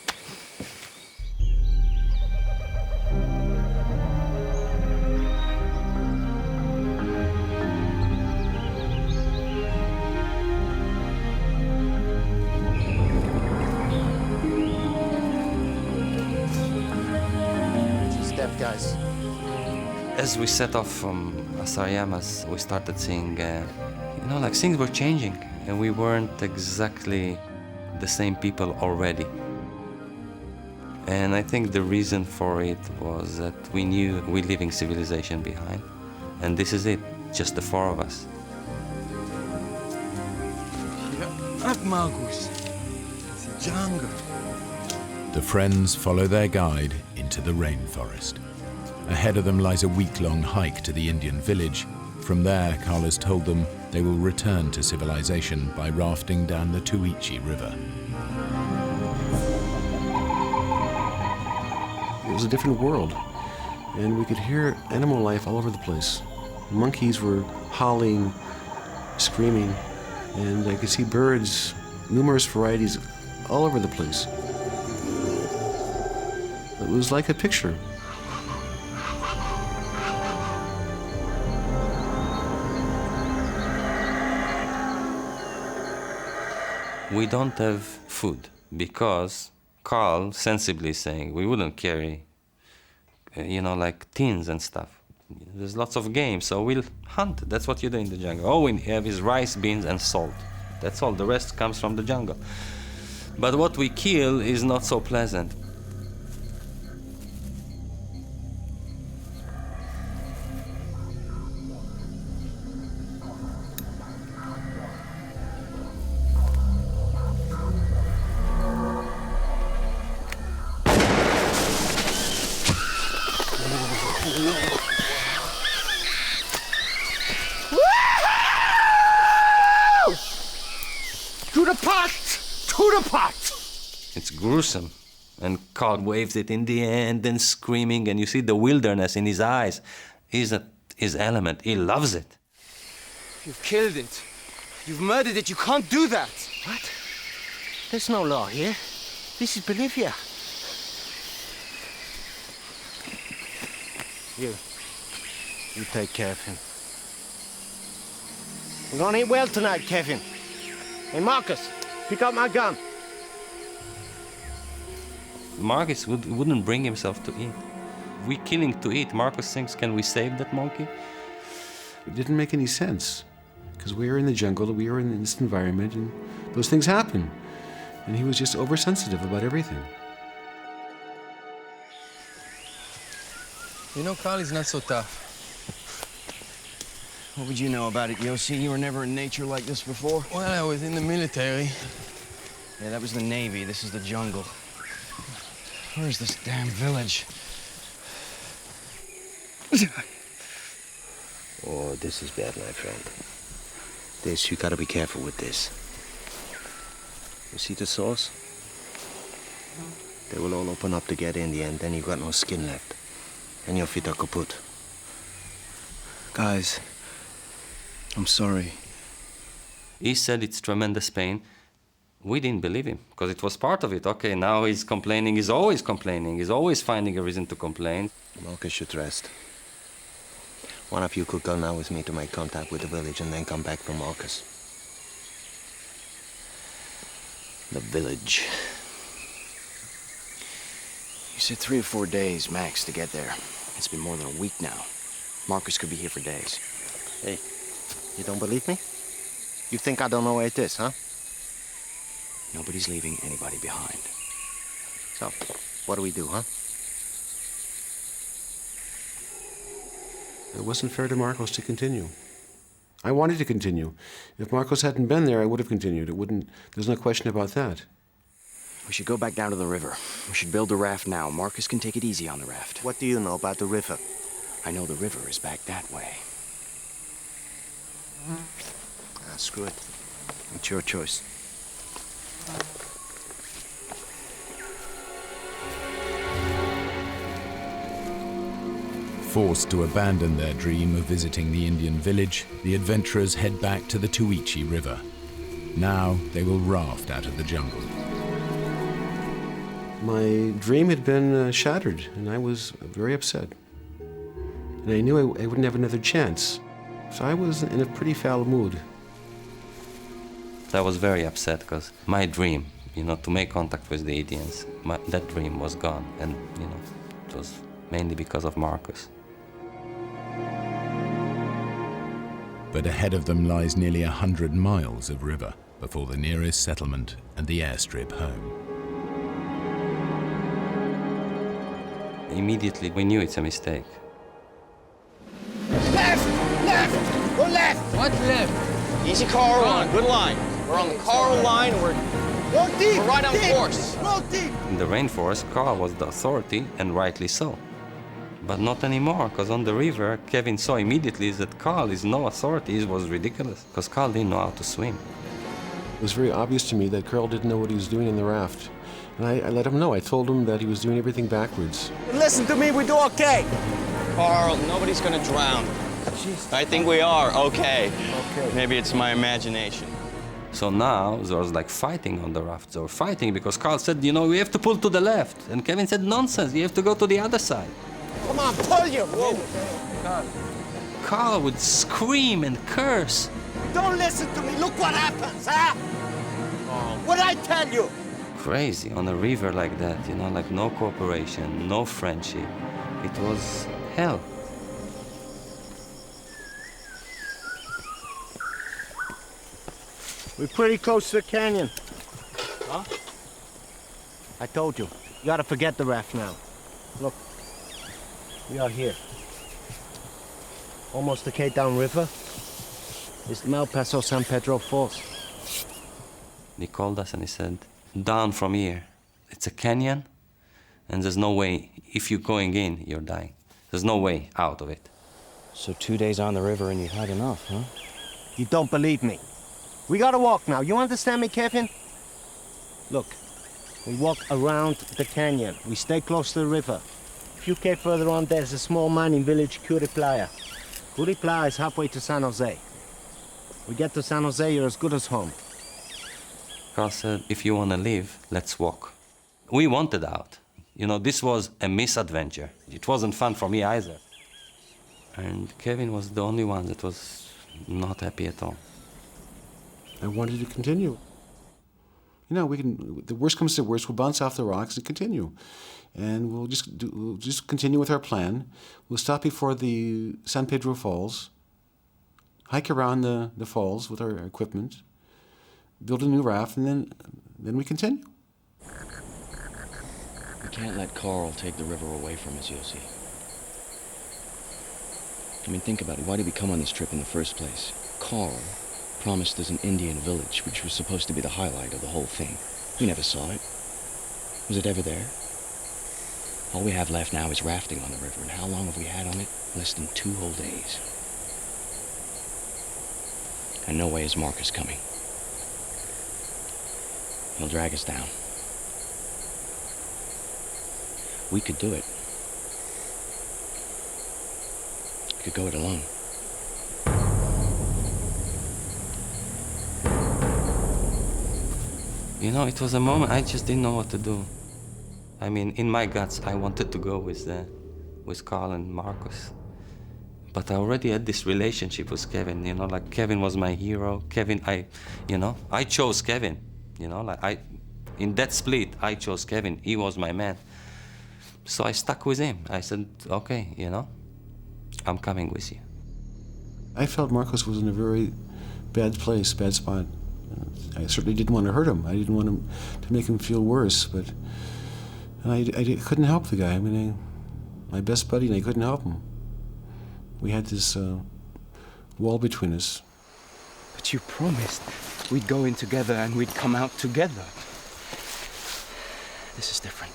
Guys. As we set off from Azriamus, we started seeing, like things were changing, and we weren't exactly the same people already. And I think the reason for it was that we knew we're leaving civilization behind, and this is it, just the four of us. The friends follow their guide into the rainforest. Ahead of them lies a week-long hike to the Indian village. From there, Carl has told them they will return to civilization by rafting down the Tuichi River. It was a different world, and we could hear animal life all over the place. Monkeys were howling, screaming, and I could see birds, numerous varieties, all over the place. It was like a picture. We don't have food because Carl sensibly is saying we wouldn't carry, like tins and stuff. There's lots of game, so we'll hunt. That's what you do in the jungle. All we have is rice, beans, and salt. That's all. The rest comes from the jungle. But what we kill is not so pleasant. It's gruesome. And Carl waves it in the end, then screaming, and you see the wilderness in his eyes. He's at his element. He loves it. You've killed it. You've murdered it. You can't do that. What? There's no law here. This is Bolivia. You. You take care of him. We're gonna eat well tonight, Kevin. Hey, Marcus, pick up my gun. Marcus wouldn't bring himself to eat. We killing to eat. Marcus thinks, can we save that monkey? It didn't make any sense, because we were in the jungle, we were in this environment, and those things happen. And he was just oversensitive about everything. You know, Carl is not so tough. What would you know about it, Yossi? You were never in nature like this before? Well, I was in the military. Yeah, that was the Navy. This is the jungle. Where's this damn village? Oh, this is bad, my friend. This, you gotta be careful with this. You see the saws? They will all open up together in the end, then you've got no skin left. And your feet are kaput. Guys, I'm sorry. He said it's tremendous pain. We didn't believe him, because it was part of it. Okay, now he's complaining. He's always complaining. He's always finding a reason to complain. Marcus should rest. One of you could go now with me to make contact with the village and then come back for Marcus. The village. You said 3 or 4 days max to get there. It's been more than a week now. Marcus could be here for days. Hey, you don't believe me? You think I don't know where it is, huh? Nobody's leaving anybody behind. So, what do we do, huh? It wasn't fair to Marcos to continue. I wanted to continue. If Marcos hadn't been there, I would have continued. It wouldn't. There's no question about that. We should go back down to the river. We should build the raft now. Marcus can take it easy on the raft. What do you know about the river? I know the river is back that way. Ah, screw it. It's your choice. Forced to abandon their dream of visiting the Indian village, the adventurers head back to the Tuichi River. Now they will raft out of the jungle. My dream had been shattered, and I was very upset. And I knew I wouldn't have another chance. So I was in a pretty foul mood. I was very upset because my dream, to make contact with the Indians, that dream was gone. And, it was mainly because of Marcus. But ahead of them lies nearly 100 miles of river before the nearest settlement and the airstrip home. Immediately, we knew it's a mistake. Left! Left! Go left! What left? Easy, Carl. Good line. We're on the Carl line, and we're right on course. Go deep! In the rainforest, Carl was the authority, and rightly so. But not anymore, because on the river, Kevin saw immediately that Carl is no authority. It was ridiculous, because Carl didn't know how to swim. It was very obvious to me that Carl didn't know what he was doing in the raft. And I let him know. I told him that he was doing everything backwards. Listen to me, we do okay. Carl, nobody's gonna drown. I think we are okay. Maybe it's my imagination. So now there was like fighting on the raft. They were fighting because Carl said, we have to pull to the left. And Kevin said, nonsense, you have to go to the other side. Come on, pull you! Whoa. Carl would scream and curse. Don't listen to me, look what happens, huh? What'd I tell you? Crazy on a river like that, like no cooperation, no friendship. It was hell. We're pretty close to the canyon. Huh? I told you. You gotta forget the raft now. Look. We are here. Almost the Cape Down River. It's Mal Paso San Pedro Falls. He called us and he said, down from here. It's a canyon, and there's no way, if you're going in, you're dying. There's no way out of it. So 2 days on the river and you've had enough, huh? You don't believe me. We gotta walk now. You understand me, Kevin? Look, we walk around the canyon. We stay close to the river. A few K further on, there's a small mining village, Playa. Playa is halfway to San Jose. We get to San Jose, you're as good as home. Carl said, if you want to live, let's walk. We wanted out. This was a misadventure. It wasn't fun for me either. And Kevin was the only one that was not happy at all. I wanted to continue. You know, the worst comes to worst, we'll bounce off the rocks and continue. And we'll just continue with our plan. We'll stop before the San Pedro Falls, hike around the falls with our equipment, build a new raft, and then we continue. We can't let Carl take the river away from us, Yossi. I mean, think about it. Why did we come on this trip in the first place? Carl promised us an Indian village, which was supposed to be the highlight of the whole thing. We never saw it. Was it ever there? All we have left now is rafting on the river, and how long have we had on it? Less than 2 whole days. And no way is Marcus coming. He'll drag us down. We could do it. We could go it alone. You know, it was a moment I just didn't know what to do. I mean, in my guts, I wanted to go with Carl and Marcus. But I already had this relationship with Kevin, you know, like Kevin was my hero. Kevin, I chose Kevin, you know, like in that split, I chose Kevin. He was my man. So I stuck with him. I said, okay, you know, I'm coming with you. I felt Marcos was in a very bad place, bad spot. I certainly didn't want to hurt him. I didn't want him to make him feel worse, but I couldn't help the guy. I mean, my best buddy, and I couldn't help him. We had this wall between us. But you promised we'd go in together and we'd come out together. This is different.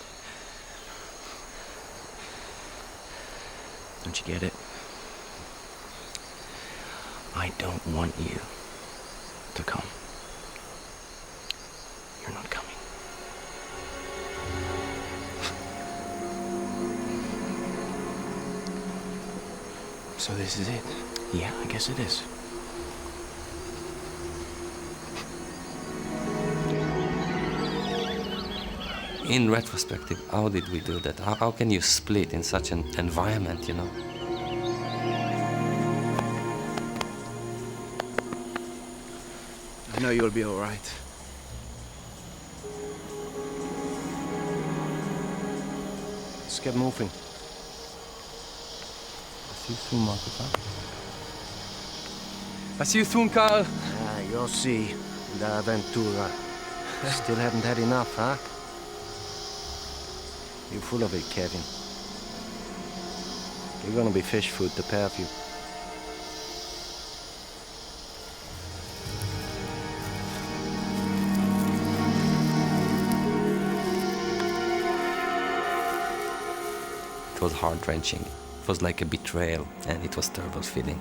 Don't you get it? I don't want you to come. You're not coming. So this is it? Yeah, I guess it is. In retrospective, how did we do that? How can you split in such an environment, you know? I know you'll be all right. Let's get moving. See you soon, Marcus, huh? I'll see you soon, Carl. You'll see, the Aventura. Still haven't had enough, huh? You're full of it, Kevin. You're gonna be fish food, the pair of you. It was heart-wrenching. It was like a betrayal, and it was terrible feeling.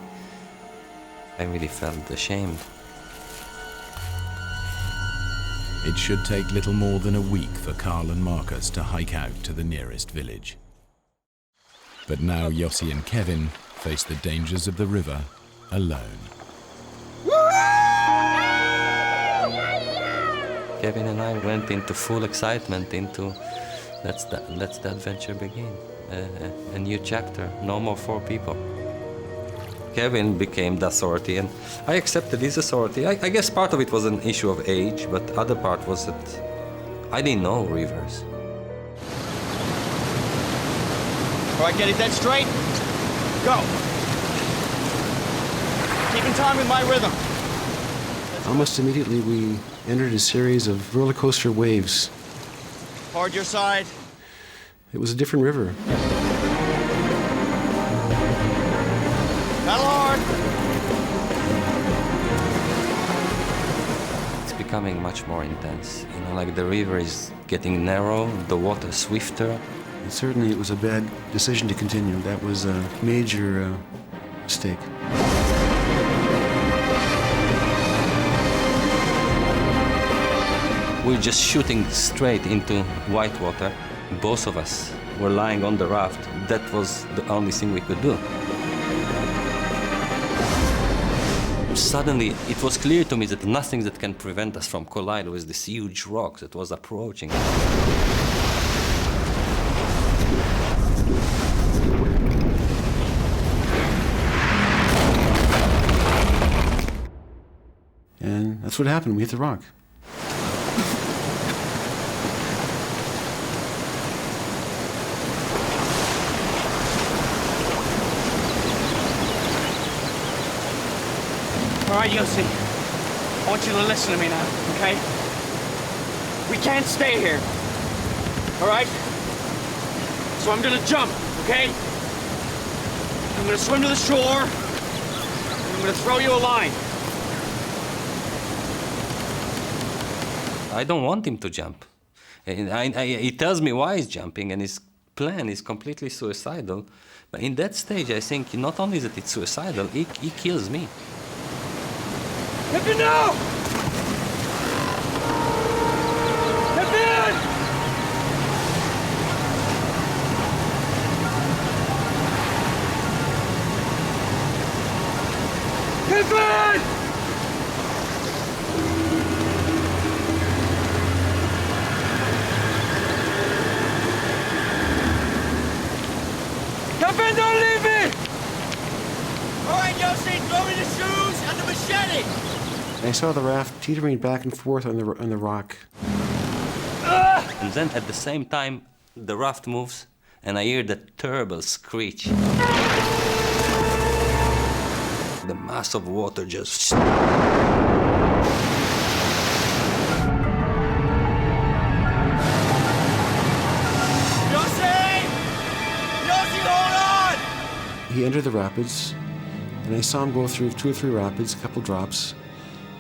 I really felt ashamed. It should take little more than a week for Carl and Marcus to hike out to the nearest village. But now Yossi and Kevin face the dangers of the river alone. Kevin and I went into full excitement into let's the adventure begin. A new chapter, no more 4 people. Kevin became the authority, and I accepted his authority. I guess part of it was an issue of age, but the other part was that I didn't know rivers. All right, get it dead straight. Go. Keeping time with my rhythm. Almost immediately, we entered a series of roller coaster waves. Hard your side. It was a different river. Paddle hard. It's becoming much more intense. You know, like the river is getting narrow, the water swifter. And certainly it was a bad decision to continue. That was a major mistake. We're just shooting straight into white water. Both of us were lying on the raft. That was the only thing we could do. Suddenly, it was clear to me that nothing that can prevent us from colliding with this huge rock that was approaching. That's what happened. We hit the rock. All right, Yossi. I want you to listen to me now, okay? We can't stay here. All right? So I'm gonna jump, okay? I'm gonna swim to the shore, and I'm gonna throw you a line. I don't want him to jump. He tells me why he's jumping, and his plan is completely suicidal. But in that stage, I think not only is it suicidal, he kills me. Kevin, no! Kevin! Kevin! Kevin, don't leave me! All right, Yossi, throw me the shoes and the machete! I saw the raft teetering back and forth on the rock. And then at the same time, the raft moves, and I hear that terrible screech. The mass of water just... He entered the rapids, and I saw him go through 2 or 3 rapids, a couple drops,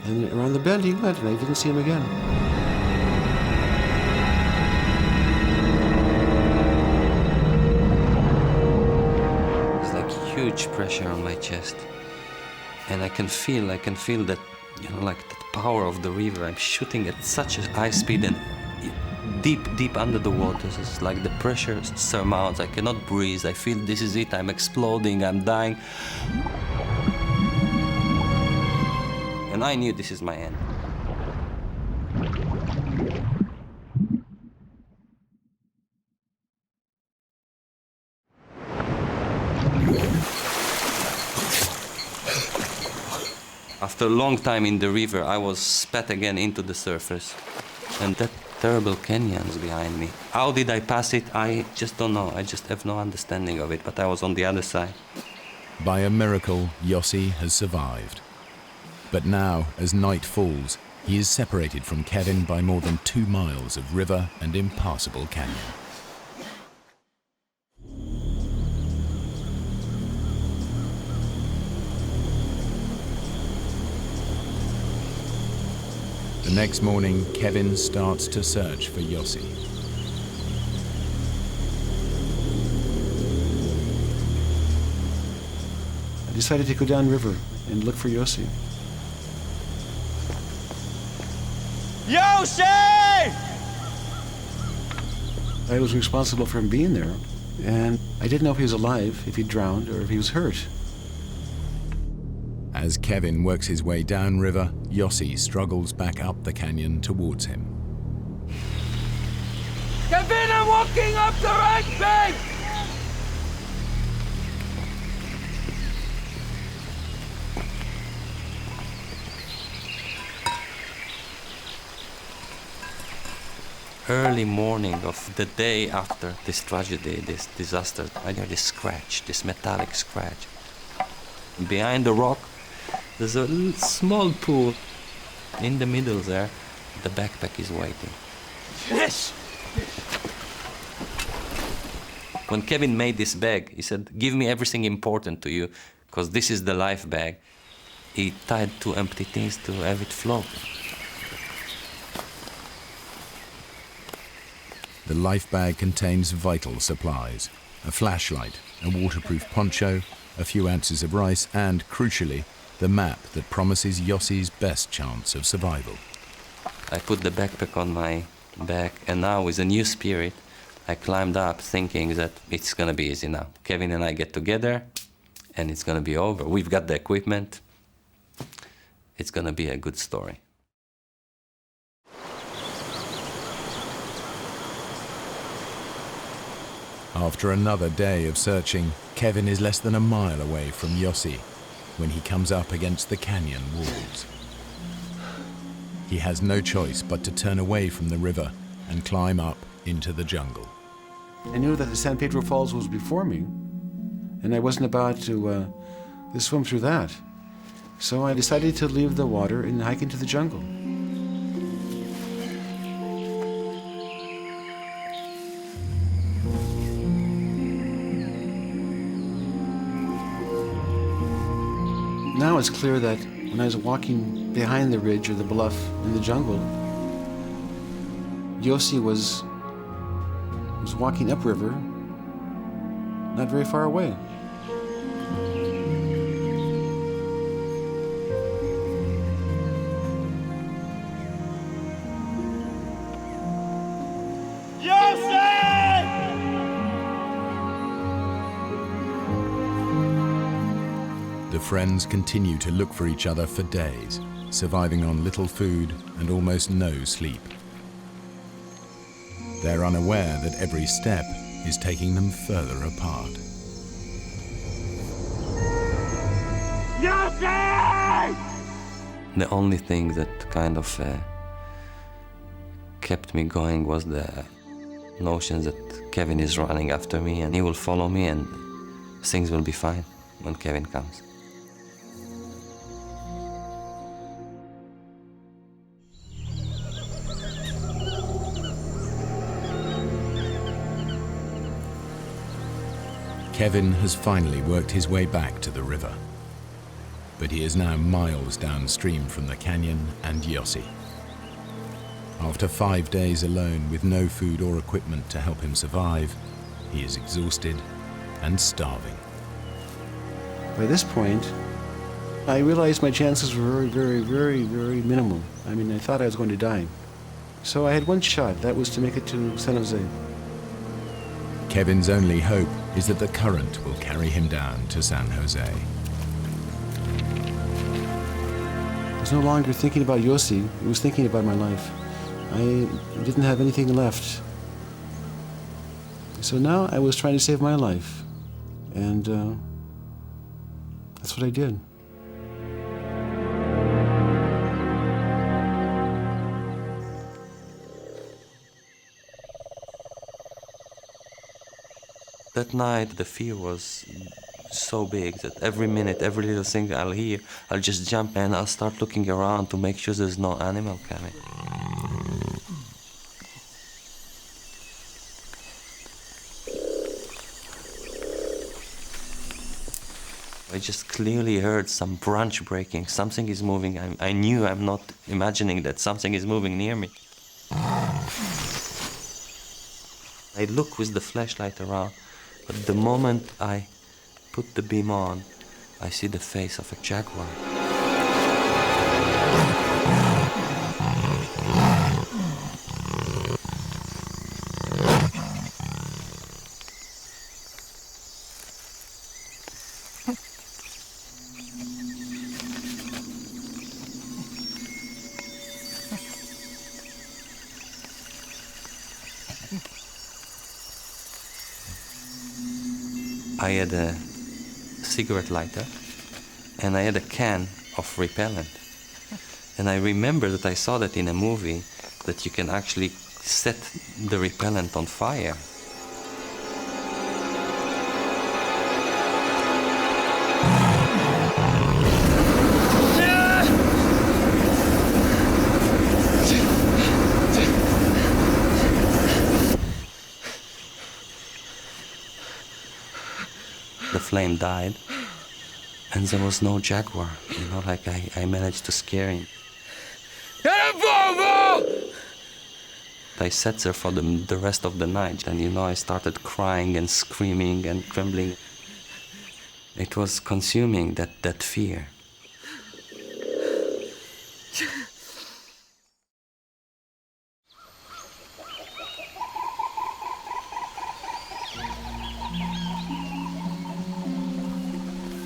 and around the bend he went, and I didn't see him again. It's like huge pressure on my chest, and I can feel that, like the power of the river. I'm shooting at such a high speed and deep under the waters. It's like the pressure surmounts. I cannot breathe. I feel this is it. I'm exploding. I'm dying. And I knew this is my end. After a long time in the river, I was spat again into the surface. And that terrible canyons behind me. How did I pass it? I just don't know. I just have no understanding of it, but I was on the other side. By a miracle, Yossi has survived. But now, as night falls, he is separated from Kevin by more than 2 miles of river and impassable canyon. The next morning, Kevin starts to search for Yossi. I decided to go downriver and look for Yossi. Yossi! I was responsible for him being there, and I didn't know if he was alive, if he drowned, or if he was hurt. As Kevin works his way downriver, Yossi struggles back up the canyon towards him. Kevin, I'm walking up the right bank! Early morning of the day after this tragedy, this disaster, I hear this scratch, this metallic scratch. Behind the rock, there's a small pool. In the middle there, the backpack is waiting. Yes! When Kevin made this bag, he said, "Give me everything important to you, because this is the life bag." He tied 2 empty things to have it float. The life bag contains vital supplies: a flashlight, a waterproof poncho, a few ounces of rice, and, crucially, the map that promises Yossi's best chance of survival. I put the backpack on my back, and now with a new spirit, I climbed up thinking that it's gonna be easy now. Kevin and I get together, and it's gonna be over. We've got the equipment. It's gonna be a good story. After another day of searching, Kevin is less than a mile away from Yossi when he comes up against the canyon walls. He has no choice but to turn away from the river and climb up into the jungle. I knew that the San Pedro Falls was before me, and I wasn't about to swim through that. So I decided to leave the water and hike into the jungle. Now it's clear that when I was walking behind the ridge or the bluff in the jungle, Yossi was walking upriver, not very far away. The friends continue to look for each other for days, surviving on little food and almost no sleep. They're unaware that every step is taking them further apart. The only thing that kind of kept me going was the notion that Kevin is running after me and he will follow me and things will be fine when Kevin comes. Kevin has finally worked his way back to the river, but he is now miles downstream from the canyon and Yossi. After 5 days alone with no food or equipment to help him survive, he is exhausted and starving. By this point, I realized my chances were very minimal. I mean, I thought I was going to die. So I had one shot. That was to make it to San Jose. Kevin's only hope is that the current will carry him down to San Jose. I was no longer thinking about Yossi. I was thinking about my life. I didn't have anything left. So now I was trying to save my life. And that's what I did. That night, the fear was so big that every minute, every little thing I'll hear, I'll just jump and I'll start looking around to make sure there's no animal coming. I just clearly heard some branch breaking. Something is moving. I knew I'm not imagining that something is moving near me. I look with the flashlight around. But the moment I put the beam on, I see the face of a jaguar. I had a cigarette lighter and I had a can of repellent. And I remember that I saw that in a movie that you can actually set the repellent on fire. The flame died, and there was no jaguar. You know, like I managed to scare him. I sat there for the rest of the night, and you know, I started crying and screaming and trembling. It was consuming, that fear.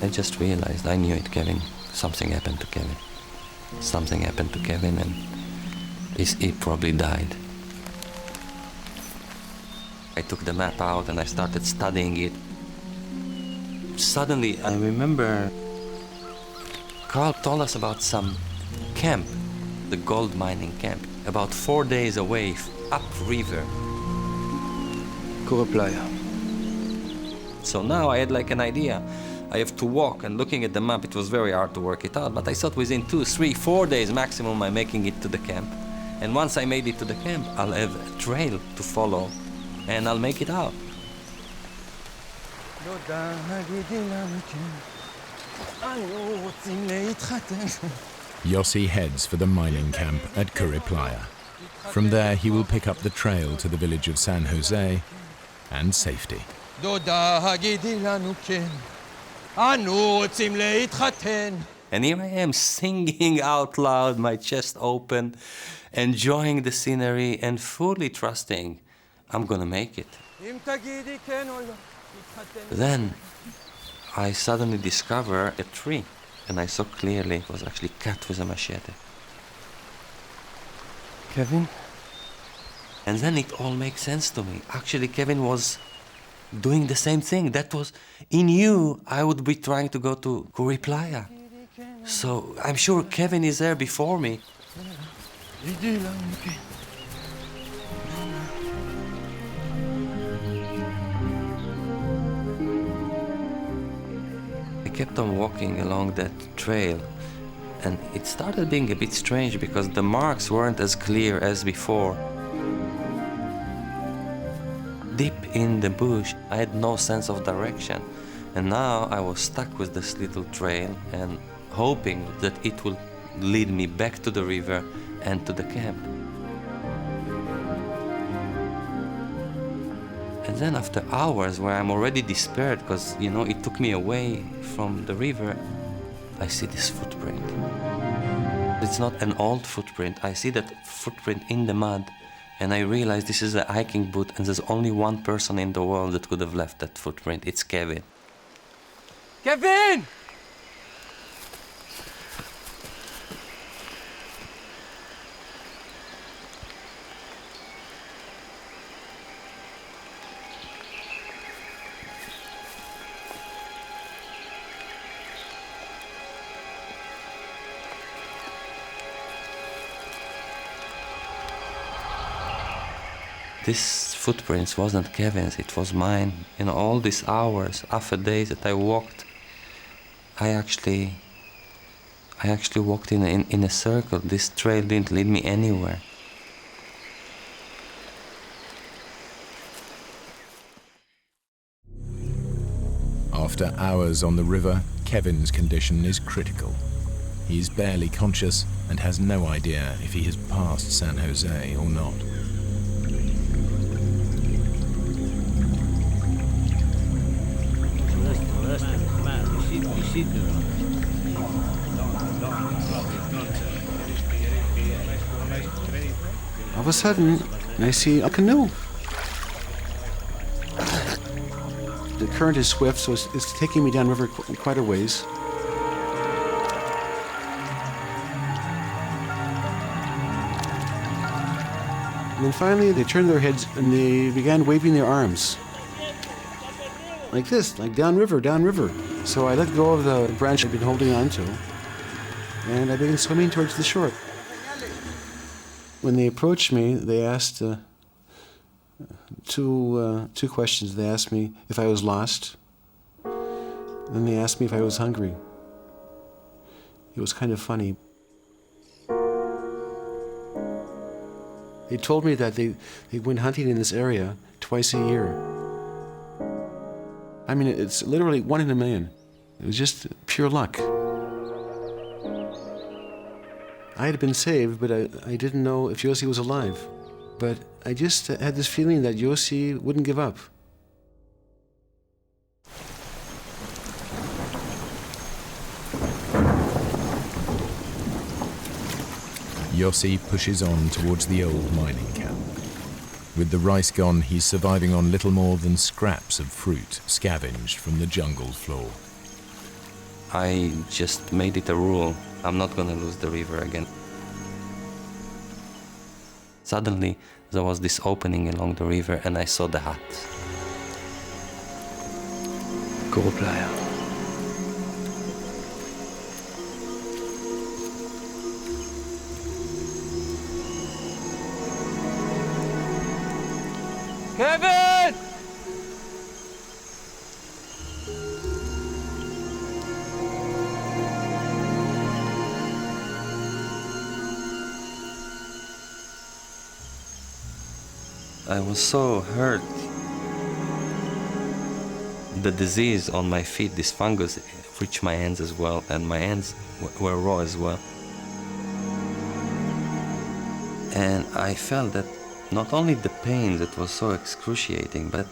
I just realized, I knew it, Kevin. Something happened to Kevin. Something happened to Kevin and he probably died. I took the map out and I started studying it. Suddenly, I remember Carl told us about some camp the gold mining camp, about 4 days away, upriver. Playa. So now I had like an idea. I have to walk, and looking at the map, it was very hard to work it out, but I thought within 2, 3, 4 days maximum I'm making it to the camp. And once I made it to the camp, I'll have a trail to follow, and I'll make it out. Yossi heads for the mining camp at Playa. From there, he will pick up the trail to the village of San Jose and safety. And here I am singing out loud, my chest open, enjoying the scenery and fully trusting I'm gonna make it. Then I suddenly discover a tree, and I saw clearly it was actually cut with a machete. Kevin? And then it all makes sense to me. Actually, Kevin was doing the same thing. That was, he knew I would be trying to go to Playa. So I'm sure Kevin is there before me. I kept on walking along that trail, and it started being a bit strange because the marks weren't as clear as before. Deep in the bush, I had no sense of direction, and now I was stuck with this little trail and hoping that it will lead me back to the river and to the camp. And then after hours where I'm already despaired because, you know, it took me away from the river, I see this footprint. It's not an old footprint. I see that footprint in the mud, and I realize this is a hiking boot, and there's only one person in the world that could have left that footprint. It's Kevin. Kevin! This footprints wasn't Kevin's, it was mine. In all these hours, half a day that I walked, I actually walked in a circle. This trail didn't lead me anywhere. After hours on the river, Kevin's condition is critical. He's barely conscious and has no idea if he has passed San Jose or not. All of a sudden, I see a canoe. The current is swift, so it's taking me downriver quite a ways. And then finally, they turned their heads and they began waving their arms. Like this, like downriver, downriver. So I let go of the branch I'd been holding on to, and I began swimming towards the shore. When they approached me, they asked two questions. They asked me if I was lost, then they asked me if I was hungry. It was kind of funny. They told me that they went hunting in this area twice a year. I mean, it's literally 1 in a million. It was just pure luck. I had been saved, but I didn't know if Yossi was alive. But I just had this feeling that Yossi wouldn't give up. Yossi pushes on towards the old mining camp. With the rice gone, he's surviving on little more than scraps of fruit scavenged from the jungle floor. I just made it a rule. I'm not gonna lose the river again. Suddenly, there was this opening along the river and I saw the hut. Playa. I was so hurt. The disease on my feet, this fungus, reached my hands as well, and my hands were raw as well. And I felt that not only the pain that was so excruciating, but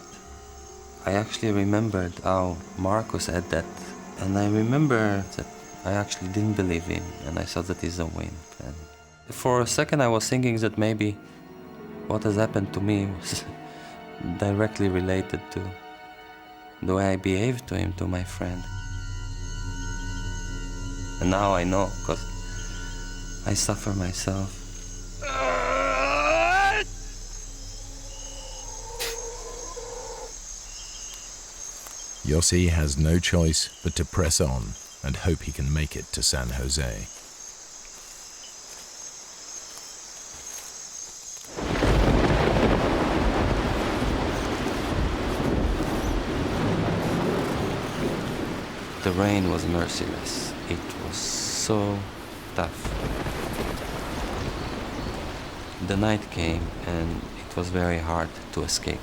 I actually remembered how Marcus had that. And I remember that I actually didn't believe him, and I thought that he's a wimp. And for a second I was thinking that maybe what has happened to me was directly related to the way I behaved to him, to my friend. And now I know, because I suffer myself. Yossi has no choice but to press on and hope he can make it to San Jose. The rain was merciless. It was so tough. The night came and it was very hard to escape.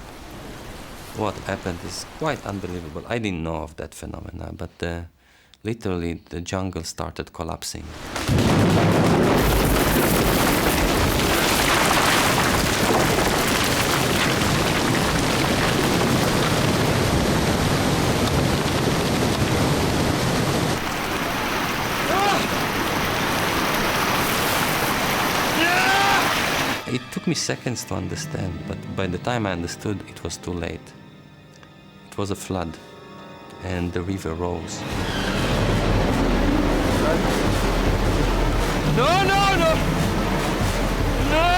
What happened is quite unbelievable. I didn't know of that phenomena, but literally the jungle started collapsing. It took me seconds to understand, but by the time I understood, it was too late. It was a flood, and the river rose. No, no, no! No!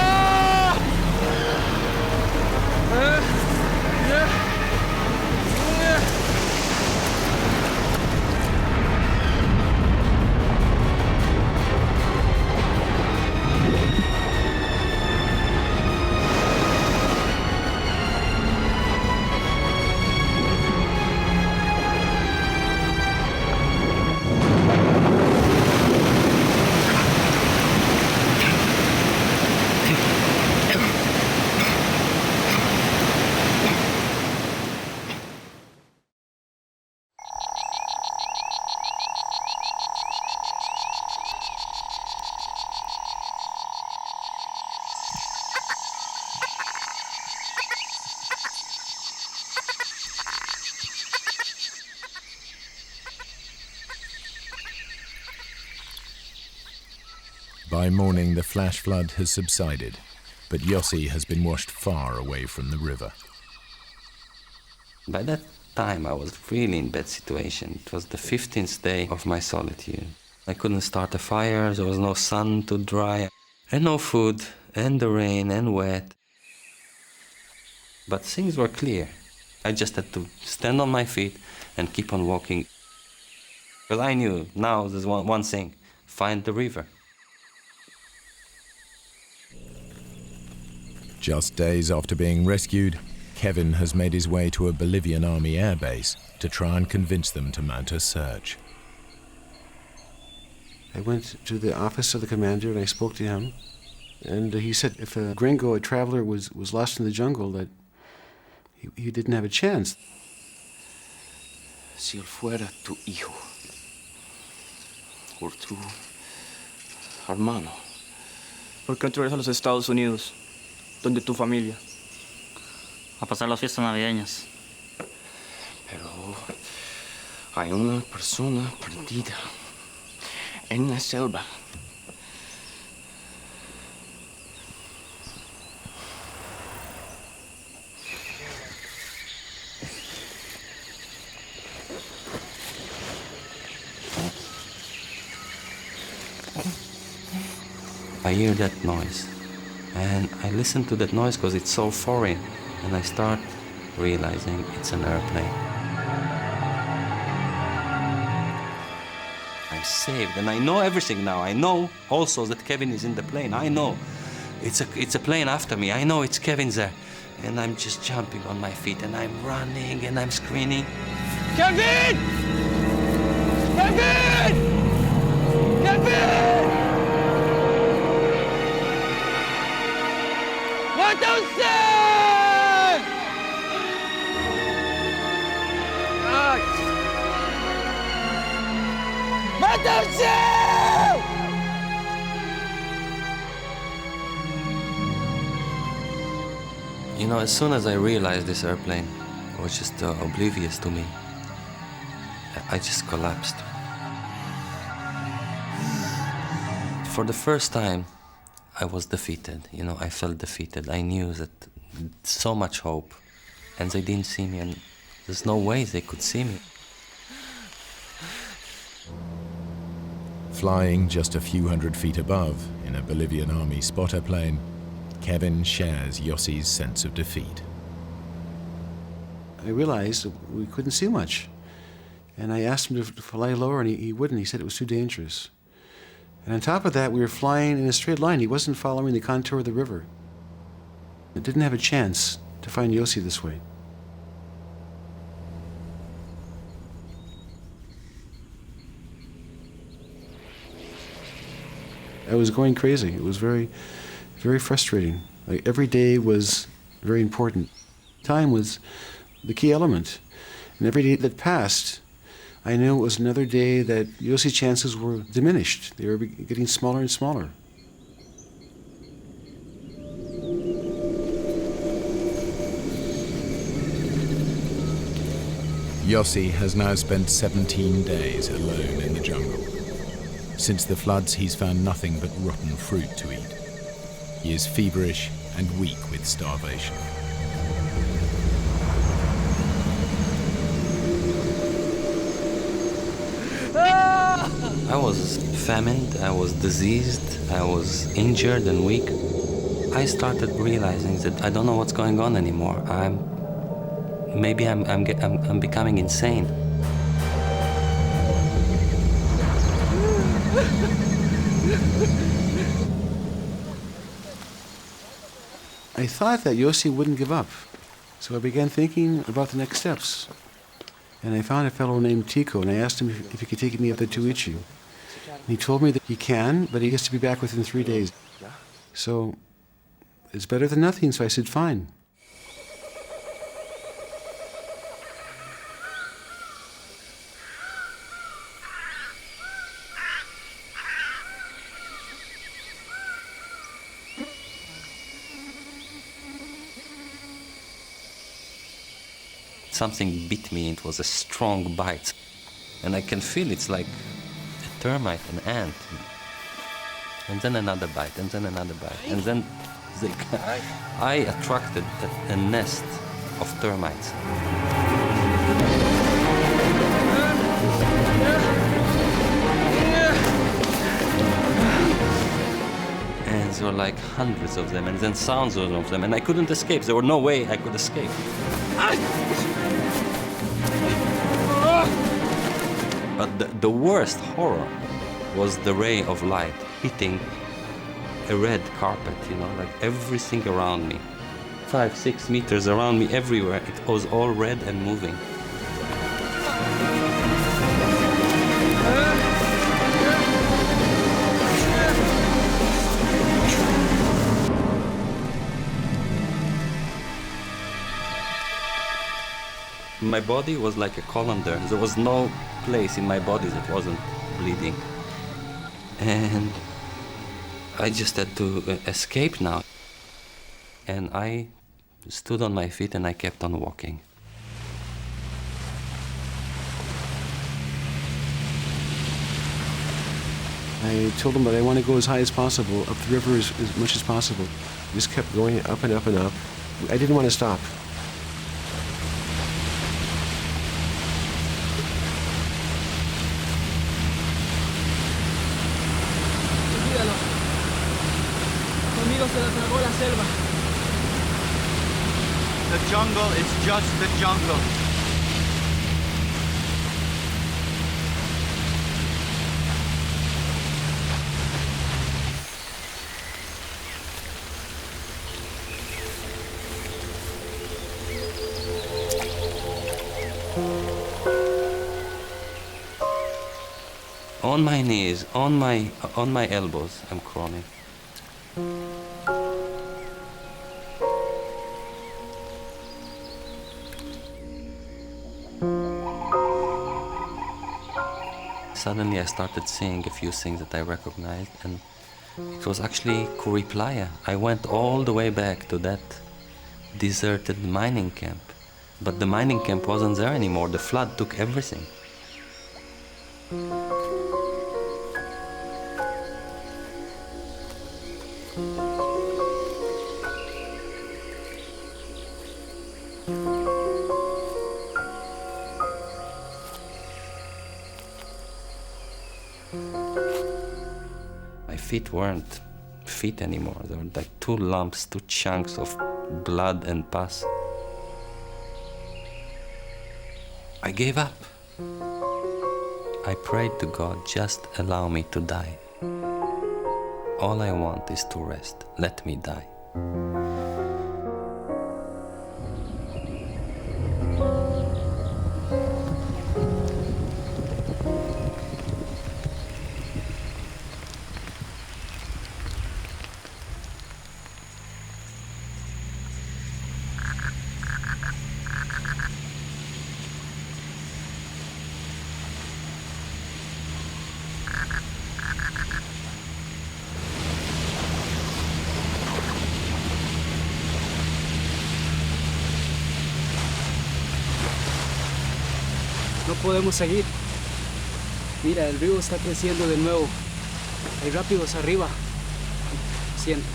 By morning, the flash flood has subsided, but Yossi has been washed far away from the river. By that time, I was really in bad situation. It was the 15th day of my solitude. I couldn't start a fire, there was no sun to dry, and no food, and the rain, and wet. But things were clear. I just had to stand on my feet and keep on walking. Well, I knew now there's one thing, find the river. Just days after being rescued, Kevin has made his way to a Bolivian army airbase to try and convince them to mount a search. I went to the office of the commander and I spoke to him. And he said if a gringo, a traveler, was lost in the jungle, that he didn't have a chance. Si él fuera tu hijo, o tu hermano. ¿Por qué no te regresas a los Estados Unidos, donde tu familia? A pasar las fiestas navideñas. Pero hay una persona perdida en la selva. I hear that noise, and I listen to that noise because it's so foreign, and I start realizing it's an airplane. I'm saved, and I know everything now. I know also that Kevin is in the plane. I know it's a plane after me. I know it's Kevin there, and I'm just jumping on my feet, and I'm running, and I'm screaming, Kevin! Kevin! Kevin! What do you say? You know, as soon as I realized this airplane was just oblivious to me, I just collapsed. For the first time, I was defeated. You know, I felt defeated. I knew that so much hope, and they didn't see me, and there's no way they could see me. Flying just a few hundred feet above in a Bolivian army spotter plane, Kevin shares Yossi's sense of defeat. I realized we couldn't see much. And I asked him to fly lower, and he wouldn't. He said it was too dangerous. And on top of that, we were flying in a straight line. He wasn't following the contour of the river. I didn't have a chance to find Yossi this way. I was going crazy. It was very, very frustrating. Like, every day was very important. Time was the key element. And every day that passed, I knew it was another day that Yossi's chances were diminished. They were getting smaller and smaller. Yossi has now spent 17 days alone in the jungle. Since the floods, he's found nothing but rotten fruit to eat. He is feverish and weak with starvation. I was famined, I was diseased, I was injured and weak. I started realizing that I don't know what's going on anymore. Maybe I'm becoming insane. I thought that Yossi wouldn't give up. So I began thinking about the next steps. And I found a fellow named Tico, and I asked him if he could take me up to Tuichi. And he told me that he can, but he has to be back within 3 days. So it's better than nothing, so I said, fine. Something bit me. It was a strong bite. And I can feel it's like a termite, an ant. And then another bite, and then another bite. And then I attracted a nest of termites. And there were like hundreds of them, and then thousands of them, and I couldn't escape. There was no way I could escape. But the worst horror was the ray of light hitting a red carpet, you know, like everything around me. 5-6 meters around me, everywhere. It was all red and moving. My body was like a colander. There was no place in my body that wasn't bleeding. And I just had to escape now. And I stood on my feet and I kept on walking. I told him that I want to go as high as possible, up the river as much as possible. Just kept going up and up and up. I didn't want to stop. The jungle is just the jungle. On my knees, on my elbows, I'm crawling. suddenly I started seeing a few things that I recognized, and it was actually Kuri Playa. I went all the way back to that deserted mining camp, but the mining camp wasn't there anymore. The flood took everything. My feet weren't feet anymore. They were like two lumps, two chunks of blood and pus. I gave up. I prayed to God, just allow me to die. All I want is to rest. Let me die. No podemos seguir. Mira, el río está creciendo de nuevo. Hay rápidos arriba. Siento.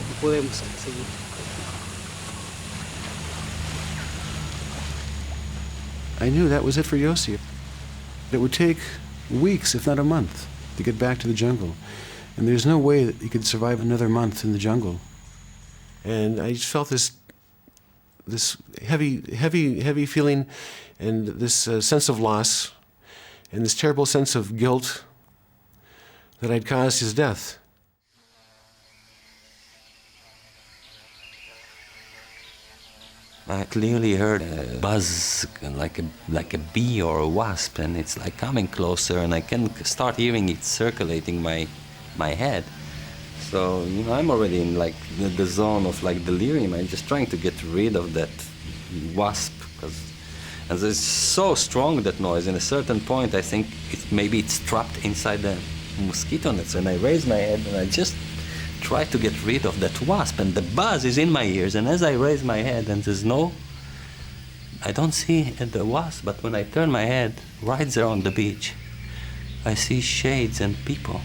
No podemos seguir. I knew that was it for Yossi. It would take weeks, if not a month, to get back to the jungle. And there's no way that he could survive another month in the jungle. And I just felt this heavy feeling, and this sense of loss, and this terrible sense of guilt that I'd caused his death. I clearly heard a buzz, like a bee or a wasp, and it's like coming closer, and I can start hearing it circulating my head. So, you know, I'm already in like the zone of like delirium. I'm just trying to get rid of that wasp, and it's so strong, that noise. In a certain point, I think maybe it's trapped inside the mosquito nets, and I raise my head and I just try to get rid of that wasp, and the buzz is in my ears. And as I raise my head, and I don't see the wasp, but when I turn my head, right there on the beach, I see shades and people.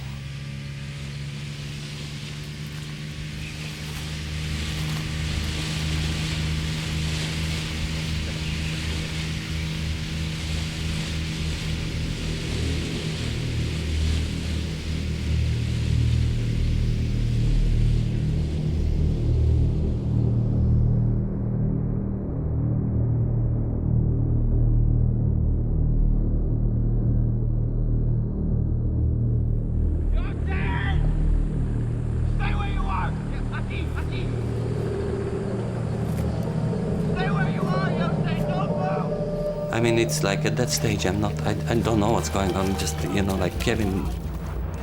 I mean, it's like at that stage, I don't know what's going on. Just, you know, like Kevin,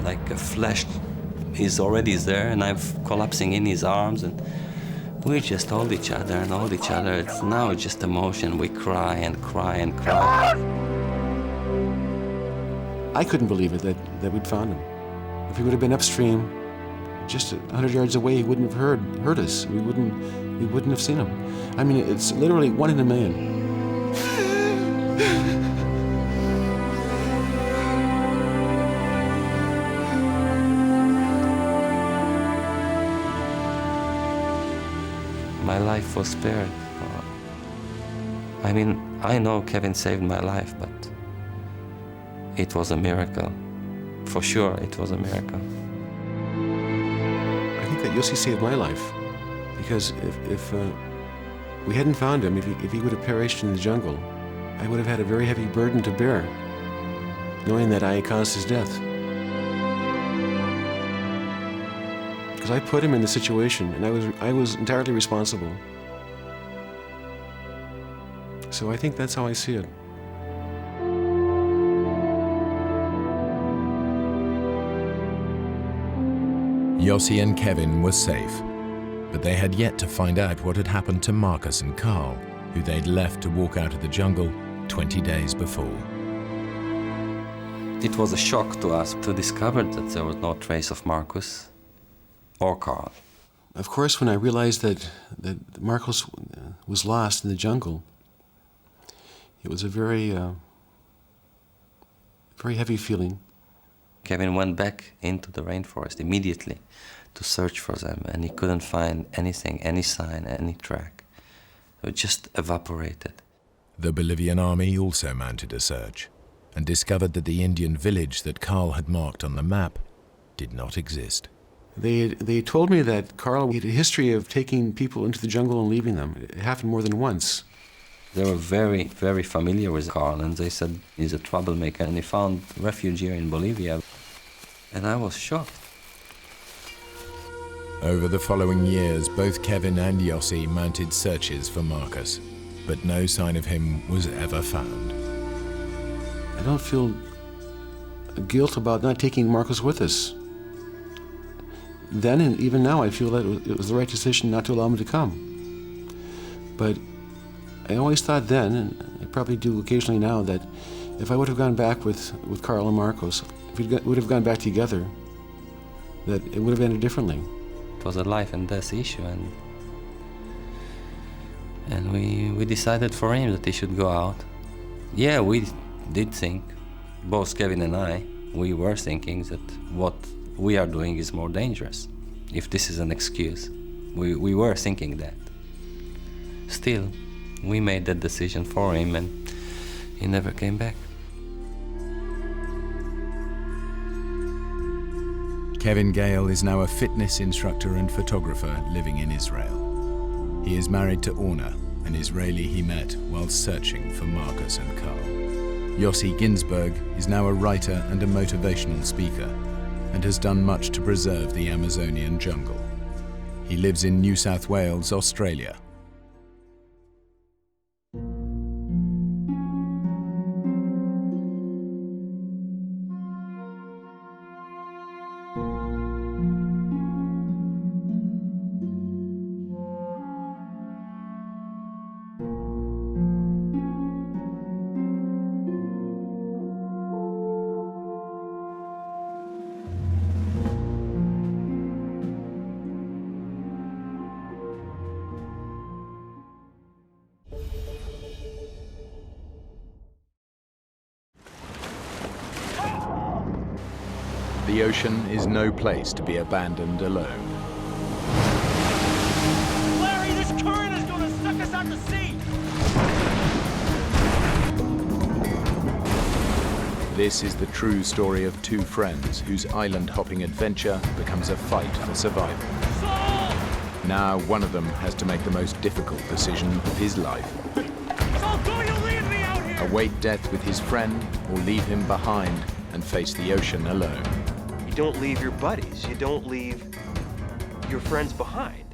like a flesh is already there, and I'm collapsing in his arms, and we just hold each other and hold each other. It's now just emotion. We cry and cry and cry. I couldn't believe it that we'd found him. If he would have been upstream, just 100 yards away, he wouldn't have heard us. We wouldn't have seen him. I mean, it's literally 1 in a million. My life was spared. I mean, I know Kevin saved my life, but it was a miracle. For sure, it was a miracle. I think that Yossi saved my life, because if we hadn't found him, if he would have perished in the jungle, I would have had a very heavy burden to bear, knowing that I caused his death. Because I put him in the situation, and I was entirely responsible. So I think that's how I see it. Yossi and Kevin were safe, but they had yet to find out what had happened to Marcus and Carl, who they'd left to walk out of the jungle 20 days before. It was a shock to us to discover that there was no trace of Marcus or Carl. Of course, when I realized that Marcus was lost in the jungle, it was a very, very heavy feeling. Kevin went back into the rainforest immediately to search for them, and he couldn't find anything, any sign, any track. It just evaporated. The Bolivian army also mounted a search and discovered that the Indian village that Carl had marked on the map did not exist. They told me that Carl had a history of taking people into the jungle and leaving them. It happened more than once. They were very, very familiar with Carl, and they said he's a troublemaker, and he found refuge here in Bolivia. And I was shocked. Over the following years, both Kevin and Yossi mounted searches for Marcus, but no sign of him was ever found. I don't feel guilt about not taking Marcus with us. Then and even now, I feel that it was the right decision not to allow him to come. But I always thought then, and I probably do occasionally now, that if I would have gone back with Carl and Marcos, if we would have gone back together, that it would have ended differently. It was a life and death issue, and we decided for him that he should go out. Yeah, we did think, both Kevin and I, we were thinking that what we are doing is more dangerous, if this is an excuse. We were thinking that. Still, we made that decision for him, and he never came back. Kevin Gale is now a fitness instructor and photographer living in Israel. He is married to Orna, an Israeli he met while searching for Marcus and Carl. Yossi Ginsberg is now a writer and a motivational speaker, and has done much to preserve the Amazonian jungle. He lives in New South Wales, Australia. The ocean is no place to be abandoned alone. Larry, this current is going to suck us out to sea! This is the true story of two friends whose island-hopping adventure becomes a fight for survival. Now one of them has to make the most difficult decision of his life. Await death with his friend, or leave him behind and face the ocean alone. You don't leave your buddies. You don't leave your friends behind.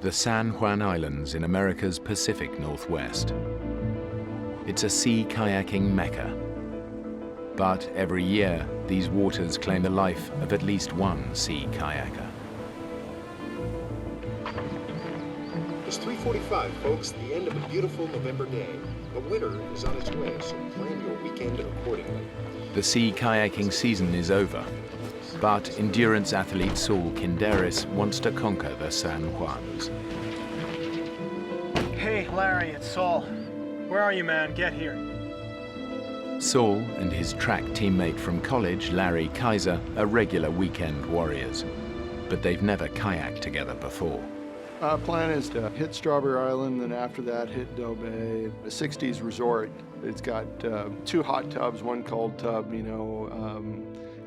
The San Juan Islands in America's Pacific Northwest. It's a sea kayaking mecca. But every year, these waters claim the life of at least one sea kayaker. It's 3:45, folks, the end of a beautiful November day. A winter is on its way, so plan your weekend accordingly. The sea kayaking season is over, but endurance athlete Saul Kinderis wants to conquer the San Juans. Hey, Larry, it's Saul. Where are you, man? Get here. Saul and his track teammate from college, Larry Kaiser, are regular weekend warriors, but they've never kayaked together before. Plan is to hit Strawberry Island, then after that hit Doe Bay, a 60s resort. It's got 2 hot tubs, 1 cold tub,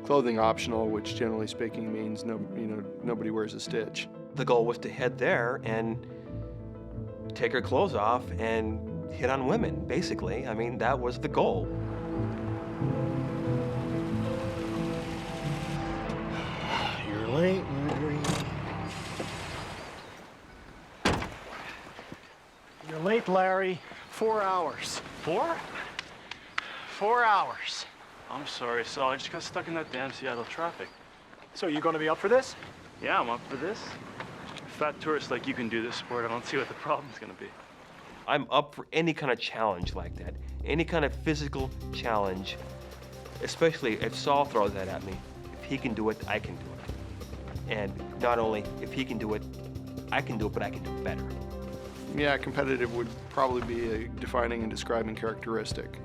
clothing optional, which generally speaking means nobody wears a stitch. The goal was to head there and take her clothes off and hit on women, basically. I mean, that was the goal. You're late, Marjorie. You're late, Larry. 4 hours. 4? 4 hours. I'm sorry, Saul. I just got stuck in that damn Seattle traffic. So you gonna be up for this? Yeah, I'm up for this. fat tourist like you can do this sport, I don't see what the problem's gonna be. I'm up for any kind of challenge like that, any kind of physical challenge, especially if Saul throws that at me. If he can do it, I can do it. And not only if he can do it, I can do it, but I can do it better. Yeah, competitive would probably be a defining and describing characteristic.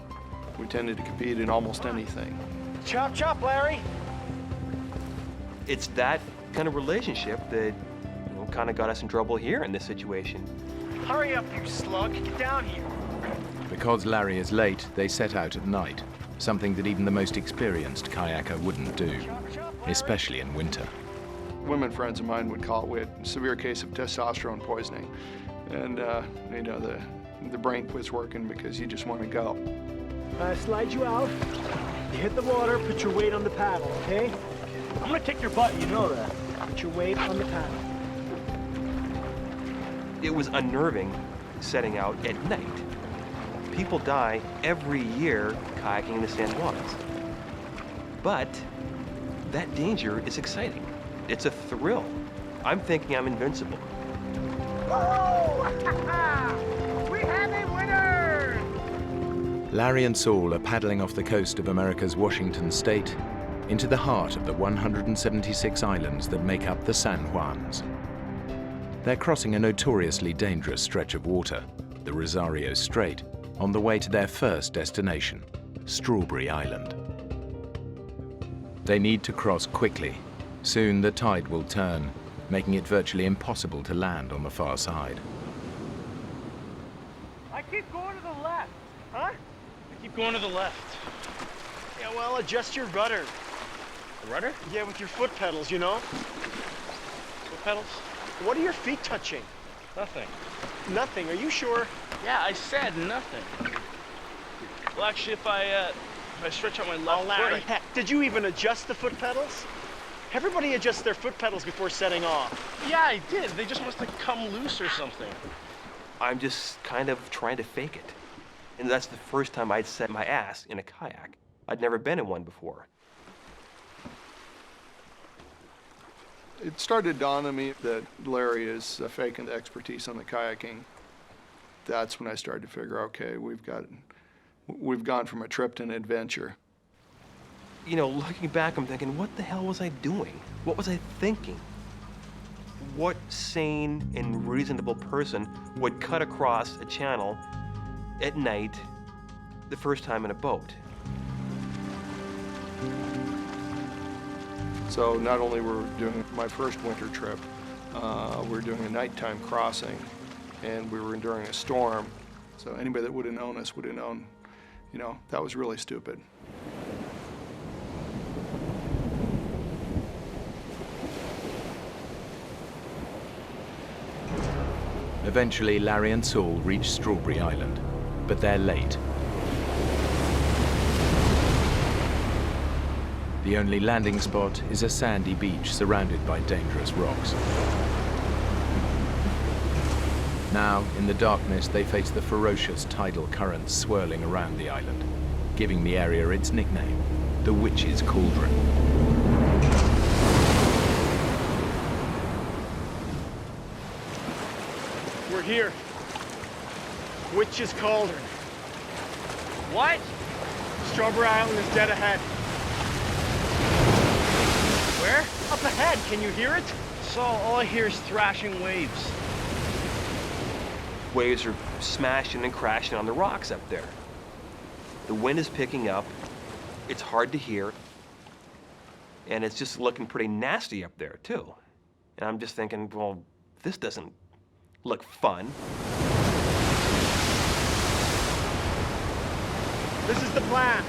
We tended to compete in almost anything. Chop, chop, Larry! It's that kind of relationship that kind of got us in trouble here in this situation. Hurry up, you slug. Get down here. Because Larry is late, they set out at night, something that even the most experienced kayaker wouldn't do, especially in winter. Women friends of mine would call it, we had a severe case of testosterone poisoning. And, you know, the brain quits working because you just want to go. Slide you out. You hit the water, put your weight on the paddle, okay? I'm gonna kick your butt, you know that. Put your weight on the paddle. It was unnerving setting out at night. People die every year kayaking in the San Juans. But that danger is exciting. It's a thrill. I'm thinking I'm invincible. We have a winner! Larry and Saul are paddling off the coast of America's Washington state into the heart of the 176 islands that make up the San Juans. They're crossing a notoriously dangerous stretch of water, the Rosario Strait, on the way to their first destination, Strawberry Island. They need to cross quickly. Soon the tide will turn, making it virtually impossible to land on the far side. I keep going to the left. Huh? I keep going to the left. Yeah, well, adjust your rudder. The rudder? Yeah, with your foot pedals, you know? Foot pedals? What are your feet touching? Nothing. Nothing? Are you sure? Yeah, I said nothing. Well, actually, if I stretch out my left Larry, foot... heck, did you even adjust the foot pedals? Everybody adjusts their foot pedals before setting off. Yeah, I did. They just must have come loose or something. I'm just kind of trying to fake it. And that's the first time I'd set my ass in a kayak. I'd never been in one before. It started to dawn on me that Larry is faking the expertise on the kayaking. That's when I started to figure, okay, we've gone from a trip to an adventure. You know, looking back, I'm thinking, what the hell was I doing? What was I thinking? What sane and reasonable person would cut across a channel at night the first time in a boat? So not only were we doing my first winter trip, we were doing a nighttime crossing, and we were enduring a storm. So anybody that would have known us would have known, you know, that was really stupid. Eventually, Larry and Saul reach Strawberry Island, but they're late. The only landing spot is a sandy beach surrounded by dangerous rocks. Now, in the darkness, they face the ferocious tidal currents swirling around the island, giving the area its nickname, the Witch's Cauldron. We're here. Witch's Cauldron. What? Strawberry Island is dead ahead. Where? Up ahead, can you hear it? Saul, all I hear is thrashing waves. Waves are smashing and crashing on the rocks up there. The wind is picking up. It's hard to hear. And it's just looking pretty nasty up there, too. And I'm just thinking, well, this doesn't look fun. This is the plan.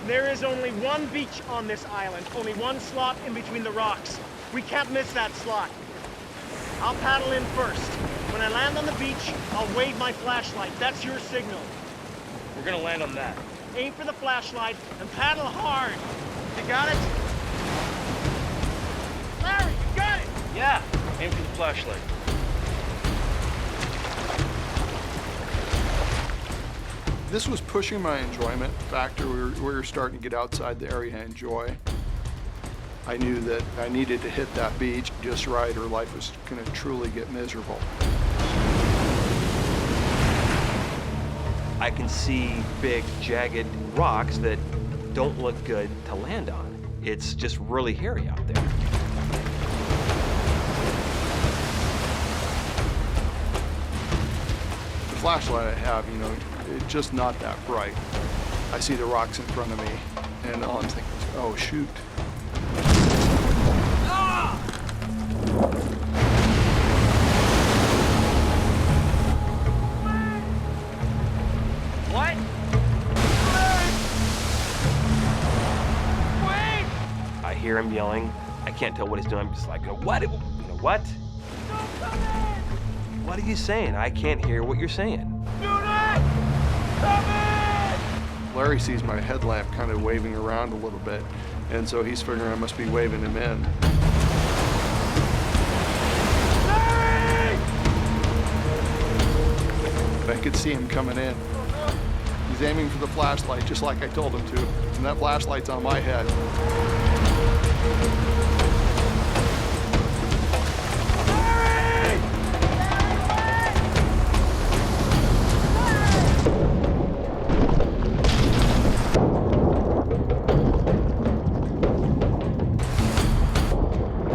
There is only one beach on this island, only one slot in between the rocks. We can't miss that slot. I'll paddle in first. When I land on the beach, I'll wave my flashlight. That's your signal. We're gonna land on that. Aim for the flashlight and paddle hard. You got it? Larry, you got it! Yeah, aim for the flashlight. This was pushing my enjoyment factor. We were starting to get outside the area I enjoy. I knew that I needed to hit that beach just right or life was going to truly get miserable. I can see big, jagged rocks that don't look good to land on. It's just really hairy out there. The flashlight I have, you know, it's just not that bright. I see the rocks in front of me, and all I'm thinking is, oh, shoot. What? I hear him yelling. I can't tell what he's doing. I'm just like, what? You know, what? What are you saying? I can't hear what you're saying. Do not come in! Larry sees my headlamp kind of waving around a little bit, and so he's figuring I must be waving him in. Larry! I could see him coming in. He's aiming for the flashlight, just like I told him to, and that flashlight's on my head.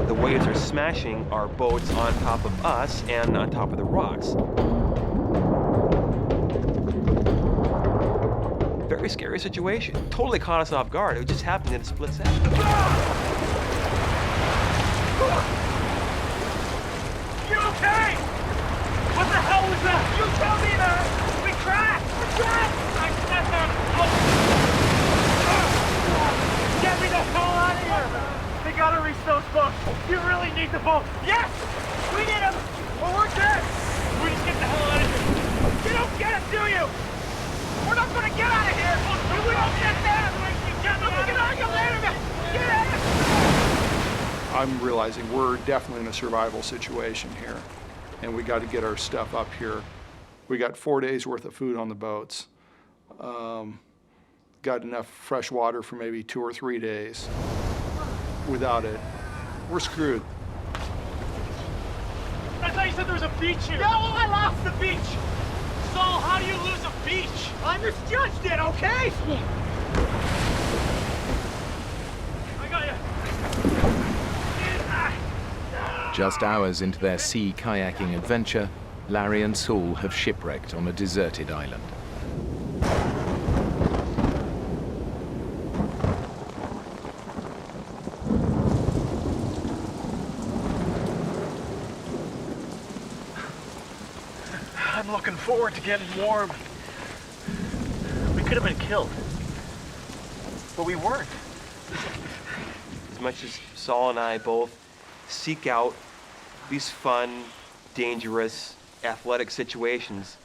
The waves are smashing our boats on top of us and on top of the rocks. Very scary situation. Totally caught us off guard. It just happened in a split second. You okay? What the hell was that? You tell me that! We crashed! We crashed! Get me the hell out of here! We gotta reach those boats. You really need the boat. Yes! We need them! Or we're dead! We just get the hell out of here. You don't get it, do you? We're not gonna get out of here! If we don't get there! We're gonna get later, man! Get out! I'm realizing we're definitely in a survival situation here, and we got to get our stuff up here. We got 4 days worth of food on the boats. Got enough fresh water for maybe 2 or 3 days. Without it, we're screwed. I thought you said there was a beach here. Yeah, well, I lost the beach. Saul, how do you lose a beach? I misjudged it, okay? I got you. Just hours into their sea kayaking adventure, Larry and Saul have shipwrecked on a deserted island. I'm looking forward to getting warm. We could have been killed, but we weren't. As much as Saul and I both seek out these fun, dangerous, athletic situations,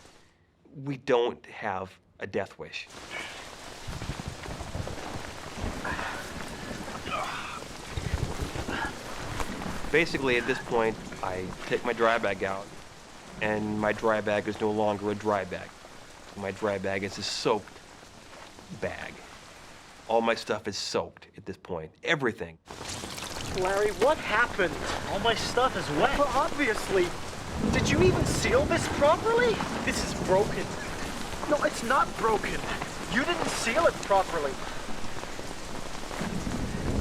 we don't have a death wish. Basically, at this point, I take my dry bag out, and my dry bag is no longer a dry bag. My dry bag is a soaked bag. All my stuff is soaked at this point. Everything. Larry, what happened? All my stuff is wet. Well, obviously. Did you even seal this properly? This is broken. No, it's not broken. You didn't seal it properly.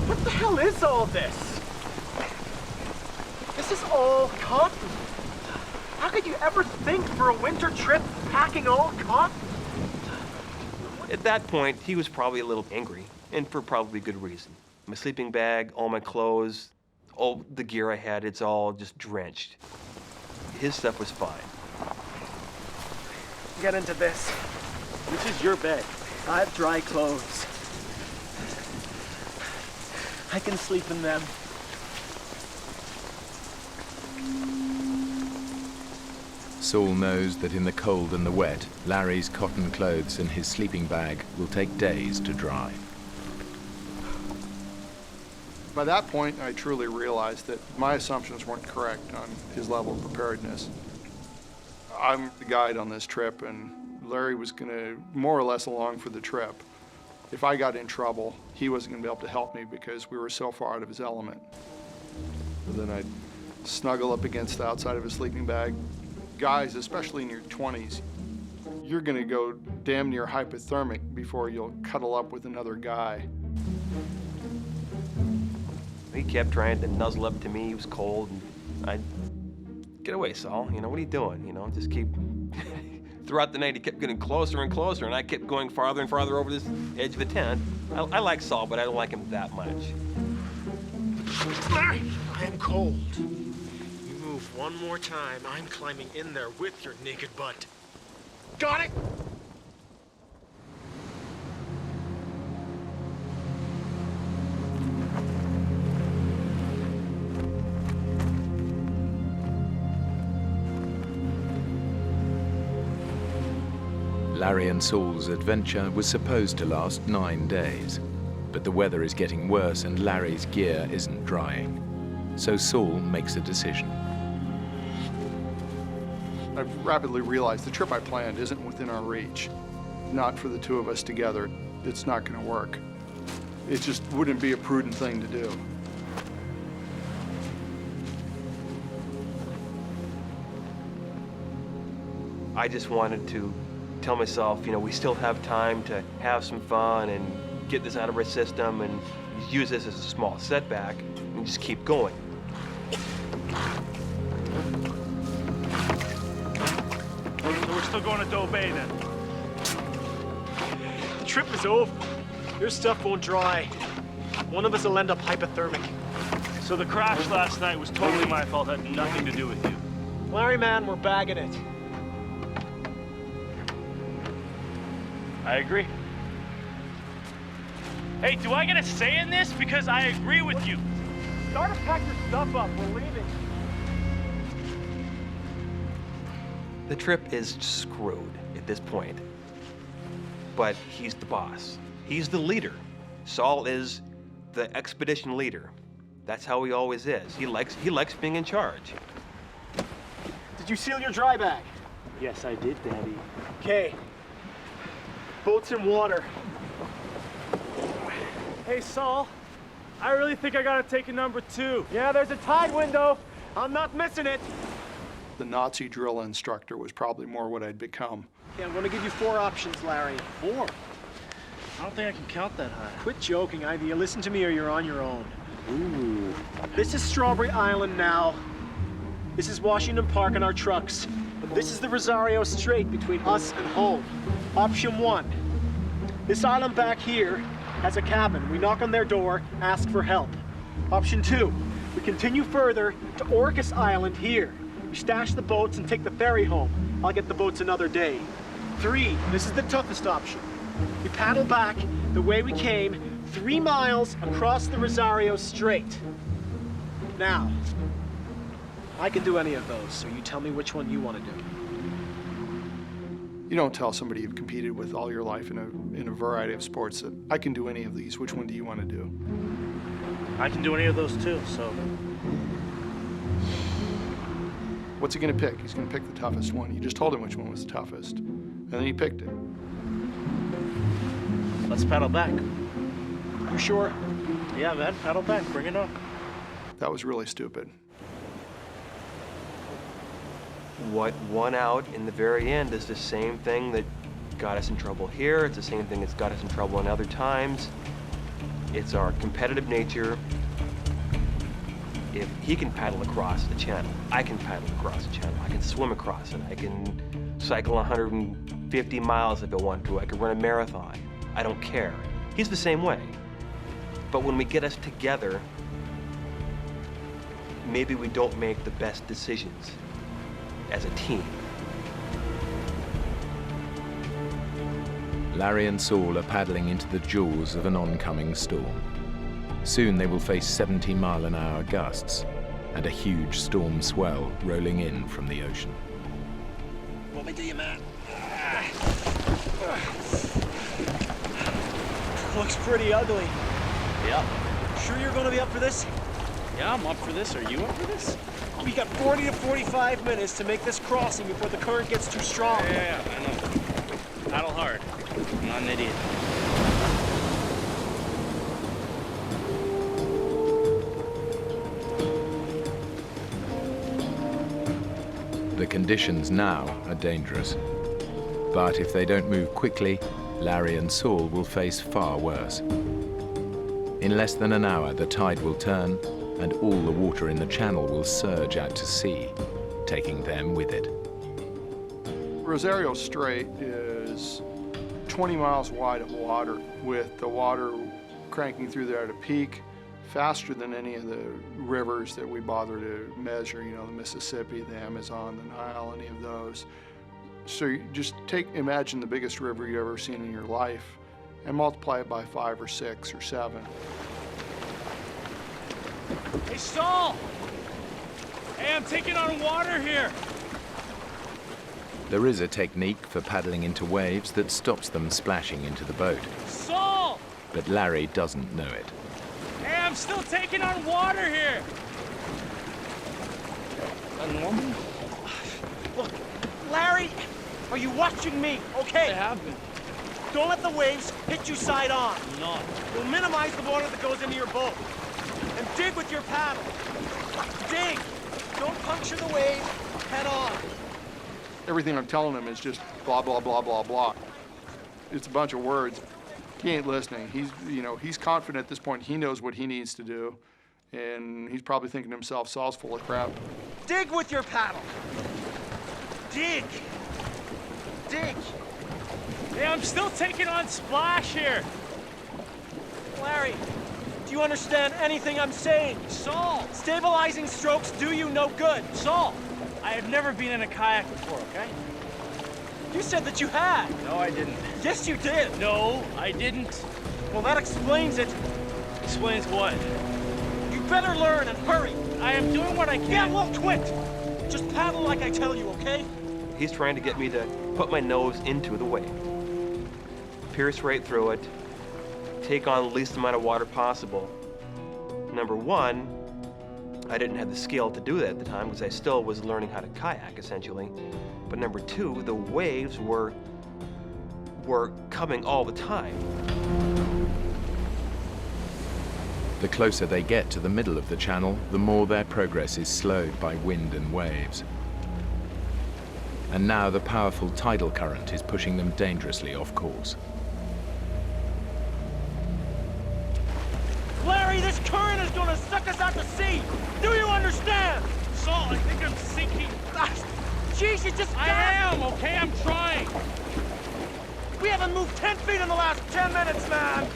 What the hell is all this? This is all cotton. How could you ever think for a winter trip packing all cotton? At that point, he was probably a little angry, and for probably good reason. My sleeping bag, all my clothes, all the gear I had, it's all just drenched. His stuff was fine. Get into this. This is your bed. I have dry clothes. I can sleep in them. Saul knows that in the cold and the wet, Larry's cotton clothes and his sleeping bag will take days to dry. By that point, I truly realized that my assumptions weren't correct on his level of preparedness. I'm the guide on this trip, and Larry was going to more or less along for the trip. If I got in trouble, he wasn't going to be able to help me because we were so far out of his element. And then I'd snuggle up against the outside of his sleeping bag. Guys, especially in your 20s, you're going to go damn near hypothermic before you'll cuddle up with another guy. He kept trying to nuzzle up to me. He was cold, and I'd get away, Saul. You know, what are you doing? You know, just keep. Throughout the night, he kept getting closer and closer, and I kept going farther and farther over this edge of the tent. I like Saul, but I don't like him that much. Larry, I am cold. You move one more time, I'm climbing in there with your naked butt. Got it? Larry and Saul's adventure was supposed to last 9 days, but the weather is getting worse and Larry's gear isn't drying. So Saul makes a decision. I've rapidly realized the trip I planned isn't within our reach. Not for the two of us together. It's not going to work. It just wouldn't be a prudent thing to do. I just wanted to tell myself, you know, we still have time to have some fun and get this out of our system and use this as a small setback and just keep going. So we're still going to Doe Bay then? The trip is over. Your stuff won't dry. One of us will end up hypothermic. So the crash last night was totally my fault, had nothing to do with you. Larry, man, we're bagging it. I agree. Hey, do I get a say in this? Because I agree with you. Start to pack your stuff up. We're leaving. The trip is screwed at this point. But he's the boss. He's the leader. Saul is the expedition leader. That's how he always is. He likes being in charge. Did you seal your dry bag? Yes, I did, Daddy. Okay. Boat's in water. Hey, Saul, I really think I gotta take a number 2. Yeah, there's a tide window. I'm not missing it. The Nazi drill instructor was probably more what I'd become. Okay, I'm gonna give you 4 options, Larry. 4? I don't think I can count that high. Quit joking. Either you listen to me or you're on your own. Ooh. This is Strawberry Island now. This is Washington Park and our trucks. And this is the Rosario Strait between us and home. Option 1. This island back here has a cabin. We knock on their door, ask for help. Option 2. We continue further to Orcas Island here. We stash the boats and take the ferry home. I'll get the boats another day. 3. This is the toughest option. We paddle back the way we came, 3 miles across the Rosario Strait. Now, I can do any of those, so you tell me which one you want to do. You don't tell somebody you've competed with all your life in a variety of sports that I can do any of these. Which one do you want to do? I can do any of those too, so. What's he going to pick? He's going to pick the toughest one. You just told him which one was the toughest, and then he picked it. Let's paddle back. You sure? Yeah, man, paddle back, bring it on. That was really stupid. What won out in the very end is the same thing that got us in trouble here. It's the same thing that's got us in trouble in other times. It's our competitive nature. If he can paddle across the channel, I can paddle across the channel. I can swim across it. I can cycle 150 miles if I want to. I can run a marathon. I don't care. He's the same way. But when we get us together, maybe we don't make the best decisions as a team. Larry and Saul are paddling into the jaws of an oncoming storm. Soon they will face 70-mile-an-hour gusts and a huge storm swell rolling in from the ocean. Let me do you, man. Looks pretty ugly. Yeah. Sure you're gonna be up for this? Yeah, I'm up for this. Are you up for this? We got 40 to 45 minutes to make this crossing before the current gets too strong. Yeah, I know. Paddle hard. I'm not an idiot. conditions now are dangerous. But if they don't move quickly, Larry and Saul will face far worse. In less than an hour, the tide will turn and all the water in the channel will surge out to sea, taking them with it. Rosario Strait is 20 miles wide of water, with the water cranking through there at a peak faster than any of the rivers that we bother to measure, you know, the Mississippi, the Amazon, the Nile, any of those. So you just imagine the biggest river you've ever seen in your life and multiply it by 5 or 6 or 7. Hey, Saul! Hey, I'm taking on water here. There is a technique for paddling into waves that stops them splashing into the boat. Saul! But Larry doesn't know it. Hey, I'm still taking on water here. Look, Larry, are you watching me? Okay. I have been. Don't let the waves hit you side on. Not. We'll minimize the water that goes into your boat. And dig with your paddle. Dig. Don't puncture the wave head on. Everything I'm telling him is just blah, blah, blah, blah, blah. It's a bunch of words. He ain't listening. He's confident at this point. He knows what he needs to do. And he's probably thinking to himself, Saul's full of crap. Dig with your paddle. Dig. Dig. Hey, I'm still taking on splash here. Larry, do you understand anything I'm saying? Saul! Stabilizing strokes do you no good. Saul! I have never been in a kayak before, okay? You said that you had. No, I didn't. Yes, you did. No, I didn't. Well, that explains it. Explains what? You better learn and hurry. I am doing what I can. Yeah, well, quit. Just paddle like I tell you, okay? He's trying to get me to put my nose into the wave, pierce right through it, take on the least amount of water possible. Number one, I didn't have the skill to do that at the time because I still was learning how to kayak, essentially. But number two, the waves were coming all the time. The closer they get to the middle of the channel, the more their progress is slowed by wind and waves. And now the powerful tidal current is pushing them dangerously off course. Larry, this current is gonna suck us out to sea. Do you understand? Saul, I think I'm sinking. Jeez, you just I am, okay? I'm trying. We haven't moved 10 feet in the last 10 minutes, man.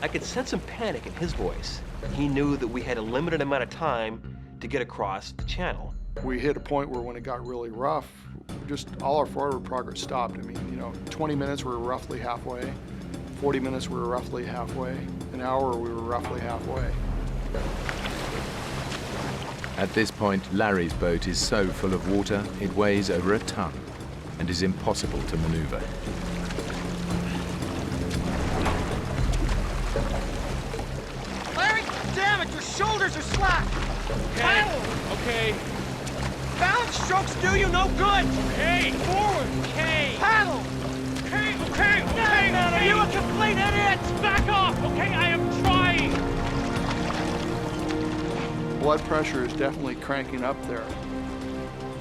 I could sense some panic in his voice. He knew that we had a limited amount of time to get across the channel. We hit a point where when it got really rough, just all our forward progress stopped. I mean, 20 minutes we were roughly halfway. 40 minutes we were roughly halfway. An hour we were roughly halfway. At this point, Larry's boat is so full of water, it weighs over a ton and is impossible to maneuver. Larry, damn it, your shoulders are slack. Okay. Paddle. Okay. Balance strokes do you no good. Okay. Forward. Okay. Paddle. Okay. Okay. Okay. Man, are you a complete idiot? Back off. Okay, I am trying. Blood pressure is definitely cranking up there.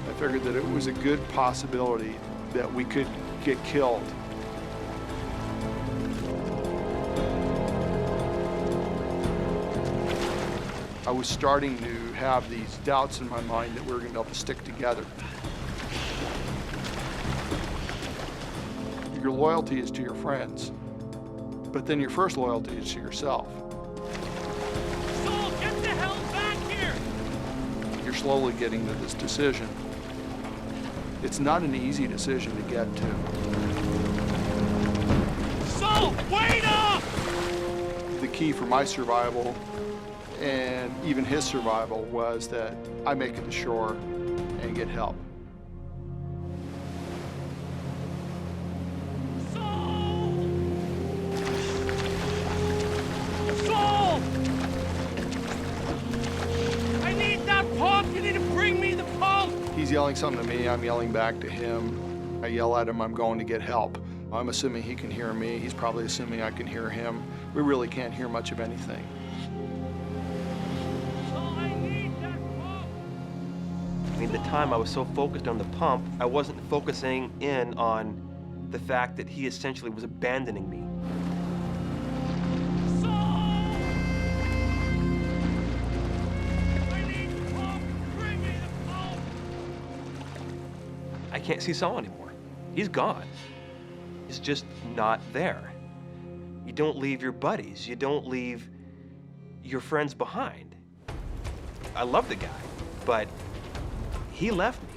I figured that it was a good possibility that we could get killed. I was starting to have these doubts in my mind that we were going to be able to stick together. Your loyalty is to your friends, but then your first loyalty is to yourself. Saul, get the hell back here! You're slowly getting to this decision. It's not an easy decision to get to. Saul, wait up! The key for my survival and even his survival was that I make it to shore and get help. Saul! I need that pump! You need to bring me the pump! He's yelling something to me, I'm yelling back to him. I yell at him, I'm going to get help. I'm assuming he can hear me, he's probably assuming I can hear him. We really can't hear much of anything. I mean, the time I was so focused on the pump, I wasn't focusing in on the fact that he essentially was abandoning me. I can't see Saul anymore. He's gone. He's just not there. You don't leave your buddies. You don't leave your friends behind. I love the guy, but he left me.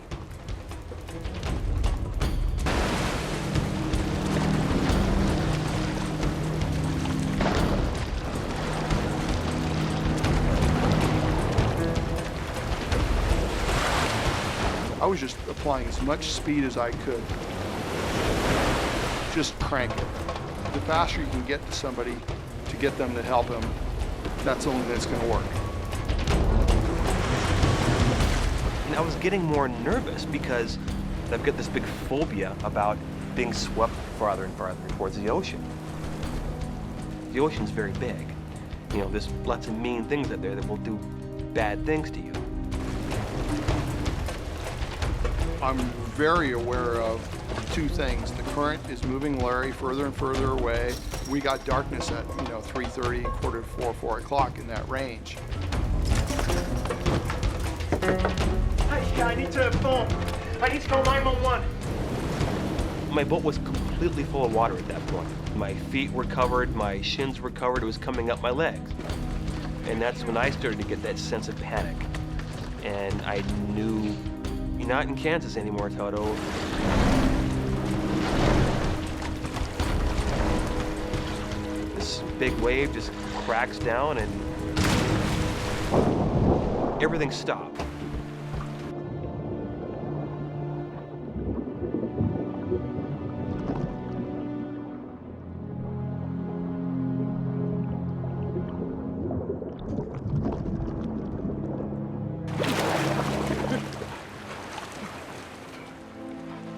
I was just applying as much speed as I could. Just crank it. The faster you can get to somebody to get them to help him, that's the only thing that's going to work. And I was getting more nervous because I've got this big phobia about being swept farther and farther towards the ocean. The ocean's very big. You know, there's lots of mean things out there that will do bad things to you. I'm very aware of two things. The current is moving Larry further and further away. We got darkness at, 3:30, quarter to 4, 4 o'clock in that range. Hey, I need to phone. I need to call 911. My boat was completely full of water at that point. My feet were covered, my shins were covered, it was coming up my legs. And that's when I started to get that sense of panic. And I knew, you're not in Kansas anymore, Toto. This big wave just cracks down and everything stopped.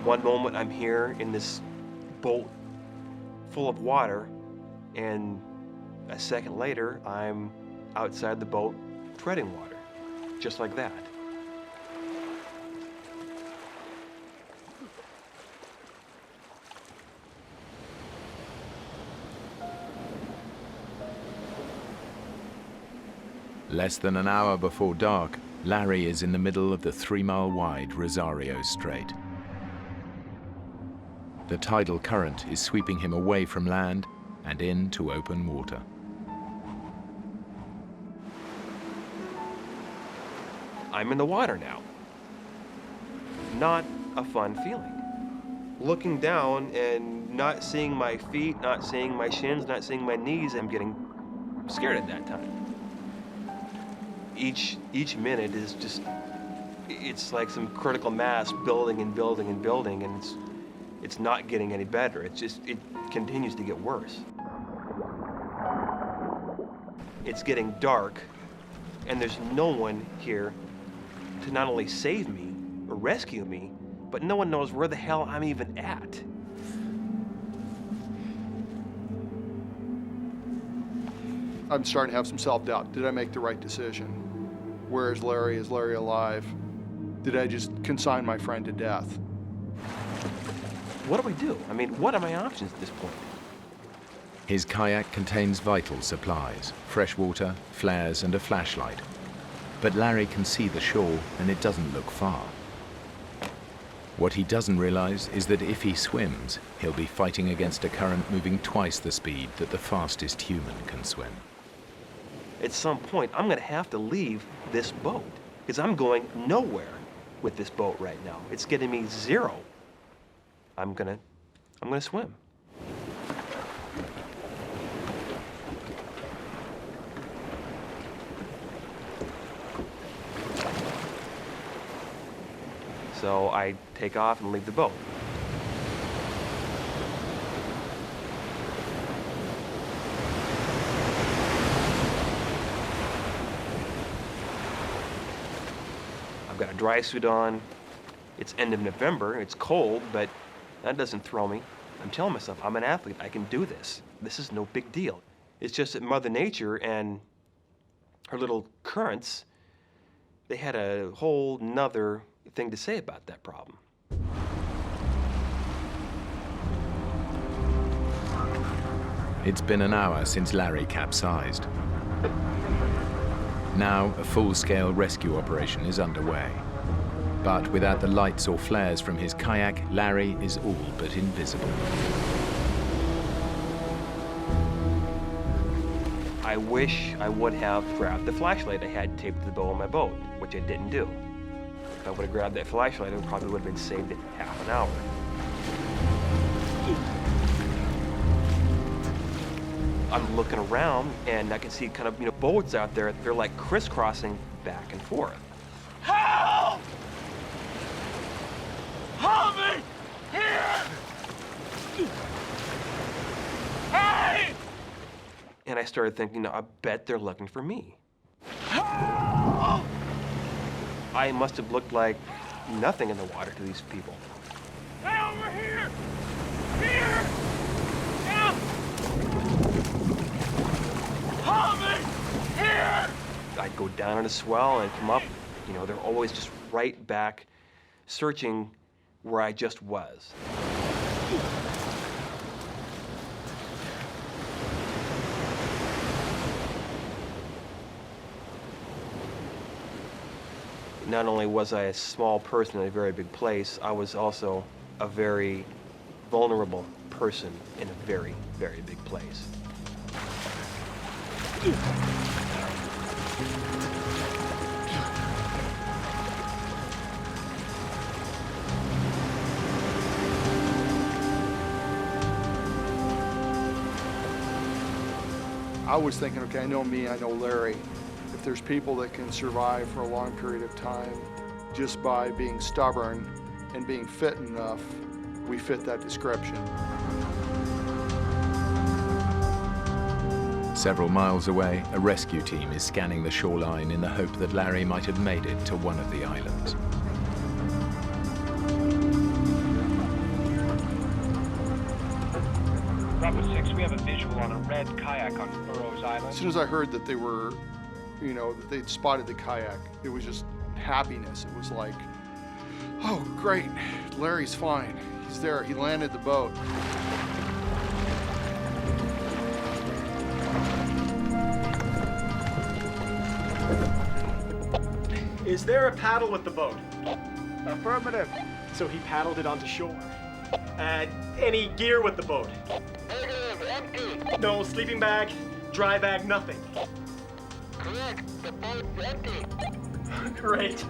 One moment I'm here in this boat full of water, and a second later I'm outside the boat treading water, just like that. Less than an hour before dark, Larry is in the middle of the 3-mile-wide Rosario Strait. The tidal current is sweeping him away from land and into open water. I'm in the water now. Not a fun feeling. Looking down and not seeing my feet, not seeing my shins, not seeing my knees, I'm getting scared at that time. Each minute is just, it's like some critical mass building and building and building, and it's not getting any better. It continues to get worse. It's getting dark, and there's no one here to not only save me or rescue me, but no one knows where the hell I'm even at. I'm starting to have some self-doubt. Did I make the right decision? Where is Larry? Is Larry alive? Did I just consign my friend to death? What do we do? I mean, what are my options at this point? His kayak contains vital supplies, fresh water, flares, and a flashlight. But Larry can see the shore, and it doesn't look far. What he doesn't realize is that if he swims, he'll be fighting against a current moving twice the speed that the fastest human can swim. At some point, I'm gonna have to leave this boat, because I'm going nowhere with this boat right now. It's getting me zero. I'm gonna swim. So I take off and leave the boat. I've got a dry suit on. It's end of November. It's cold, but that doesn't throw me. I'm telling myself, I'm an athlete. I can do this. This is no big deal. It's just that Mother Nature and her little currents, they had a whole nother thing to say about that problem. It's been an hour since Larry capsized. Now, a full-scale rescue operation is underway. But without the lights or flares from his kayak, Larry is all but invisible. I wish I would have grabbed the flashlight I had taped to the bow of my boat, which I didn't do. If I would have grabbed that flashlight, it probably would have been saved in half an hour. I'm looking around, and I can see kind of, boats out there. They're like crisscrossing back and forth. Help! Help me! Here! Hey! And I started thinking, I bet they're looking for me. Help! I must have looked like nothing in the water to these people. Hey, over here! Here! Help! Help me! Here! I'd go down on a swell and come up. They're always just right back, searching where I just was. Not only was I a small person in a very big place, I was also a very vulnerable person in a very, very big place. I was thinking, okay, I know me, I know Larry. If there's people that can survive for a long period of time just by being stubborn and being fit enough, we fit that description. Several miles away, a rescue team is scanning the shoreline in the hope that Larry might have made it to one of the islands. Bravo 6, we have a visual on a red kayak on Burroughs Island. As soon as I heard that they were, that they'd spotted the kayak, it was just happiness. It was like, oh, great, Larry's fine. He's there, he landed the boat. Is there a paddle with the boat? Affirmative. So he paddled it onto shore. Any gear with the boat? Negative, empty. No sleeping bag, dry bag, nothing. Correct, the boat's empty. Great.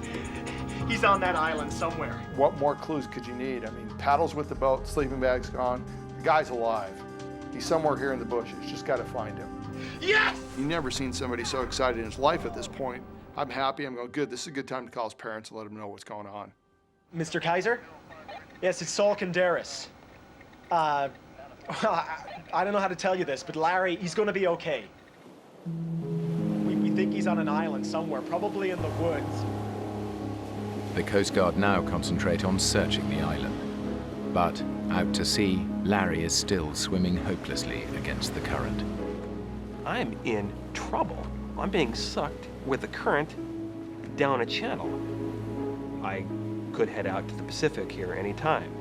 He's on that island somewhere. What more clues could you need? I mean, paddles with the boat, sleeping bag's gone. The guy's alive. He's somewhere here in the bushes. Just got to find him. Yes! You've never seen somebody so excited in his life at this point. I'm happy. I'm going, good. This is a good time to call his parents and let them know what's going on. Mr. Kaiser? Yes, it's Saul Canderas. Well, I don't know how to tell you this, but Larry, he's going to be okay. We think he's on an island somewhere, probably in the woods. The Coast Guard now concentrate on searching the island. But out to sea, Larry is still swimming hopelessly against the current. I'm in trouble. I'm being sucked with the current down a channel. I could head out to the Pacific here any time.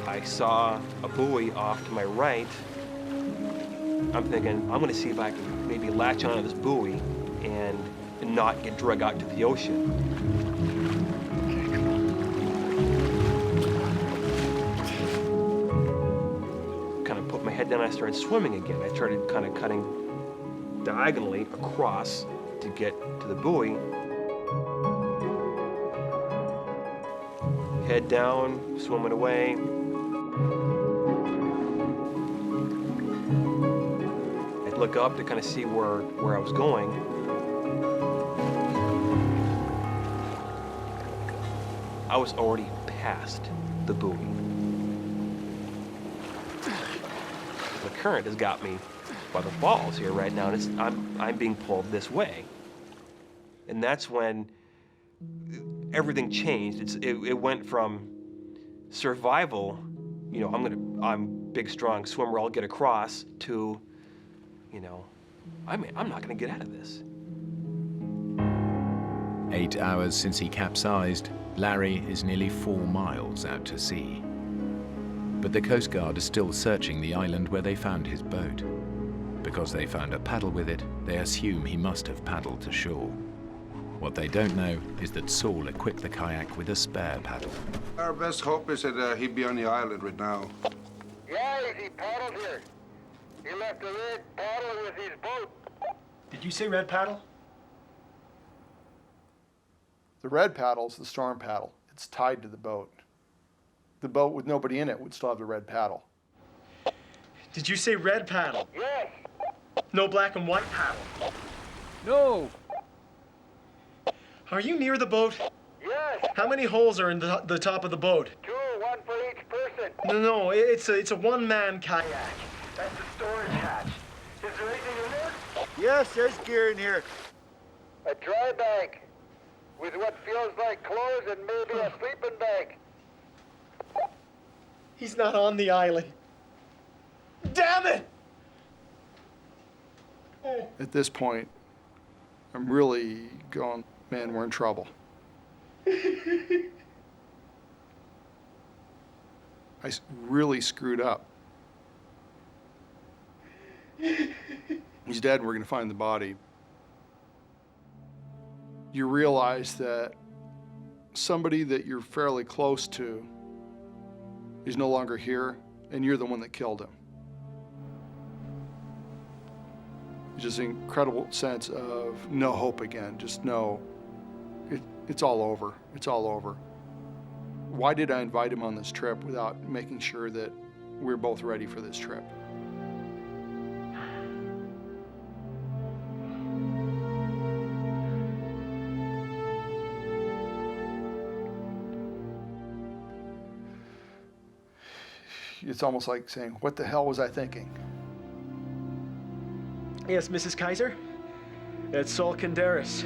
I saw a buoy off to my right. I'm thinking, I'm gonna see if I can maybe latch onto this buoy and not get dragged out to the ocean. Kind of put my head down, I started swimming again. I started kind of cutting diagonally across to get to the buoy. Head down, swimming away. I'd look up to kind of see where I was going. I was already past the buoy. The current has got me by the balls here right now, and I'm being pulled this way. And that's when everything changed. It went from survival, I'm big, strong swimmer, I'll get across, to, I'm not gonna get out of this. 8 hours since he capsized, Larry is nearly 4 miles out to sea. But the Coast Guard is still searching the island where they found his boat. Because they found a paddle with it, they assume he must have paddled to shore. What they don't know is that Saul equipped the kayak with a spare paddle. Our best hope is that he'd be on the island right now. Yeah, he paddled here. He left a red paddle with his boat. Did you say red paddle? The red paddle's the storm paddle. It's tied to the boat. The boat with nobody in it would still have the red paddle. Did you say red paddle? Yes. No black and white paddle? No. Are you near the boat? Yes. How many holes are in the top of the boat? 2, 1 for each person. No, it's a one-man kayak. That's the storage hatch. Is there anything in there? Yes, there's gear in here. A dry bag with what feels like clothes and maybe a sleeping bag. He's not on the island. Damn it! At this point, I'm really going, man, we're in trouble. I really screwed up. He's dead and we're going to find the body. You realize that somebody that you're fairly close to is no longer here, and you're the one that killed him. It's just an incredible sense of no hope again, just no, it's all over, it's all over. Why did I invite him on this trip without making sure that we're both ready for this trip? It's almost like saying, what the hell was I thinking? Yes, Mrs. Kaiser? It's Saul Canderas.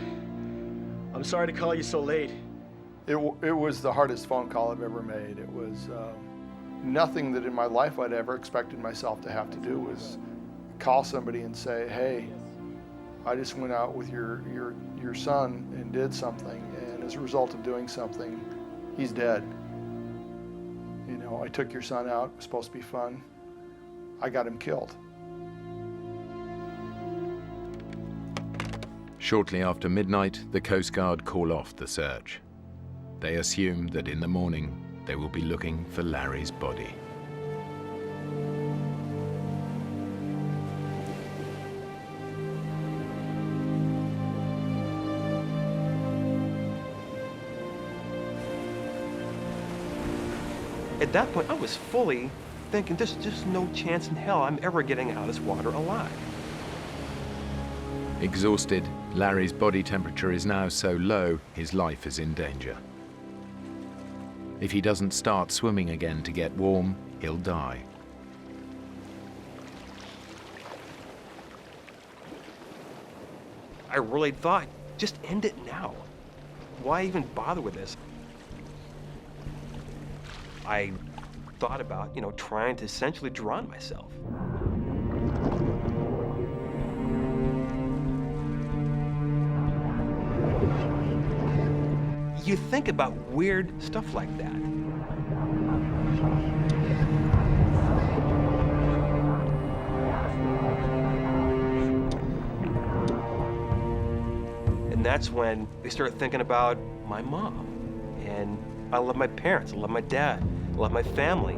I'm sorry to call you so late. It was the hardest phone call I've ever made. It was nothing that in my life I'd ever expected myself to have to do was call somebody and say, hey, I just went out with your son and did something, and as a result of doing something, he's dead. You know, I took your son out, it was supposed to be fun. I got him killed. Shortly after midnight, the Coast Guard call off the search. They assume that in the morning, they will be looking for Larry's body. At that point, I was fully thinking, there's just no chance in hell I'm ever getting out of this water alive. Exhausted, Larry's body temperature is now so low, his life is in danger. If he doesn't start swimming again to get warm, he'll die. I really thought, just end it now. Why even bother with this? I thought about, trying to essentially drown myself. You think about weird stuff like that. And that's when they start thinking about my mom. And I love my parents, I love my dad, I love my family.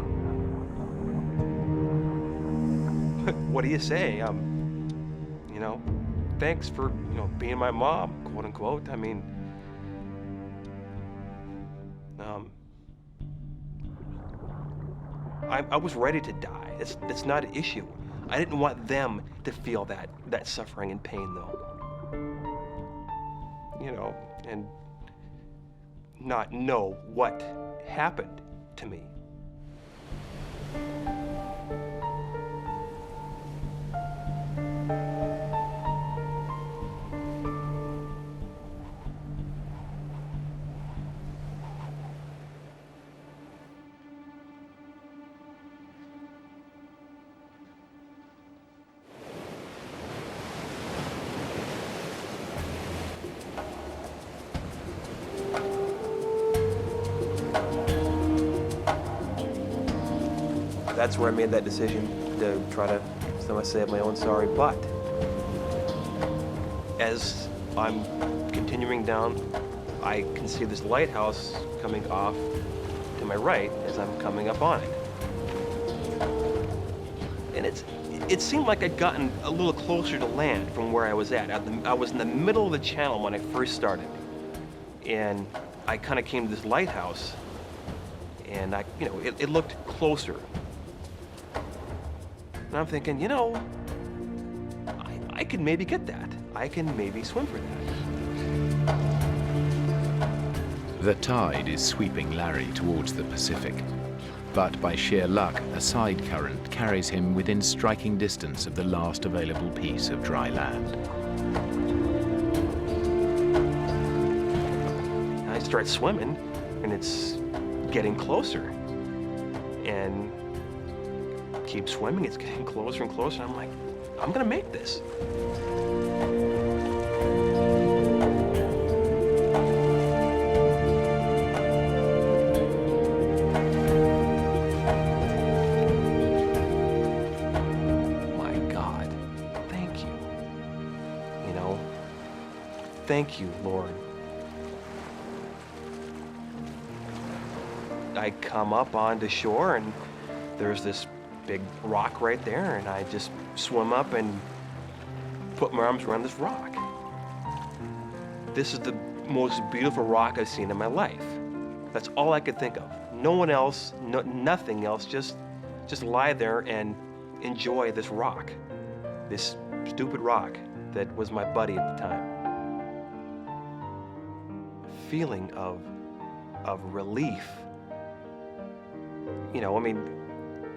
What do you say? Thanks for, being my mom, quote unquote. I mean, I was ready to die. It's not an issue. I didn't want them to feel that suffering and pain, though. And not know what happened to me. that's where I made that decision to try to save my own sorry butt. As I'm continuing down, I can see this lighthouse coming off to my right as I'm coming up on it. And it seemed like I'd gotten a little closer to land from where I was at. I was in the middle of the channel when I first started. And I kind of came to this lighthouse, and it looked closer. And I'm thinking, I could maybe get that. I can maybe swim for that. The tide is sweeping Larry towards the Pacific. But by sheer luck, a side current carries him within striking distance of the last available piece of dry land. I start swimming, and it's getting closer. And keep swimming, it's getting closer and closer. I'm like, I'm gonna make this. Thank you, Lord. I come up onto shore, and there's this big rock right there, and I just swim up and put my arms around this rock. This is the most beautiful rock I've seen in my life. That's all I could think of. No one else, nothing else, just lie there and enjoy this rock. This stupid rock that was my buddy at the time. Feeling of relief.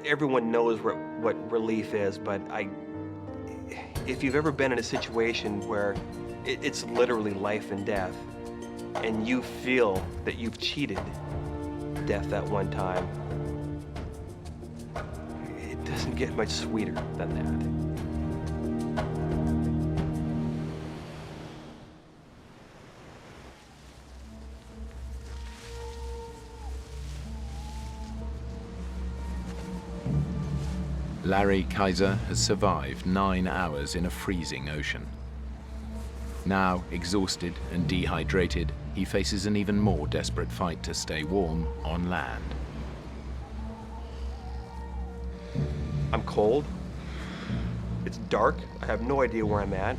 Everyone knows what relief is, but if you've ever been in a situation where it's literally life and death, and you feel that you've cheated death that one time, it doesn't get much sweeter than that. Larry Kaiser has survived 9 hours in a freezing ocean. Now, exhausted and dehydrated, he faces an even more desperate fight to stay warm on land. I'm cold. It's dark. I have no idea where I'm at.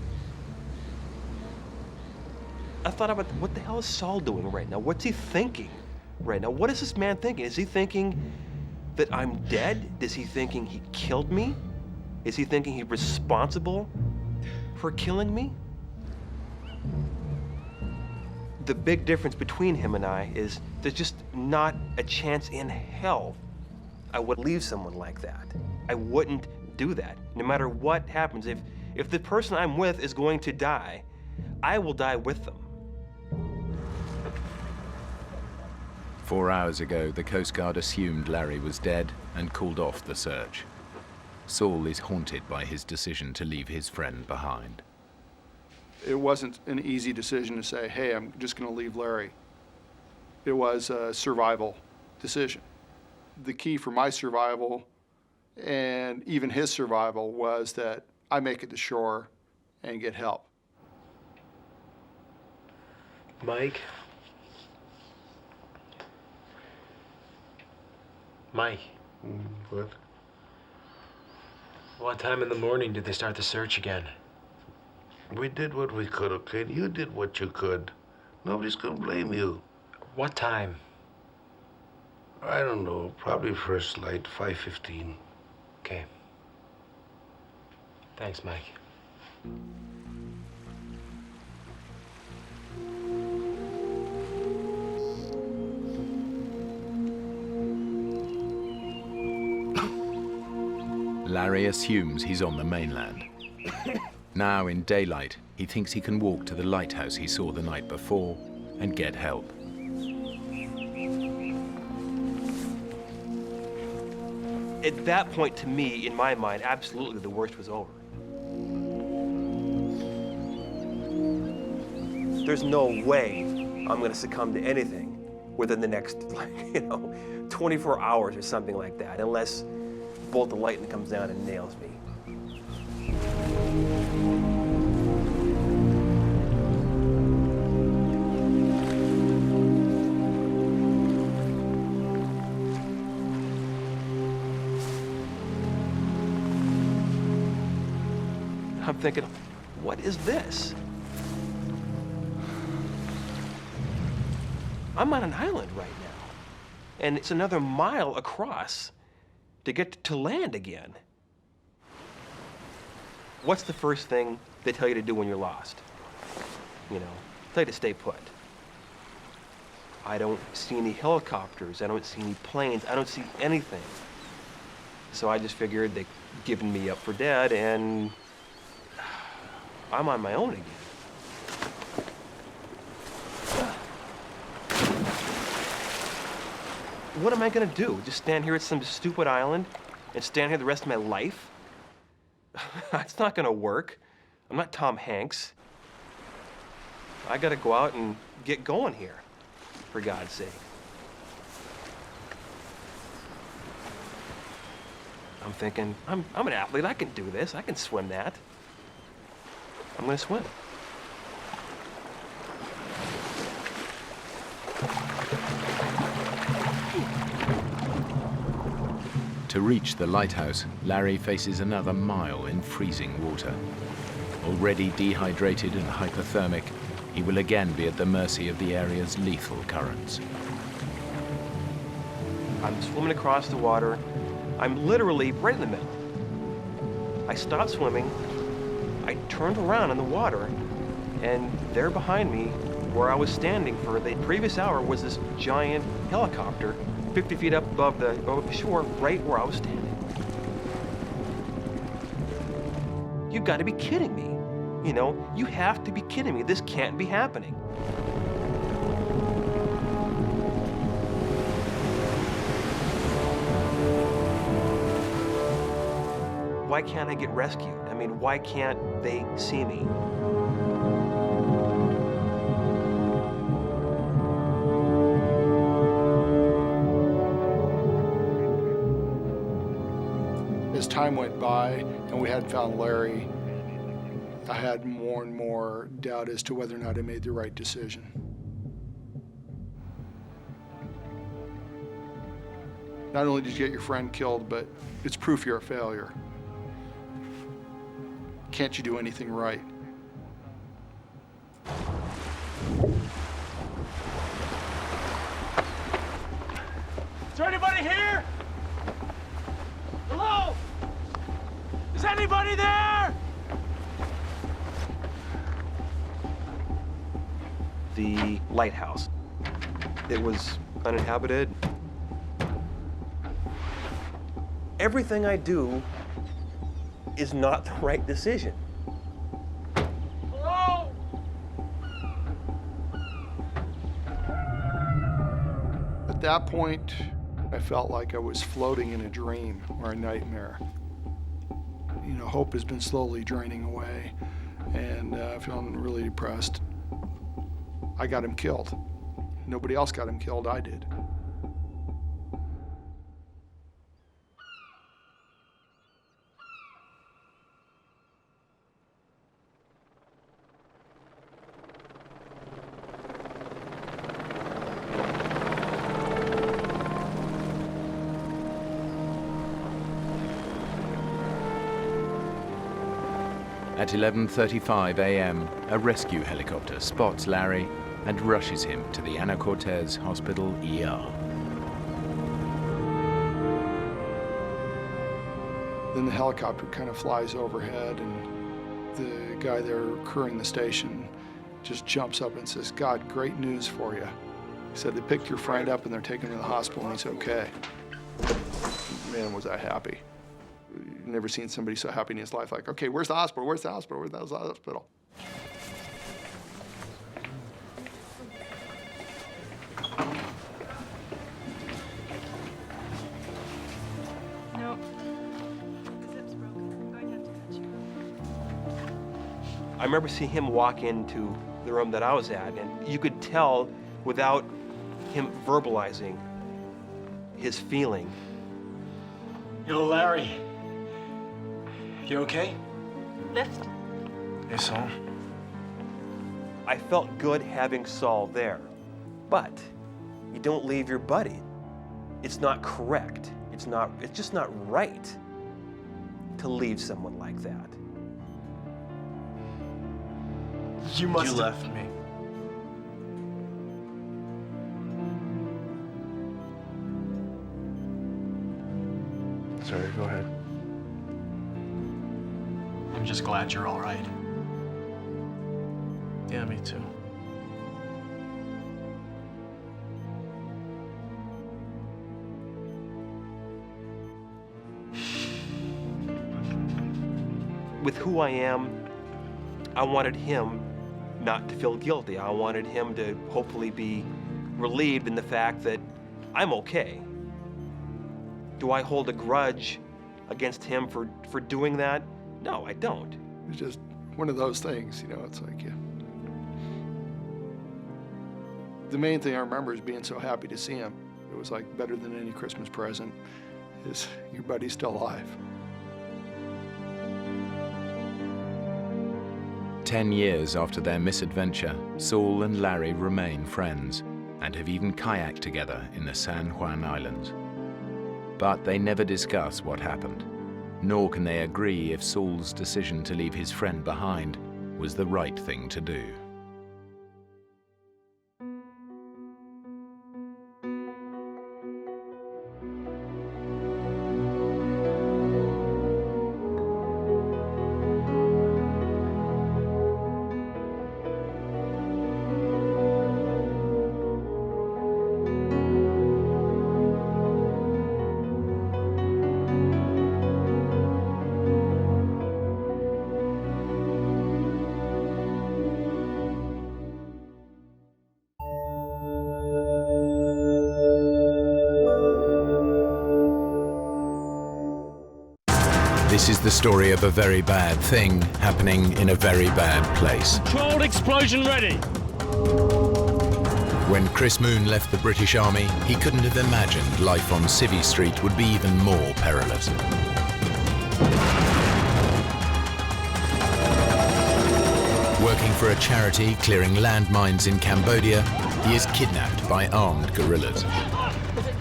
I thought about what the hell is Saul doing right now? What's he thinking right now? What is this man thinking? Is he thinking that I'm dead? Is he thinking he killed me? Is he thinking he's responsible for killing me? The big difference between him and I is there's just not a chance in hell I would leave someone like that. I wouldn't do that. No matter what happens, if the person I'm with is going to die, I will die with them. 4 hours ago, the Coast Guard assumed Larry was dead and called off the search. Saul is haunted by his decision to leave his friend behind. It wasn't an easy decision to say, hey, I'm just going to leave Larry. It was a survival decision. The key for my survival and even his survival was that I make it to shore and get help. Mike? Mike? What? What time in the morning did they start the search again? We did what we could, okay? You did what you could. Nobody's gonna blame you. What time? I don't know. Probably first light, 5:15. Okay. Thanks, Mike. Larry assumes he's on the mainland. Now in daylight, he thinks he can walk to the lighthouse he saw the night before and get help. At that point, to me, in my mind, absolutely the worst was over. There's no way I'm gonna succumb to anything within the next, 24 hours or something like that, unless bolt of lightning comes down and nails me. I'm thinking, what is this? I'm on an island right now, and it's another mile across to get to land again. What's the first thing they tell you to do when you're lost? You know, tell you to stay put. I don't see any helicopters, I don't see any planes, I don't see anything. So I just figured they'd given me up for dead, and I'm on my own again. What am I gonna do? Just stand here at some stupid island and stand here the rest of my life? It's not gonna work. I'm not Tom Hanks. I gotta go out and get going here, for God's sake. I'm thinking, I'm an athlete, I can do this, I can swim that. I'm gonna swim. To reach the lighthouse, Larry faces another mile in freezing water. Already dehydrated and hypothermic, he will again be at the mercy of the area's lethal currents. I'm swimming across the water. I'm literally right in the middle. I stopped swimming, I turned around in the water, and there behind me, where I was standing for the previous hour, was this giant helicopter 50 feet up above the shore, right where I was standing. You've got to be kidding me. You know, you have to be kidding me. This can't be happening. Why can't I get rescued? I mean, why can't they see me? As time went by and we hadn't found Larry, I had more and more doubt as to whether or not I made the right decision. Not only did you get your friend killed, but it's proof you're a failure. Can't you do anything right? Is there anybody here? Hello? Is anybody there? The lighthouse. It was uninhabited. Everything I do is not the right decision. Hello? At that point, I felt like I was floating in a dream or a nightmare. You know, hope has been slowly draining away, and feeling really depressed. I got him killed. Nobody else got him killed, I did. At 11:35 a.m., a rescue helicopter spots Larry and rushes him to the Ana Cortez Hospital ER. Then the helicopter kind of flies overhead, and the guy there crewing the station just jumps up and says, "God, great news for you." He said, "They picked your friend up and they're taking him to the hospital and he's okay." Man, was I happy. Never seen somebody so happy in his life, like, okay, where's the hospital? Where's the hospital? Where's the hospital? No. The zip's broken. I'm going to have to cut you. I remember seeing him walk into the room that I was at, and you could tell without him verbalizing his feeling. Yo, Larry. You okay? Lift. Hey, Saul. I felt good having Saul there, but you don't leave your buddy. It's not correct. It's just not right to leave someone like that. You left me. Sorry, go ahead. I'm just glad you're all right. Yeah, me too. With who I am, I wanted him not to feel guilty. I wanted him to hopefully be relieved in the fact that I'm okay. Do I hold a grudge against him for doing that? No, I don't. It's just one of those things, you know, it's like, yeah. The main thing I remember is being so happy to see him. It was like better than any Christmas present. Your buddy's still alive. 10 years after their misadventure, Saul and Larry remain friends and have even kayaked together in the San Juan Islands. But they never discuss what happened, nor can they agree if Saul's decision to leave his friend behind was the right thing to do. This is the story of a very bad thing happening in a very bad place. Controlled explosion ready. When Chris Moon left the British Army, he couldn't have imagined life on Civvy Street would be even more perilous. Working for a charity clearing landmines in Cambodia, he is kidnapped by armed guerrillas.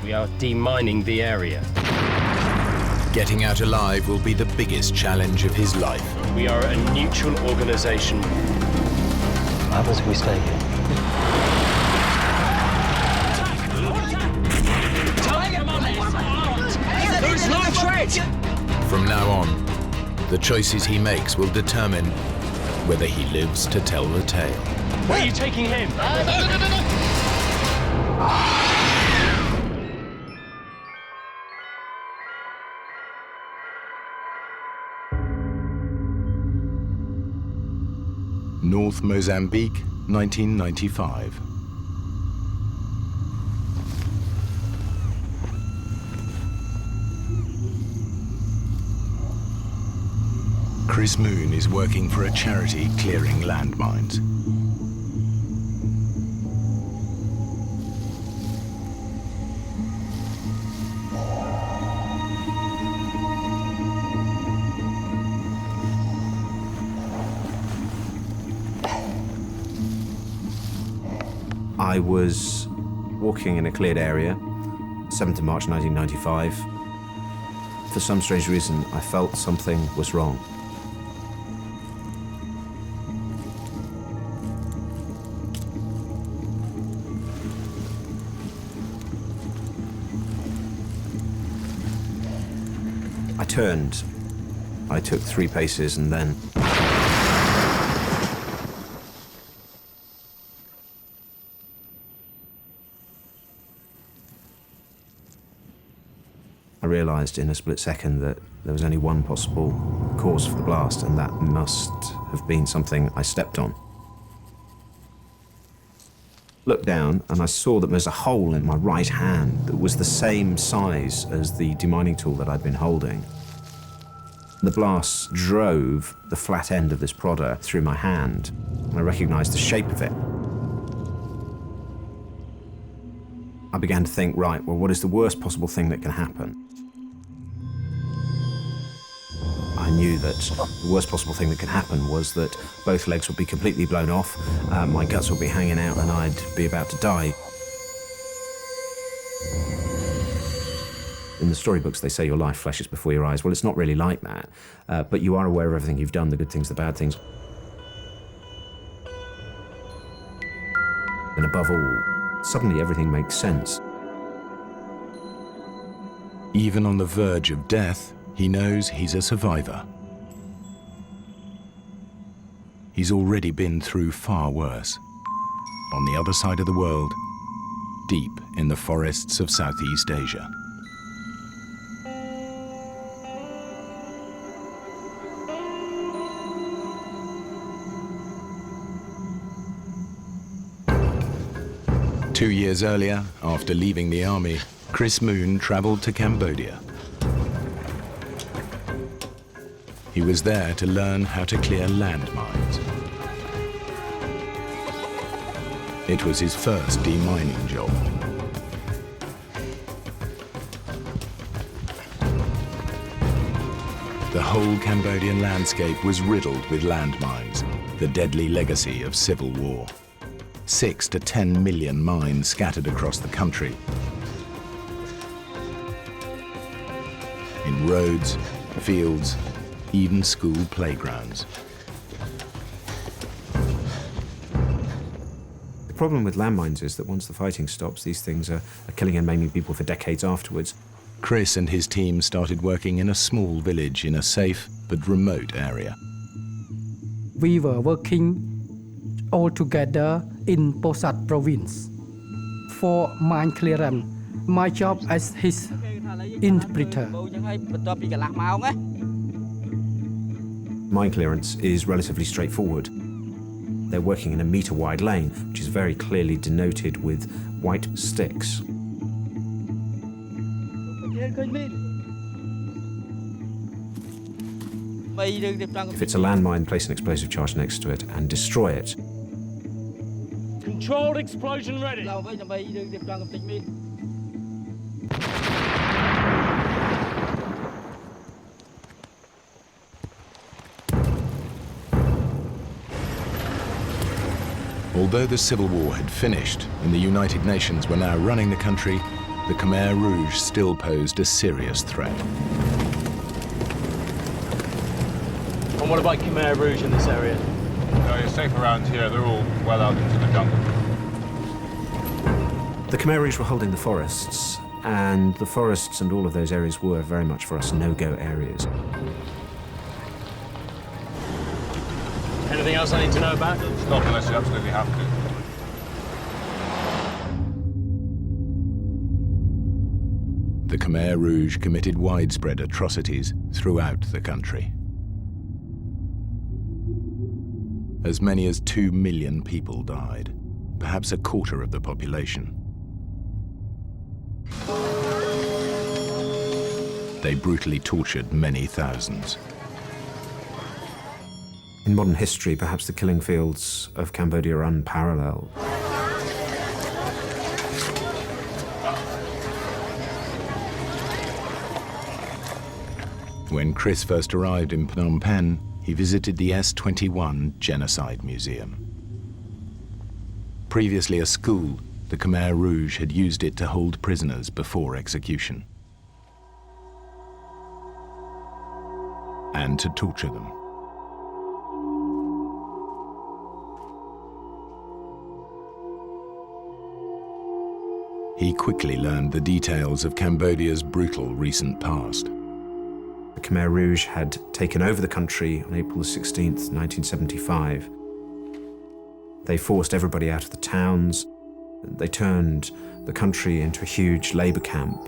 We are demining the area. Getting out alive will be the biggest challenge of his life. We are a neutral organization. How happens if we stay here? There's no threat! From now on, the choices he makes will determine whether he lives to tell the tale. Where are you taking him? North Mozambique, 1995. Chris Moon is working for a charity clearing landmines. I was walking in a cleared area, 7th of March 1995. For some strange reason, I felt something was wrong. I turned. I took 3 paces and then... I realized in a split second that there was only one possible cause for the blast, and that must have been something I stepped on. Looked down and I saw that there was a hole in my right hand that was the same size as the demining tool that I'd been holding. The blast drove the flat end of this prodder through my hand, and I recognized the shape of it. I began to think, right, well, what is the worst possible thing that can happen? I knew that the worst possible thing that could happen was that both legs would be completely blown off, my guts would be hanging out, and I'd be about to die. In the storybooks, they say your life flashes before your eyes. Well, it's not really like that, but you are aware of everything you've done, the good things, the bad things. And above all, suddenly everything makes sense. Even on the verge of death, he knows he's a survivor. He's already been through far worse. On the other side of the world, deep in the forests of Southeast Asia. Two years earlier, after leaving the army, Chris Moon traveled to Cambodia. He was there to learn how to clear landmines. It was his first demining job. The whole Cambodian landscape was riddled with landmines, the deadly legacy of civil war. 6 to 10 million mines scattered across the country. In roads, fields, even school playgrounds. The problem with landmines is that once the fighting stops, these things are killing and maiming people for decades afterwards. Chris and his team started working in a small village in a safe but remote area. We were working all together in Posat province for mine clearance. My job as his interpreter. Mine clearance is relatively straightforward. They're working in a metre-wide lane, which is very clearly denoted with white sticks. If it's a landmine, place an explosive charge next to it and destroy it. Controlled explosion ready. Although the Civil War had finished and the United Nations were now running the country, the Khmer Rouge still posed a serious threat. And what about Khmer Rouge in this area? No, you're safe around here. They're all well out into the jungle. The Khmer Rouge were holding the forests, and the forests and all of those areas were very much for us no-go areas. Anything else I need to know about? Stop unless you absolutely have to. The Khmer Rouge committed widespread atrocities throughout the country. As many as 2 million people died, perhaps a quarter of the population. They brutally tortured many thousands. In modern history, perhaps the killing fields of Cambodia are unparalleled. When Chris first arrived in Phnom Penh, he visited the S-21 Genocide Museum. Previously a school, the Khmer Rouge had used it to hold prisoners before execution. And to torture them. He quickly learned the details of Cambodia's brutal recent past. The Khmer Rouge had taken over the country on April 16th, 1975. They forced everybody out of the towns. They turned the country into a huge labor camp.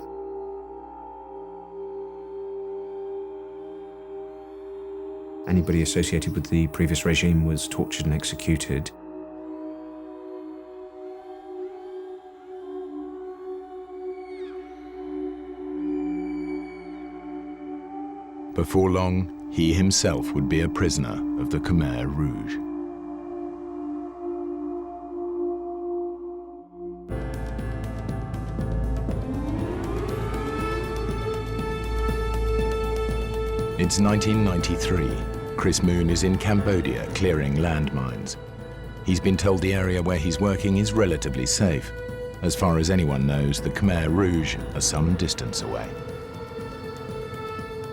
Anybody associated with the previous regime was tortured and executed. Before long, he himself would be a prisoner of the Khmer Rouge. It's 1993. Chris Moon is in Cambodia clearing landmines. He's been told the area where he's working is relatively safe. As far as anyone knows, the Khmer Rouge are some distance away.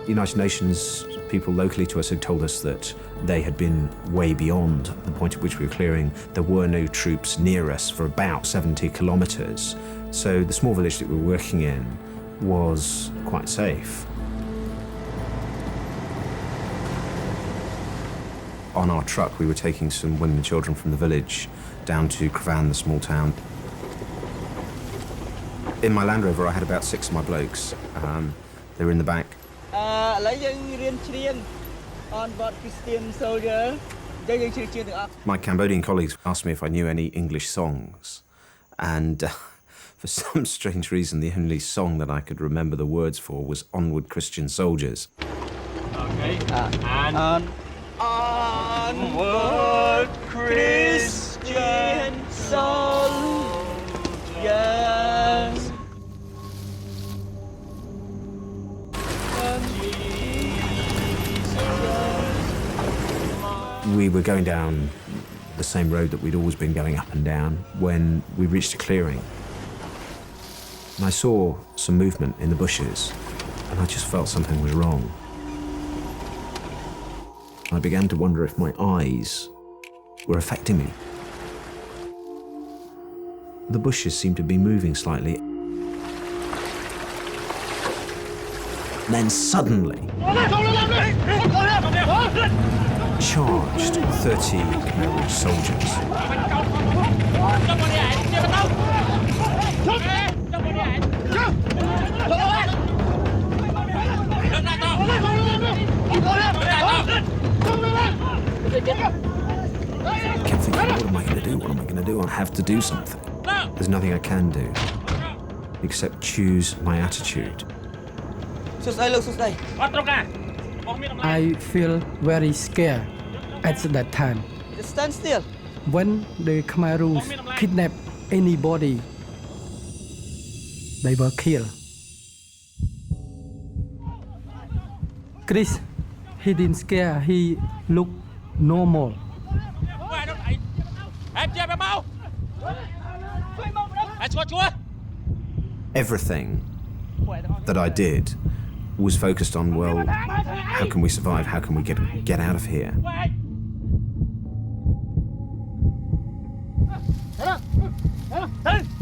United Nations people locally to us had told us that they had been way beyond the point at which we were clearing. There were no troops near us for about 70 kilometres. So the small village that we were working in was quite safe. On our truck, we were taking some women and children from the village down to Kravan, the small town. In my Land Rover, I had about 6 of my blokes. They were in the back. My Cambodian colleagues asked me if I knew any English songs, and for some strange reason, the only song that I could remember the words for was Onward Christian Soldiers. Okay, and onward Christian soldiers. We were going down the same road that we'd always been going up and down when we reached a clearing. And I saw some movement in the bushes, and I just felt something was wrong. I began to wonder if my eyes were affecting me. The bushes seemed to be moving slightly. And then suddenly, charged 30 Khmer Rouge soldiers. I kept thinking, what am I going to do? What am I going to do? I have to do something. There's nothing I can do except choose my attitude. I feel very scared at that time. Stand still. When the Khmer Rouge kidnap anybody, they were killed. Chris, he didn't scare. He looked normal. Everything that I did was focused on, well, how can we survive? How can we get out of here?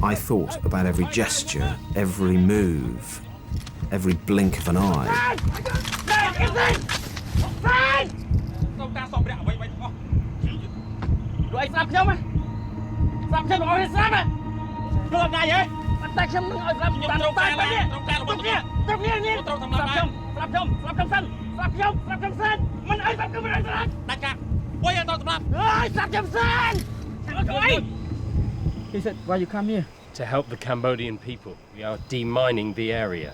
I thought about every gesture, every move, every blink of an eye. He said, why you come here? To help the Cambodian people. We are demining the area.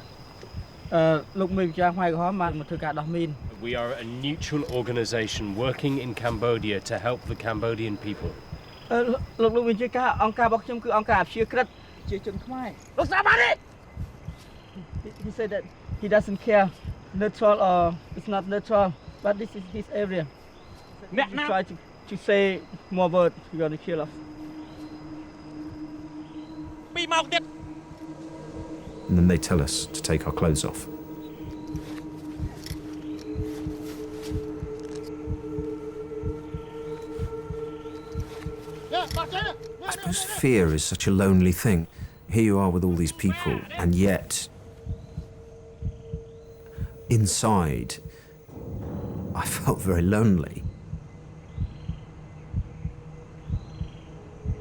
We are a neutral organization working in Cambodia to help the Cambodian people. He said that he doesn't care neutral or it's not neutral, but this is his area. He tried to say more words, you're gonna kill us. And then they tell us to take our clothes off. I suppose fear is such a lonely thing. Here you are with all these people, and yet, inside, I felt very lonely.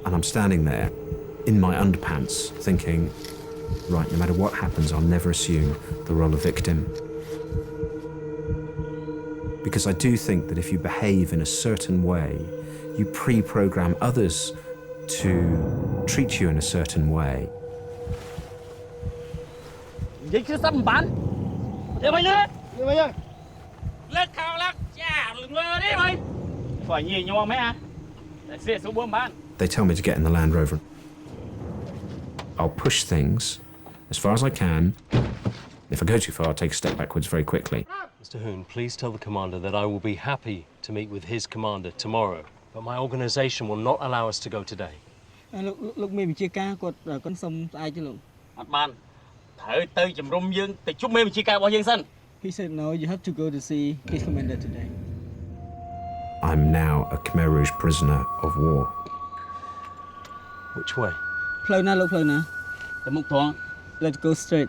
And I'm standing there in my underpants thinking, right, no matter what happens, I'll never assume the role of victim. Because I do think that if you behave in a certain way, you pre-program others to treat you in a certain way. They tell me to get in the Land Rover. I'll push things as far as I can, If I go too far, I'll take a step backwards very quickly. Mr. Hoon, please tell the commander that I will be happy to meet with his commander tomorrow, but my organisation will not allow us to go today. Look, maybe you can got some idea. He said no, you have to go to see his commander today. I'm now a Khmer Rouge prisoner of war. Which way? Flow now. Let's go straight.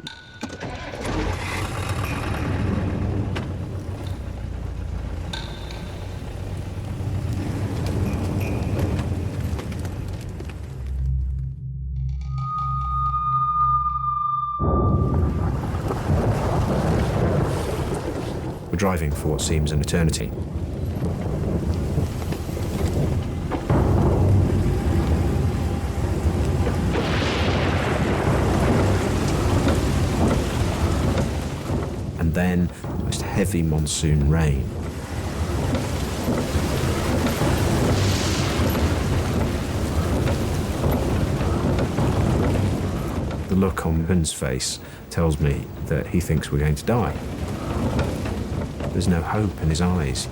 We're driving for what seems an eternity. And then the most heavy monsoon rain. The look on Ben's face tells me that he thinks we're going to die. There's no hope in his eyes.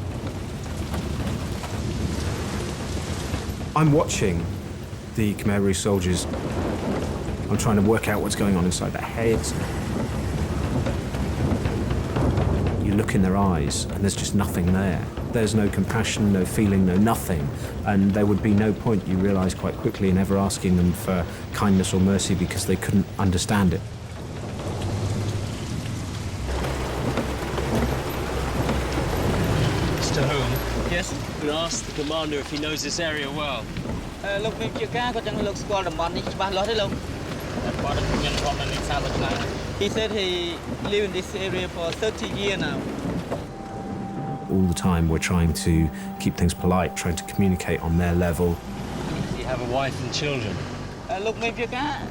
I'm watching the Khmer Rouge soldiers. I'm trying to work out what's going on inside their heads. You look in their eyes and there's just nothing there. There's no compassion, no feeling, no nothing. And there would be no point, you realise quite quickly, in ever asking them for kindness or mercy because they couldn't understand it. Mr. Hoon? Yes? We asked the commander if he knows this area well. Look, maybe you can look squad the money. He said he lived in this area for 30 years now. All the time we're trying to keep things polite, trying to communicate on their level. You have a wife and children. Look, maybe you can.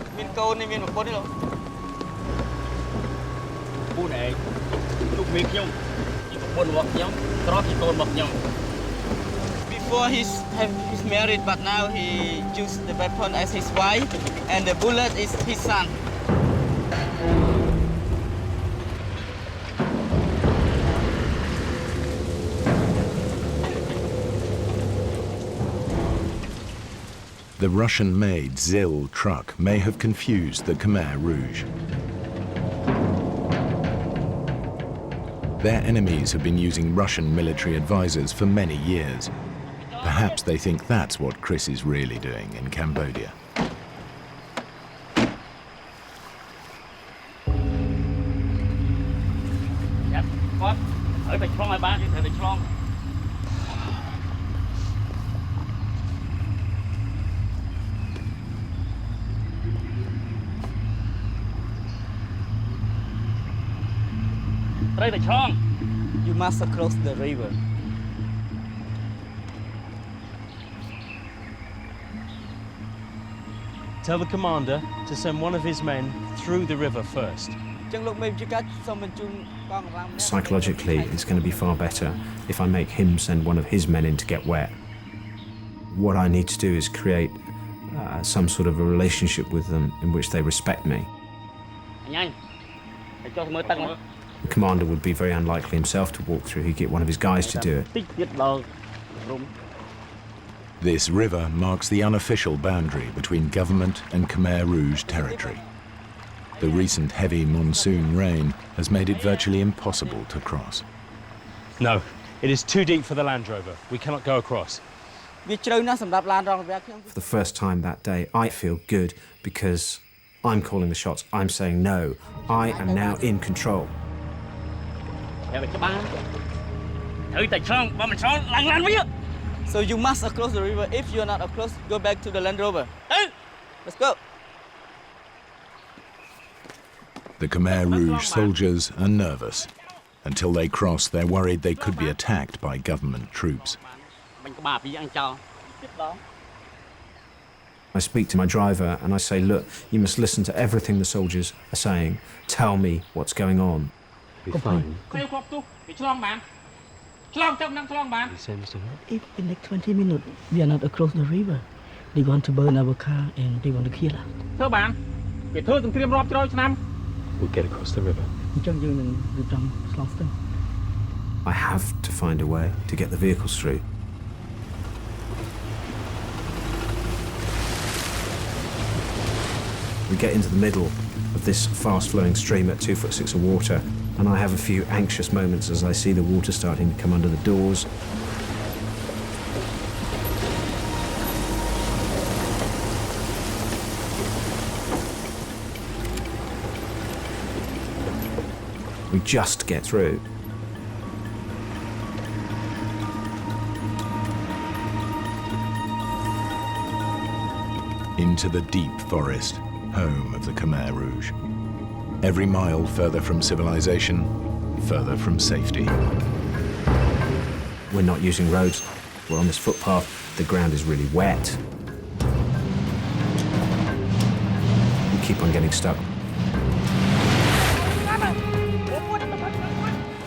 Before he's married, but now he used the weapon as his wife, and the bullet is his son. The Russian-made ZIL truck may have confused the Khmer Rouge. Their enemies have been using Russian military advisors for many years. Perhaps they think that's what Chris is really doing in Cambodia. You must cross the river. Tell the commander to send one of his men through the river first. Psychologically, it's going to be far better if I make him send one of his men in to get wet. What I need to do is create some sort of a relationship with them in which they respect me. The commander would be very unlikely himself to walk through. He'd get one of his guys to do it. This river marks the unofficial boundary between government and Khmer Rouge territory. The recent heavy monsoon rain has made it virtually impossible to cross. No, it is too deep for the Land Rover. We cannot go across. For the first time that day, I feel good because I'm calling the shots. I'm saying no. I am now in control. So you must cross the river. If you're not across, go back to the Land Rover. Let's go. The Khmer Rouge soldiers are nervous. Until they cross, they're worried they could be attacked by government troops. I speak to my driver and I say, look, you must listen to everything the soldiers are saying. Tell me what's going on. Be fine. If in like 20 minutes we are not across the river, they want to burn our car and they want to kill us. We'll get across the river. I have to find a way to get the vehicles through. We get into the middle of this fast-flowing stream at 2'6" of water, and I have a few anxious moments as I see the water starting to come under the doors. We just get through. Into the deep forest, home of the Khmer Rouge. Every mile further from civilization, further from safety. We're not using roads. We're on this footpath. The ground is really wet. We keep on getting stuck.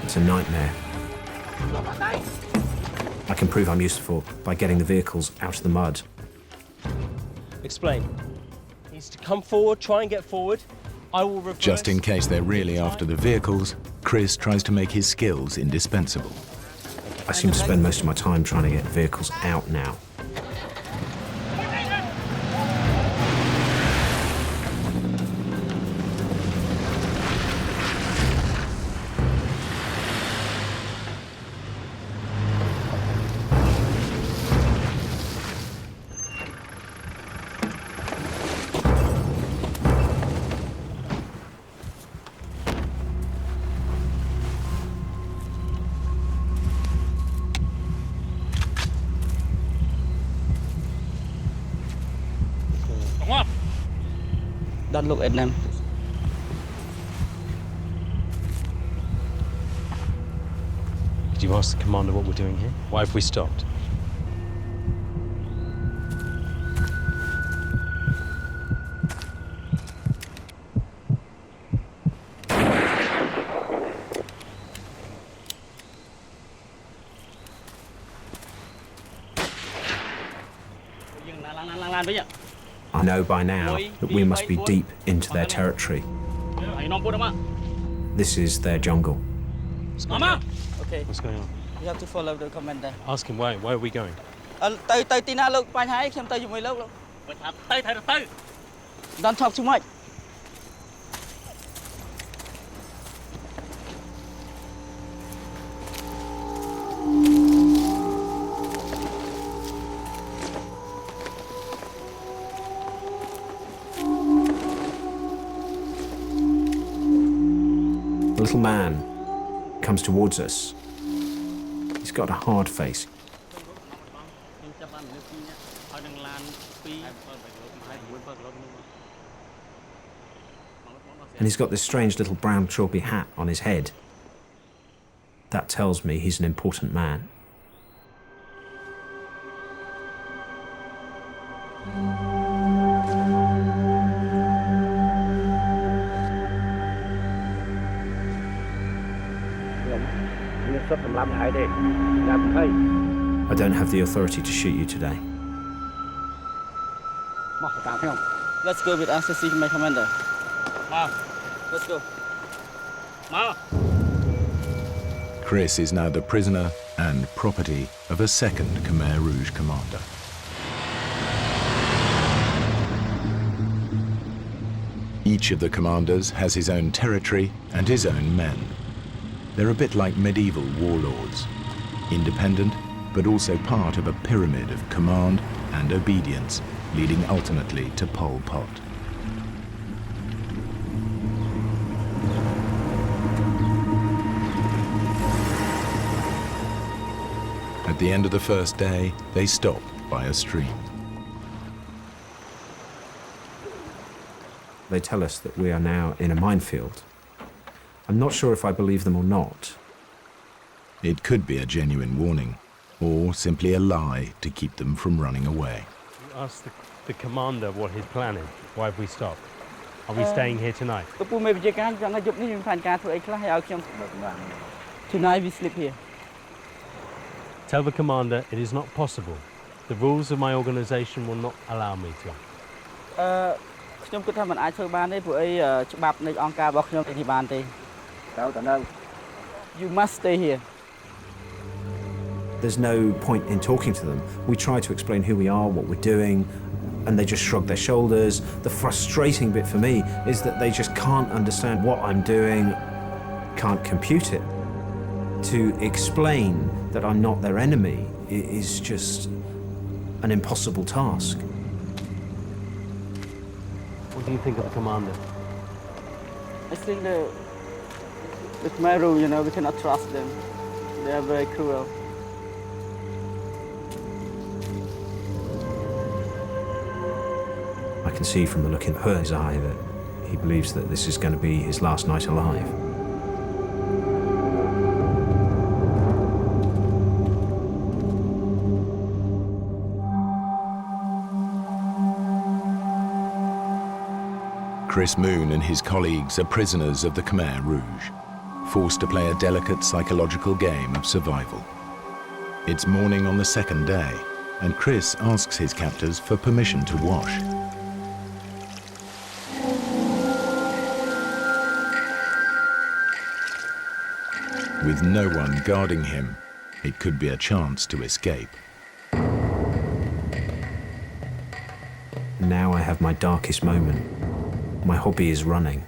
It's a nightmare. I can prove I'm useful by getting the vehicles out of the mud. Explain. He needs to come forward, try and get forward. I will reverse. Just in case they're really after the vehicles, Chris tries to make his skills indispensable. I seem to spend most of my time trying to get vehicles out now. Don't look at them. Did you ask the commander what we're doing here? Why have we stopped? I know by now that we must be deep into their territory. This is their jungle. Okay. What's going on? You have to follow the commander. Ask him why are we going? Don't talk too much. A little man comes towards us. He's got a hard face. And he's got this strange little brown trilby hat on his head. That tells me he's an important man. I don't have the authority to shoot you today. Let's go with us to see my commander. Let's go. Chris is now the prisoner and property of a second Khmer Rouge commander. Each of the commanders has his own territory and his own men. They're a bit like medieval warlords, independent, but also part of a pyramid of command and obedience, leading ultimately to Pol Pot. At the end of the first day, they stop by a stream. They tell us that we are now in a minefield. I'm not sure if I believe them or not. It could be a genuine warning, or simply a lie to keep them from running away. You asked the commander what his plan is. Why have we stopped? Are we staying here tonight? Tonight we sleep here. Tell the commander it is not possible. The rules of my organization will not allow me to. You must stay here. There's no point in talking to them. We try to explain who we are, what we're doing, and they just shrug their shoulders. The frustrating bit for me is that they just can't understand what I'm doing, can't compute it. To explain that I'm not their enemy is just an impossible task. What do you think of the commander? I think the Khmer, you know, we cannot trust them. They are very cruel. I can see from the look in his eye that he believes that this is going to be his last night alive. Chris Moon and his colleagues are prisoners of the Khmer Rouge, forced to play a delicate psychological game of survival. It's morning on the second day, and Chris asks his captors for permission to wash. With no one guarding him, it could be a chance to escape. Now I have my darkest moment. My hobby is running.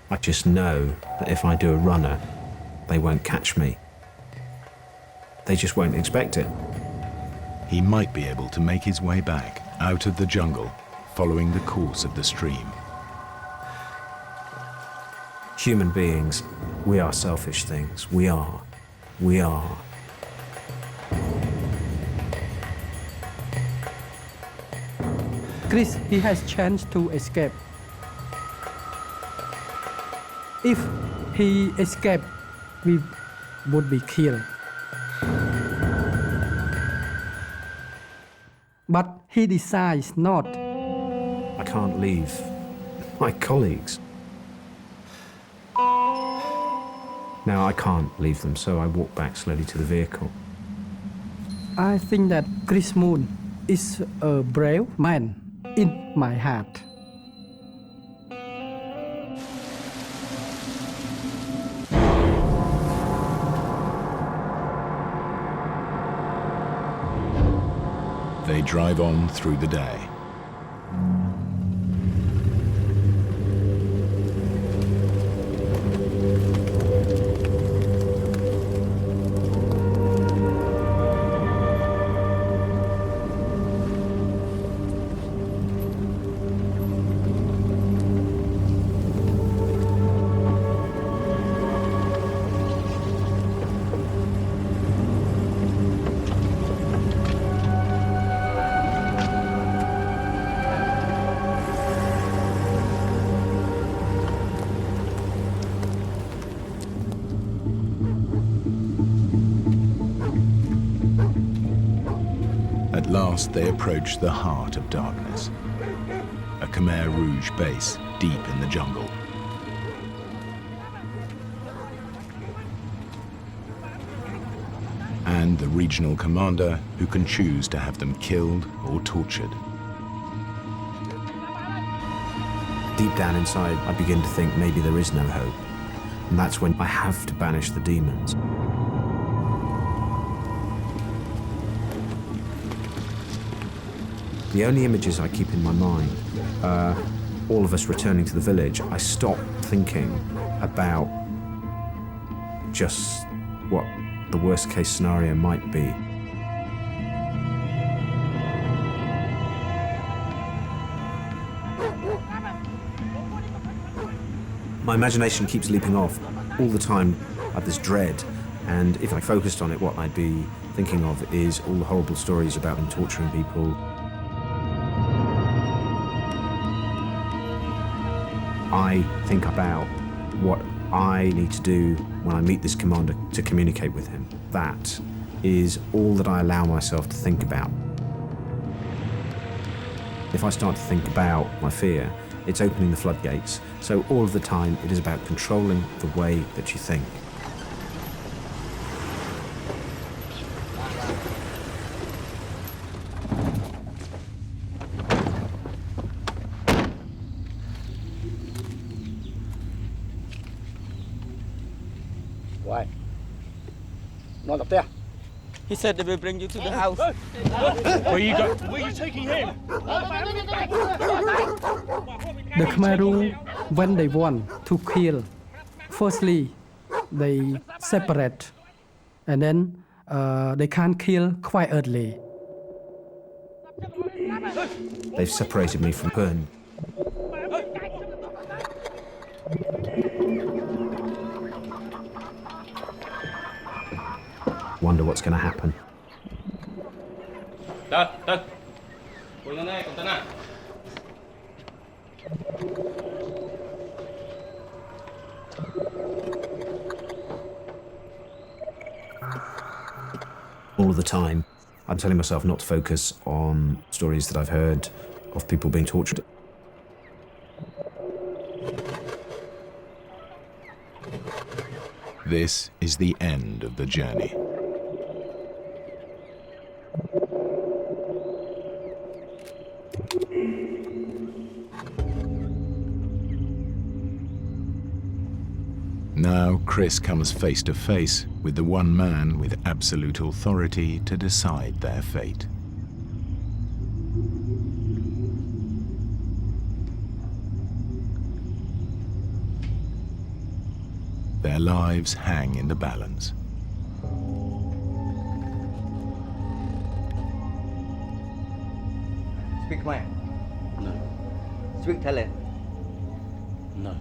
I just know that if I do a runner, they won't catch me. They just won't expect it. He might be able to make his way back out of the jungle, following the course of the stream. Human beings, we are selfish things. We are. Chris, he has chance to escape. If he escaped, we would be killed. But he decides not. I can't leave my colleagues. Now I can't leave them, so I walk back slowly to the vehicle. I think that Chris Moon is a brave man in my heart. They drive on through the day. At last, they approach the heart of darkness, a Khmer Rouge base deep in the jungle. And the regional commander who can choose to have them killed or tortured. Deep down inside, I begin to think maybe there is no hope. And that's when I have to banish the demons. The only images I keep in my mind are all of us returning to the village. I stop thinking about just what the worst case scenario might be. My imagination keeps leaping off. All the time I have this dread, and if I focused on it, what I'd be thinking of is all the horrible stories about them torturing people. I think about what I need to do when I meet this commander to communicate with him. That is all that I allow myself to think about. If I start to think about my fear, it's opening the floodgates. So all of the time, it is about controlling the way that you think. Why? Not up there. He said they will bring you to the house. Where you go? Where you taking him? The Khmer Rouge, when they want to kill, firstly, they separate, and then they can't kill quite early. They've separated me from Pern. Wonder what's going to happen. All of the time, I'm telling myself not to focus on stories that I've heard of people being tortured. This is the end of the journey. Now Chris comes face to face with the one man with absolute authority to decide their fate. Their lives hang in the balance. Speak Khmer? No. Speak Thailand? No.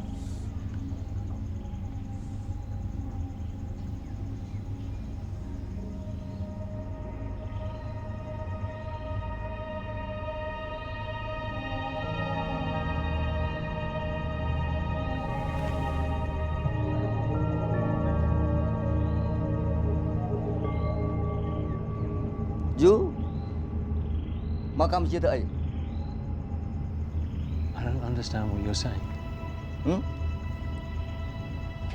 You? I don't understand what you're saying.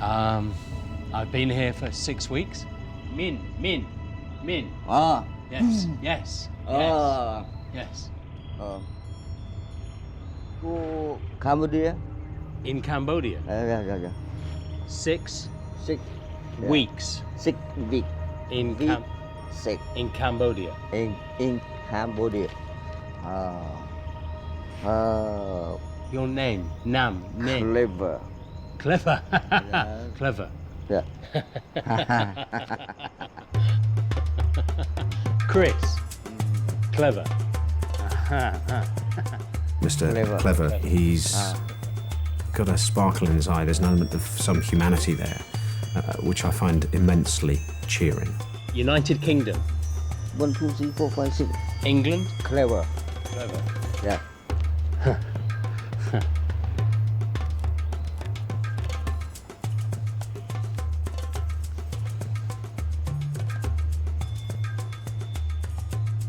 I've been here for 6 weeks. Min. Ah. Yes, yes, Ah. yes. To Cambodia? In Cambodia? Yeah. 6 yeah. weeks. 6 weeks. In Cambodia. In Cambodia. Your name? Name. Clever. Clever. Yeah. Clever. Yeah. Chris. Clever. Mr. Clever, he's got a sparkle in his eye. There's an element of some humanity there, which I find immensely cheering. United Kingdom. 1, 2, 3, 4, 5, 6. England. Clever. Clever. Yeah.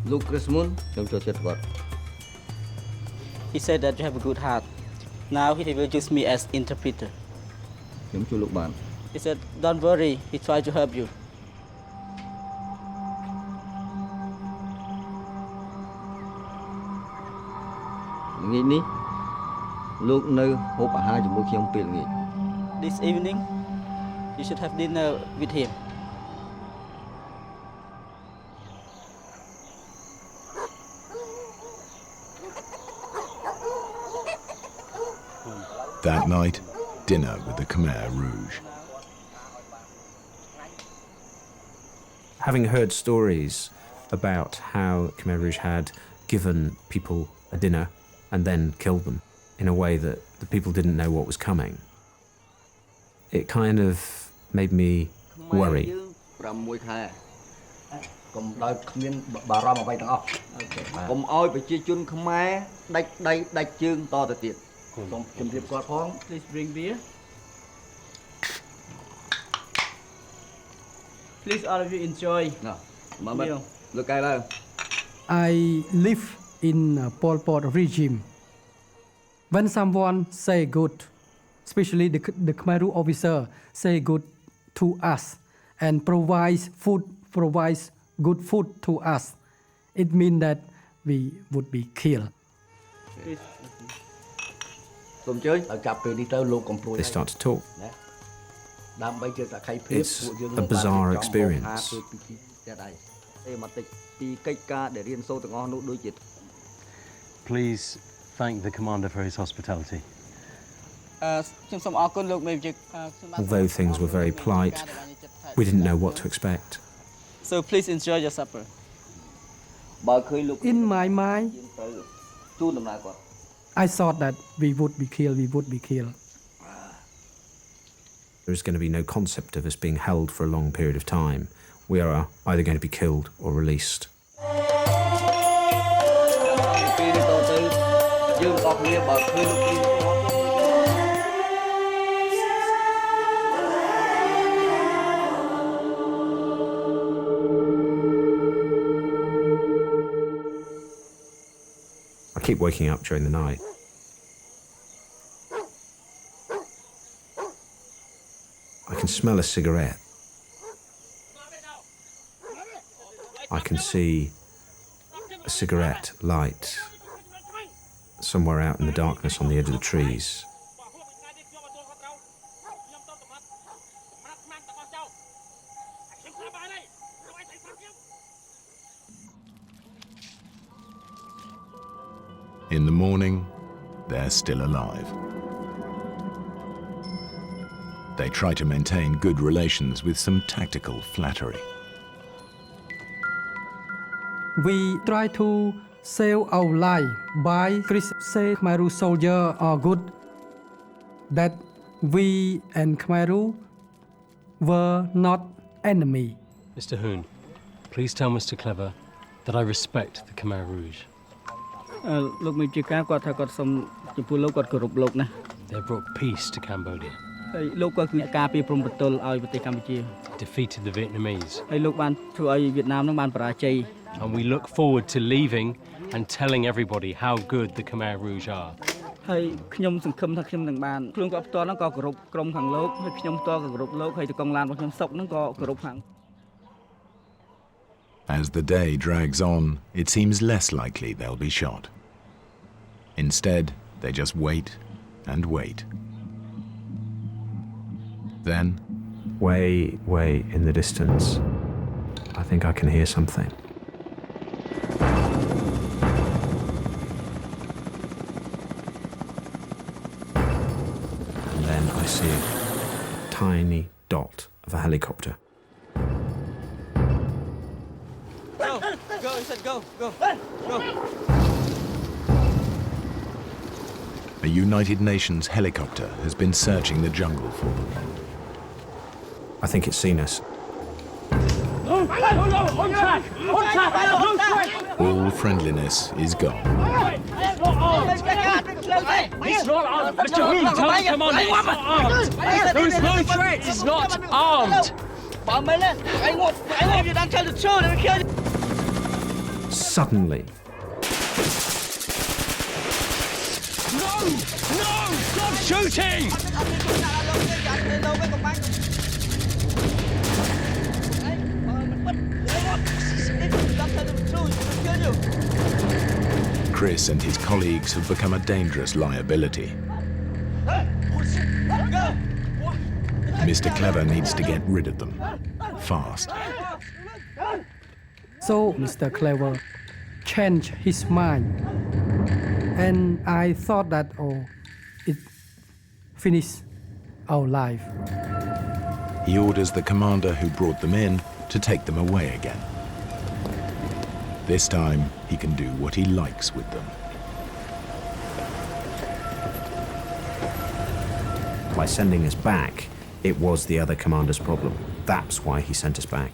Look, Chris Moon, he said that you have a good heart. Now he will use me as interpreter. He said, don't worry, he tried to help you. This evening, you should have dinner with him. That night, dinner with the Khmer Rouge. Having heard stories about how Khmer Rouge had given people a dinner and then killed them in a way that the people didn't know what was coming, it kind of made me worry. Please bring beer. Please all of you enjoy. Meal. I live in Pol Pot regime. When someone say good, especially the Khmer Rouge officer say good to us and provides good food to us, it means that we would be killed. They start to talk. It's a bizarre experience. Please thank the commander for his hospitality. Although things were very polite, we didn't know what to expect. So please enjoy your supper. In my mind, I thought that we would be killed. There's going to be no concept of us being held for a long period of time. We are either going to be killed or released. I keep waking up during the night. I can smell a cigarette. I can see a cigarette light somewhere out in the darkness on the edge of the trees. In the morning, they're still alive. They try to maintain good relations with some tactical flattery. We try to save our life by Chris say Khmer soldiers are good, that we and Khmer were not enemy. Mr. Hoon, please tell Mr. Clever that I respect the Khmer Rouge. They brought peace to Cambodia. Defeated the Vietnamese. And we look forward to leaving and telling everybody how good the Khmer Rouge are. As the day drags on, it seems less likely they'll be shot. Instead, they just wait and wait. Then, way in the distance, I think I can hear something. And then I see a tiny dot of a helicopter. Go, he said go. a United Nations helicopter has been searching the jungle for them. I think it's seen us. All friendliness is gone. It's not armed. Mr. Hoon, tell the commander it's not armed. There is no threat. It's not armed. Suddenly, No! Stop shooting! Chris and his colleagues have become a dangerous liability. Mr. Clever needs to get rid of them. Fast. So Mr. Clever changed his mind. And I thought that, it finished our life. He orders the commander who brought them in to take them away again. This time, he can do what he likes with them. by sending us back, it was the other commander's problem. That's why he sent us back.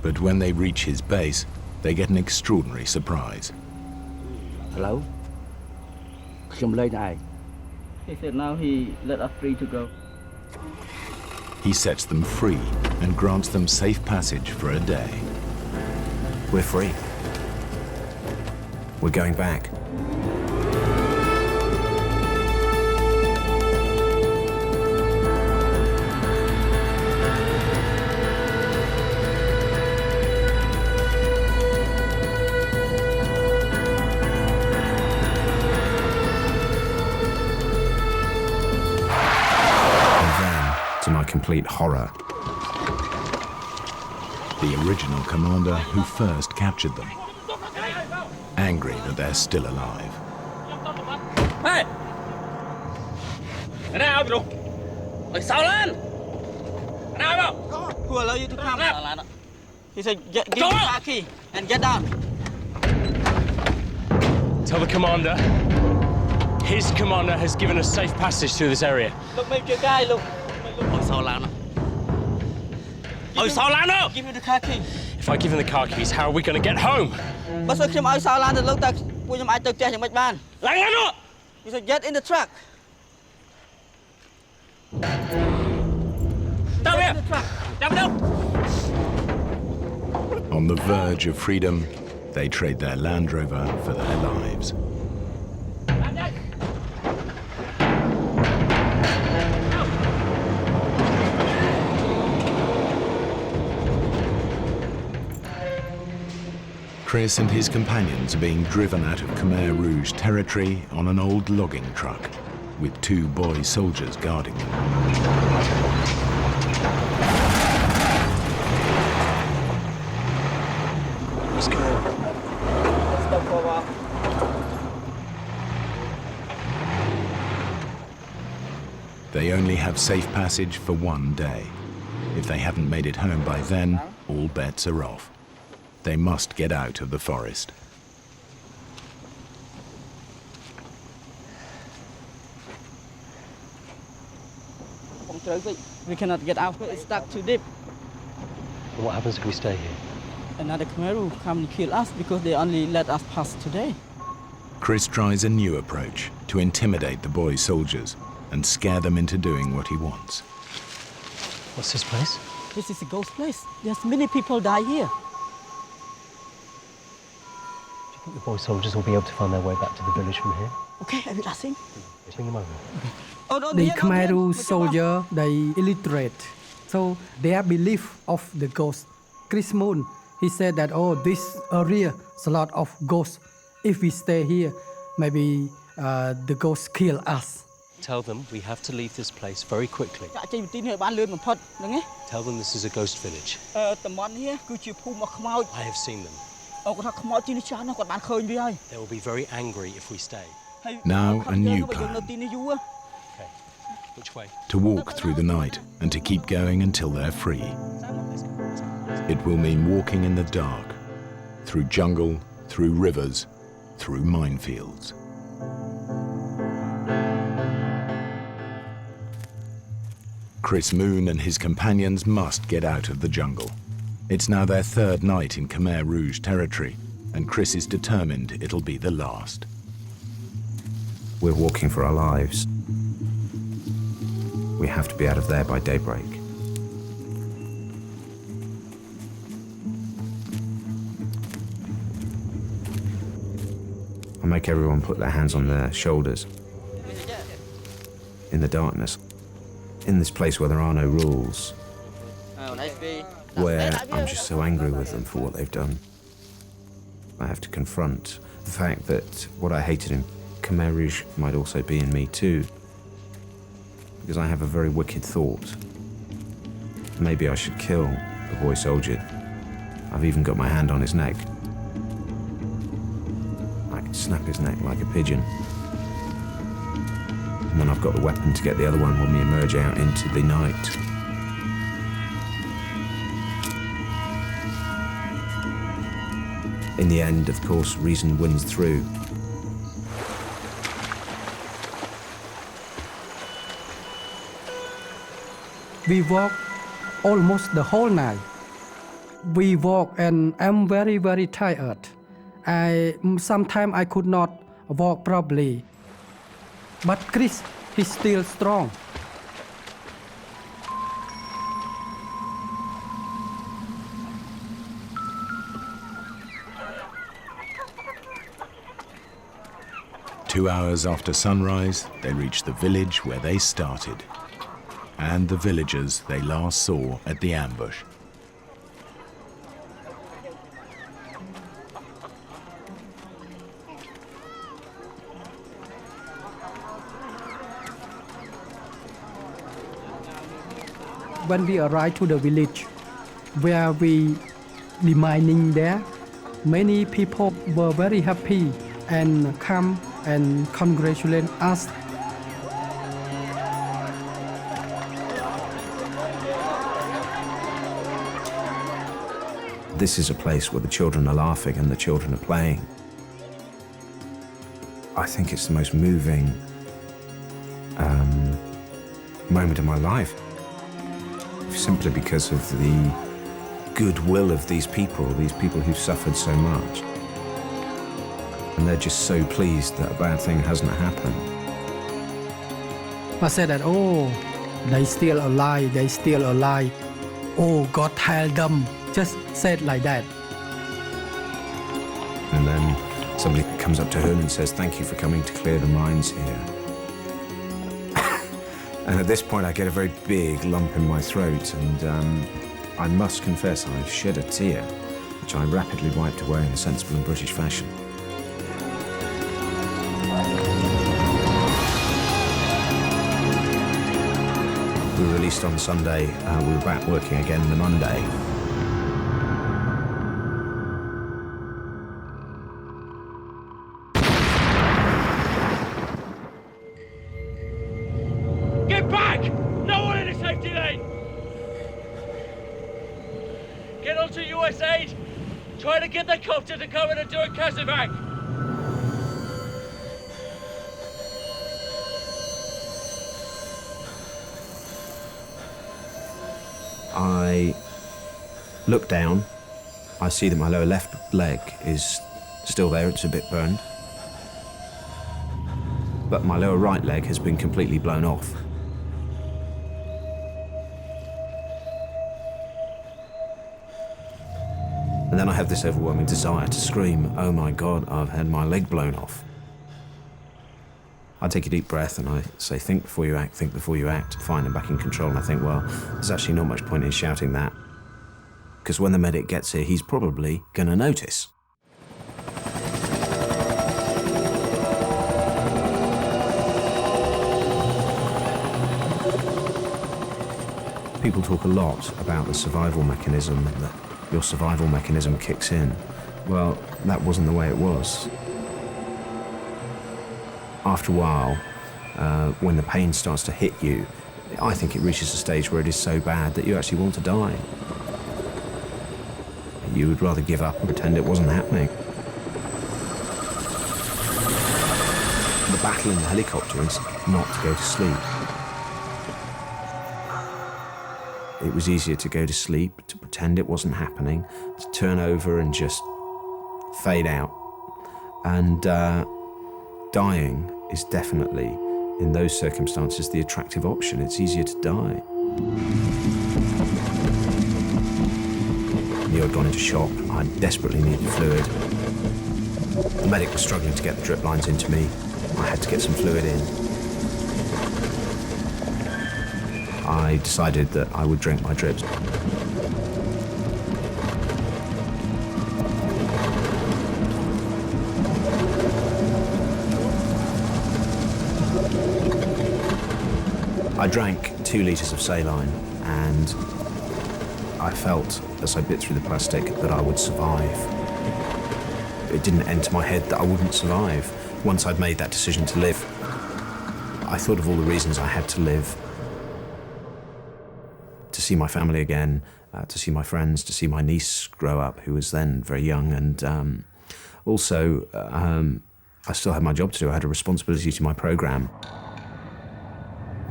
But when they reach his base, they get an extraordinary surprise. Hello? He said now he let us free to go. He sets them free and grants them safe passage for a day. We're free. We're going back. To my complete horror, the original commander who first captured them, angry that they're still alive. Hey! Cái này ao luôn. Ôi sao lên? Cái này ao. Who allow you to come? He said, give me the key and get down. Tell the commander. His commander has given us safe passage through this area. Look, make your guy look. Ôi sao lên? Ôi sao lên đâu? Give me the car key. If I give him the car keys, how are we going to get home? បើសិនខ្ញុំឲ្យសោឡានទៅលោកតាពួកខ្ញុំអាចទៅផ្ទះយ៉ាងម៉េចបាន ឡើងឡើងនោះ You said get in the truck. Down here. Down here. On the verge of freedom, they trade their Land Rover for their lives. Chris and his companions are being driven out of Khmer Rouge territory on an old logging truck, with 2 boy soldiers guarding them. Let's go. Let's go for a walk. They only have safe passage for 1 day. If they haven't made it home by then, all bets are off. They must get out of the forest. We cannot get out. It's stuck too deep. What happens if we stay here? Another Khmer will come and kill us because they only let us pass today. Chris tries a new approach to intimidate the boy soldiers and scare them into doing what he wants. What's this place? This is a ghost place. There's many people die here. Do you think the boy soldiers will be able to find their way back to the village from here? Okay, I will ask him. Bring them over. Oh, no, The Khmer Rouge soldier, they illiterate. So their belief of the ghost. Chris Moon, he said that, oh, this area is a lot of ghosts. If we stay here, maybe the ghosts kill us. Tell them we have to leave this place very quickly. Tell them this is a ghost village. I have seen them. They will be very angry if we stay. Now a new plan. Okay. Which way? To walk through the night and to keep going until they're free. It will mean walking in the dark, through jungle, through rivers, through minefields. Chris Moon and his companions must get out of the jungle. It's now their 3rd night in Khmer Rouge territory, and Chris is determined it'll be the last. we're walking for our lives. We have to be out of there by daybreak. I make everyone put their hands on their shoulders. In the darkness. In this place where there are no rules. Where I'm just so angry with them for what they've done. I have to confront the fact that what I hated in Khmer Rouge might also be in me too. Because I have a very wicked thought. Maybe I should kill the boy soldier. I've even got my hand on his neck. I can snap his neck like a pigeon. And then I've got the weapon to get the other one when we emerge out into the night. In the end, of course, reason wins through. We walk almost the whole night. We walk and I'm very, very tired. Sometimes I could not walk properly. But Chris, he's still strong. Two hours after sunrise, they reach the village where they started, and the villagers they last saw at the ambush. when we arrived to the village, where we remaining there, many people were very happy and come and congratulate us. This is a place where the children are laughing and the children are playing. I think it's the most moving moment of my life, simply because of the goodwill of these people who've suffered so much. And they're just so pleased that a bad thing hasn't happened. I said that, oh, they still alive. Oh, God help them. Just said like that. And then somebody comes up to her and says, thank you for coming to clear the mines here. And at this point I get a very big lump in my throat, and I must confess I shed a tear, which I rapidly wiped away in a sensible and British fashion. We were released on Sunday. We were back working again the Monday. Get back! No one in the safety lane! Get onto US 8! Try to get the copter to come in and do a casevac! I look down. I see that my lower left leg is still there, it's a bit burned. But my lower right leg has been completely blown off. And then I have this overwhelming desire to scream, oh my God, I've had my leg blown off. I take a deep breath and I say, think before you act, think before you act. Fine, I'm back in control. And I think, well, there's actually not much point in shouting that, because when the medic gets here, he's probably going to notice. People talk a lot about the survival mechanism, that your survival mechanism kicks in. Well, that wasn't the way it was. After a while, when the pain starts to hit you, I think it reaches a stage where it is so bad that you actually want to die. You would rather give up and pretend it wasn't happening. The battle in the helicopter is not to go to sleep. It was easier to go to sleep, to pretend it wasn't happening, to turn over and just fade out. And dying is definitely, in those circumstances, the attractive option. It's easier to die. I knew I'd gone into shock. I desperately needed fluid. The medic was struggling to get the drip lines into me. I had to get some fluid in. I decided that I would drink my drips. I drank 2 litres of saline, and I felt, as I bit through the plastic, that I would survive. It didn't enter my head that I wouldn't survive. Once I'd made that decision to live, I thought of all the reasons I had to live. To see my family again, to see my friends, to see my niece grow up, who was then very young, and also I still had my job to do. I had a responsibility to my programme.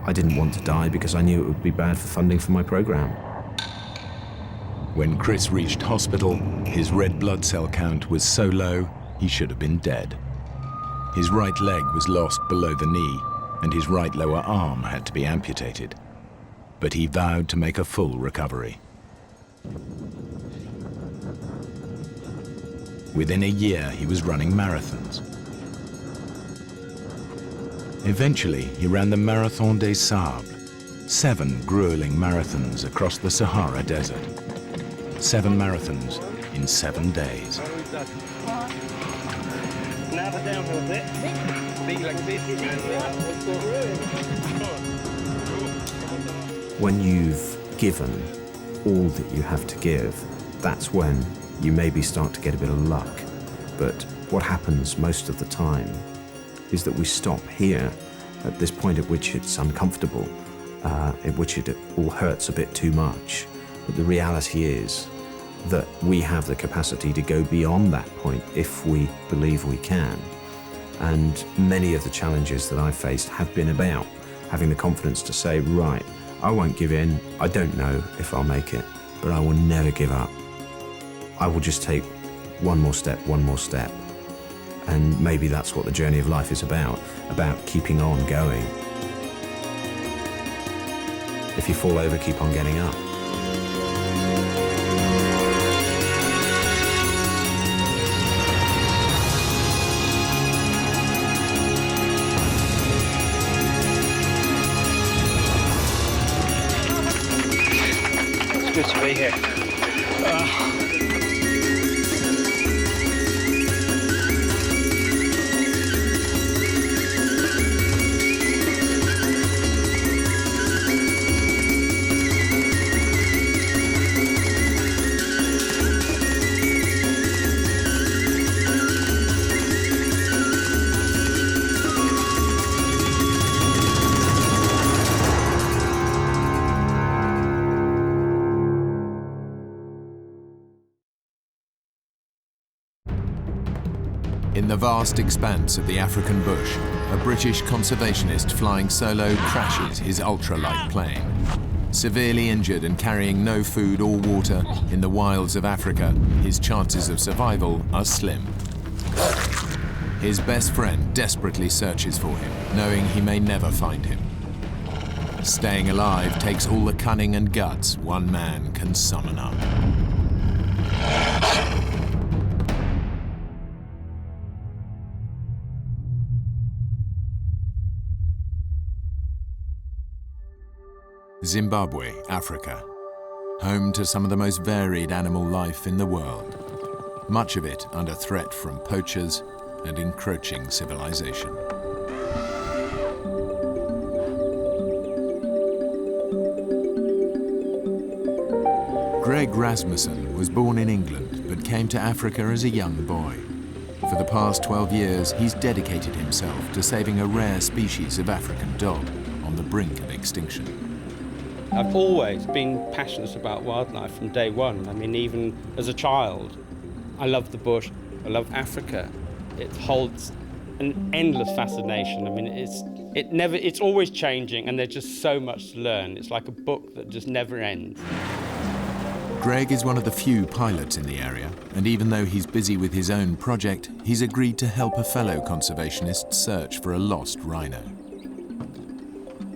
I didn't want to die because I knew it would be bad for funding for my programme. When Chris reached hospital, his red blood cell count was so low, he should have been dead. His right leg was lost below the knee, and his right lower arm had to be amputated. But he vowed to make a full recovery. Within a year, he was running marathons. Eventually, he ran the Marathon des Sables, 7 grueling marathons across the Sahara Desert. 7 marathons in 7 days. Now the downhill bit. Be like this. When you've given all that you have to give, that's when you maybe start to get a bit of luck. But what happens most of the time is that we stop here at this point at which it's uncomfortable, at which it all hurts a bit too much. But the reality is that we have the capacity to go beyond that point if we believe we can. And many of the challenges that I've faced have been about having the confidence to say, right, I won't give in. I don't know if I'll make it, but I will never give up. I will just take one more step. And maybe that's what the journey of life is about keeping on going. If you fall over, keep on getting up. It's good to be here. In the vast expanse of the African bush, a British conservationist flying solo crashes his ultralight plane. Severely injured and carrying no food or water in the wilds of Africa, his chances of survival are slim. His best friend desperately searches for him, knowing he may never find him. Staying alive takes all the cunning and guts one man can summon up. Zimbabwe, Africa, home to some of the most varied animal life in the world, much of it under threat from poachers and encroaching civilization. Greg Rasmussen was born in England but came to Africa as a young boy. For the past 12 years, he's dedicated himself to saving a rare species of African dog on the brink of extinction. I've always been passionate about wildlife from day one. I mean, even as a child, I love the bush, I love Africa. It holds an endless fascination. I mean, it's always changing, and there's just so much to learn. It's like a book that just never ends. Greg is one of the few pilots in the area, and even though he's busy with his own project, he's agreed to help a fellow conservationist search for a lost rhino.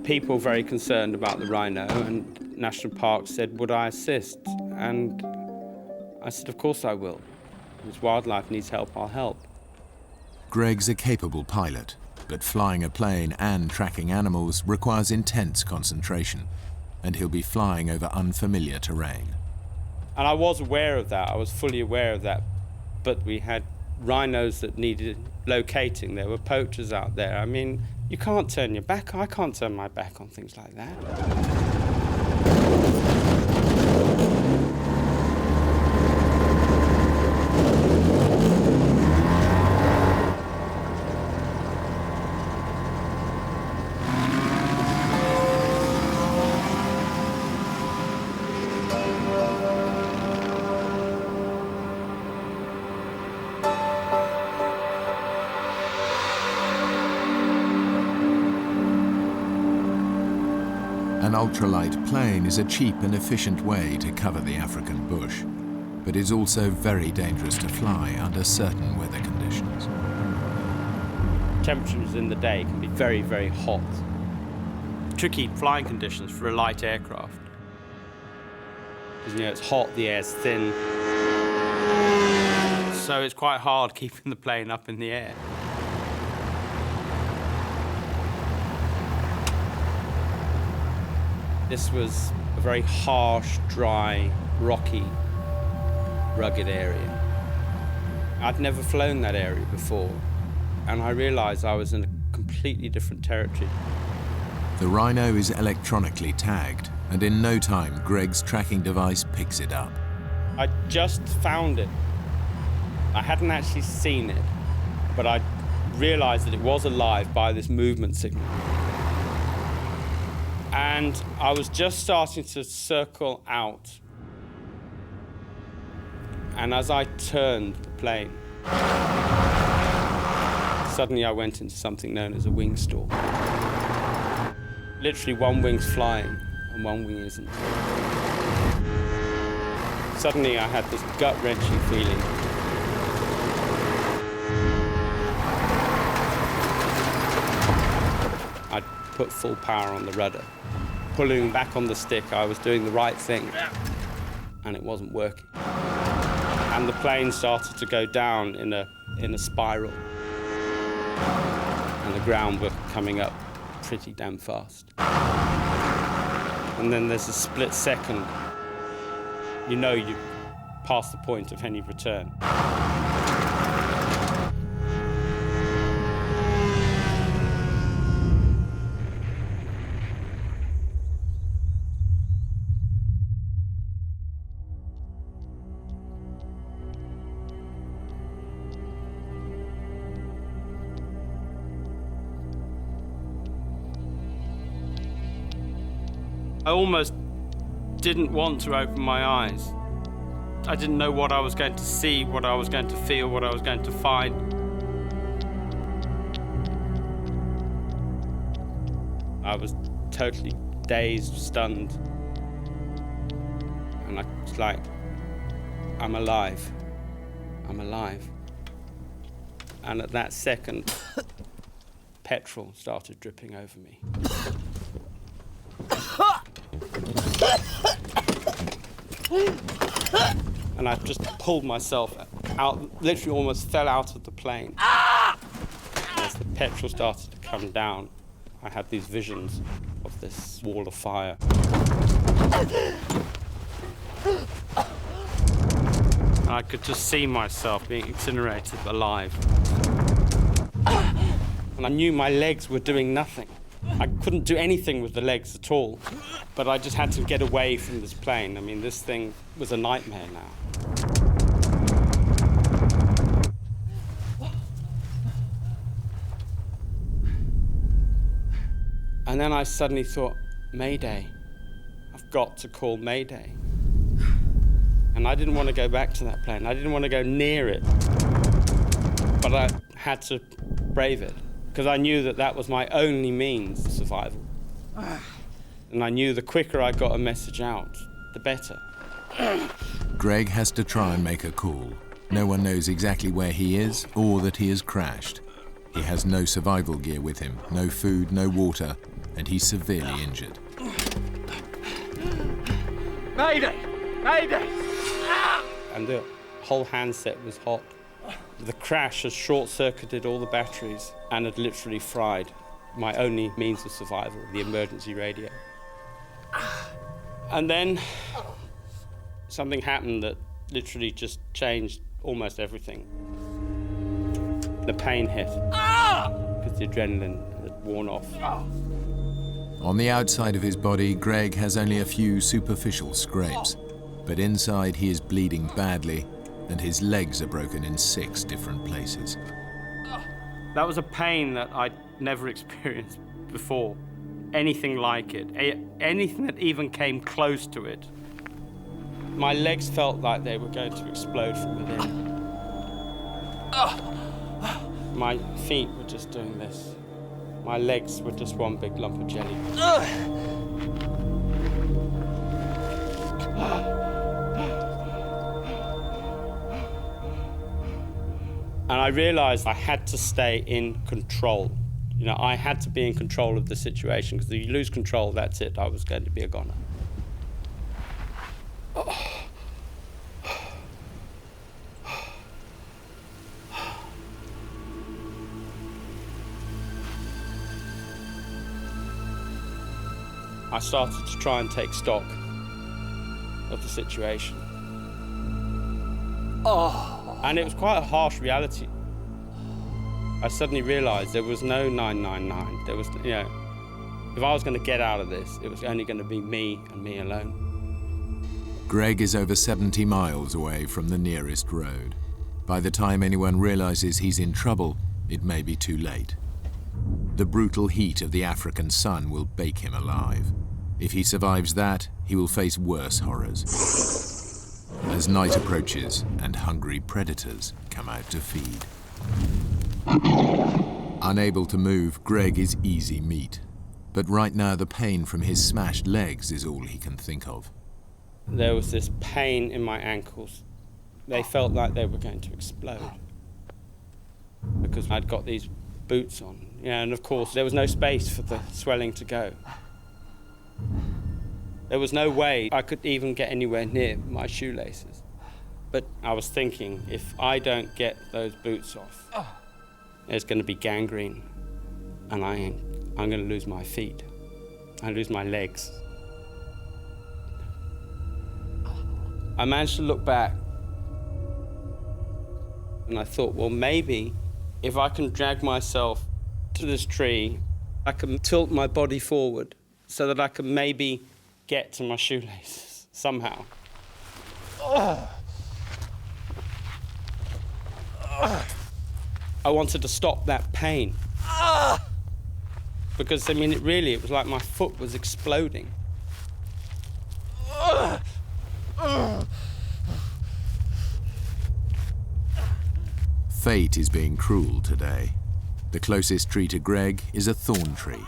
People very concerned about the rhino, and National Park said, would I assist? And I said, of course I will. If wildlife needs help, I'll help. Greg's a capable pilot, but flying a plane and tracking animals requires intense concentration, and he'll be flying over unfamiliar terrain. And I was aware of that, I was fully aware of that, but we had rhinos that needed locating. There were poachers out there. I mean, you can't turn your back. I can't turn my back on things like that. An ultralight plane is a cheap and efficient way to cover the African bush, but is also very dangerous to fly under certain weather conditions. Temperatures in the day can be very, very hot. Tricky flying conditions for a light aircraft. Because, it's hot, the air's thin. So it's quite hard keeping the plane up in the air. This was a very harsh, dry, rocky, rugged area. I'd never flown that area before, and I realized I was in a completely different territory. The rhino is electronically tagged and in no time, Greg's tracking device picks it up. I just found it. I hadn't actually seen it, but I realized that it was alive by this movement signal. And I was just starting to circle out. And as I turned the plane, suddenly I went into something known as a wing stall. Literally, one wing's flying and one wing isn't. Suddenly I had this gut-wrenching feeling. I put full power on the rudder. Pulling back on the stick, I was doing the right thing, and it wasn't working. And the plane started to go down in a spiral. And the ground was coming up pretty damn fast. And then there's a split second. You know you've passed the point of any return. I almost didn't want to open my eyes. I didn't know what I was going to see, what I was going to feel, what I was going to find. I was totally dazed, stunned. And I was like, I'm alive. I'm alive. And at that second, petrol started dripping over me. And I just pulled myself out, literally almost fell out of the plane. As the petrol started to come down, I had these visions of this wall of fire. And I could just see myself being incinerated alive. And I knew my legs were doing nothing. I couldn't do anything with the legs at all, but I just had to get away from this plane. I mean, this thing was a nightmare now. And then I suddenly thought, Mayday. I've got to call Mayday. And I didn't want to go back to that plane. I didn't want to go near it. But I had to brave it, because I knew that that was my only means of survival. And I knew the quicker I got a message out, the better. Greg has to try and make a call. No one knows exactly where he is or that he has crashed. He has no survival gear with him, no food, no water, and he's severely injured. Mayday! Mayday! And the whole handset was hot. The crash had short-circuited all the batteries and had literally fried my only means of survival, the emergency radio. And then something happened that literally just changed almost everything. The pain hit, because the adrenaline had worn off. On the outside of his body, Greg has only a few superficial scrapes, but inside he is bleeding badly, and his legs are broken in 6 different places. That was a pain that I'd never experienced before. Anything like it, anything that even came close to it. My legs felt like they were going to explode from within. My feet were just doing this. My legs were just one big lump of jelly. And I realized I had to stay in control. You know, I had to be in control of the situation, because if you lose control, that's it. I was going to be a goner. I started to try and take stock of the situation. And it was quite a harsh reality. I suddenly realized there was no 999. There was, If I was going to get out of this, it was only going to be me and me alone. Greg is over 70 miles away from the nearest road. By the time anyone realizes he's in trouble, it may be too late. The brutal heat of the African sun will bake him alive. If he survives that, he will face worse horrors. As night approaches and hungry predators come out to feed. Unable to move, Greg is easy meat. But right now the pain from his smashed legs is all he can think of. There was this pain in my ankles. They felt like they were going to explode because I'd got these boots on. Yeah, and of course there was no space for the swelling to go. There was no way I could even get anywhere near my shoelaces. But I was thinking, if I don't get those boots off, there's going to be gangrene, and I'm going to lose my feet. I lose my legs. I managed to look back, and I thought, well, maybe if I can drag myself to this tree, I can tilt my body forward so that I can maybe get to my shoelaces somehow. I wanted to stop that pain. Because, I mean, it was like my foot was exploding. Fate is being cruel today. The closest tree to Greg is a thorn tree.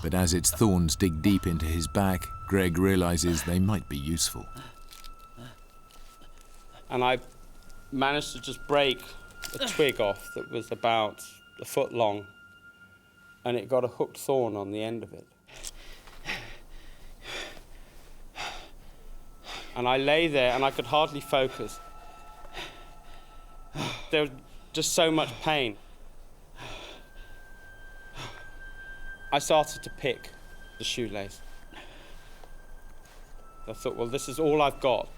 But as its thorns dig deep into his back, Greg realizes they might be useful. And I managed to just break a twig off that was about a foot long, and it got a hooked thorn on the end of it. And I lay there and I could hardly focus. There was just so much pain. I started to pick the shoelace. I thought, well, this is all I've got.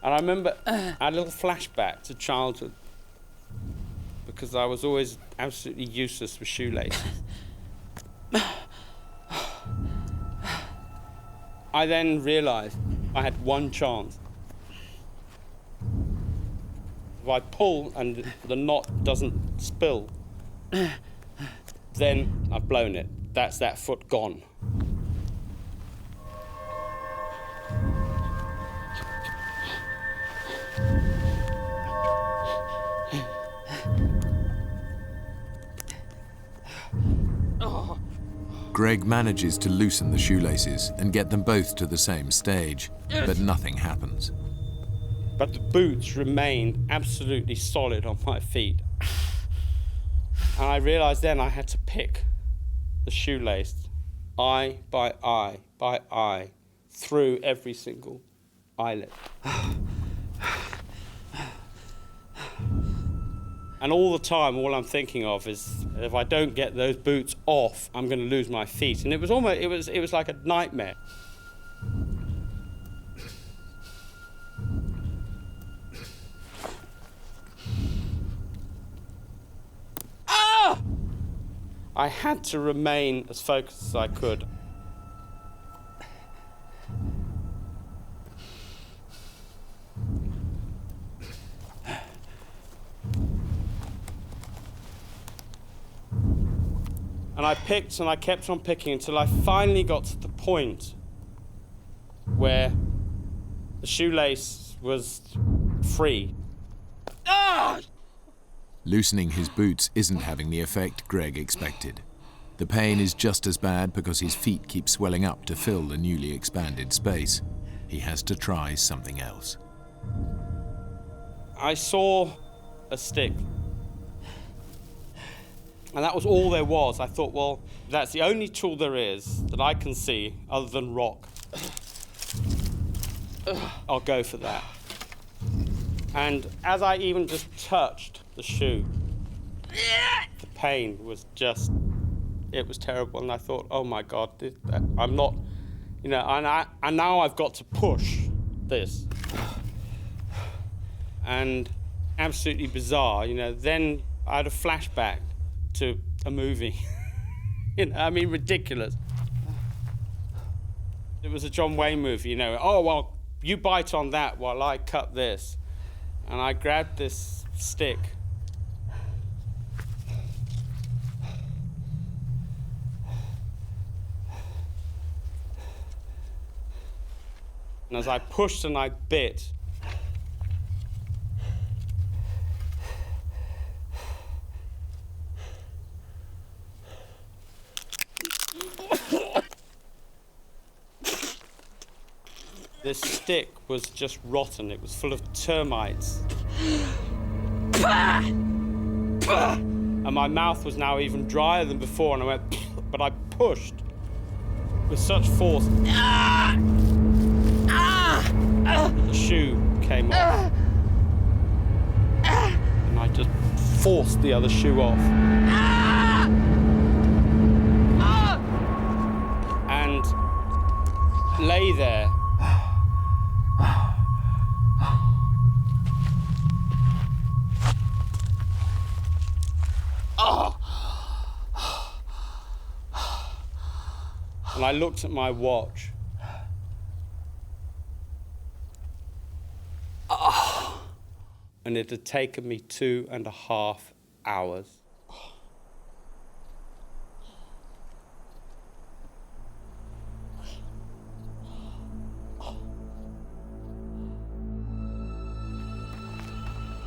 And I remember I had a little flashback to childhood because I was always absolutely useless with shoelaces. I then realized I had one chance. If I pull and the knot doesn't spill, then I've blown it. That's that foot gone. Greg manages to loosen the shoelaces and get them both to the same stage, but nothing happens. But the boots remained absolutely solid on my feet. And I realized then I had to pick the shoelace eye by eye through every single eyelid. And all the time, all I'm thinking of is, if I don't get those boots off, I'm going to lose my feet. And it was almost, it was like a nightmare. I had to remain as focused as I could. And I picked and I kept on picking until I finally got to the point where the shoelace was free. Loosening his boots isn't having the effect Greg expected. The pain is just as bad because his feet keep swelling up to fill the newly expanded space. He has to try something else. I saw a stick. And that was all there was. I thought, well, that's the only tool there is that I can see other than rock. I'll go for that. And as I even just touched the shoe, the pain was just, it was terrible. And I thought, oh my God, I'm not, you know, and now I've got to push this. And absolutely bizarre, you know. Then I had a flashback to a movie. You know, I mean, ridiculous. It was a John Wayne movie, you know. Oh, well, you bite on that while I cut this. And I grabbed this stick. And as I pushed and I bit, this stick was just rotten. It was full of termites. And my mouth was now even drier than before, and I went, but I pushed with such force. The shoe came off. And I just forced the other shoe off. And lay there. And I looked at my watch. And it had taken me 2.5 hours.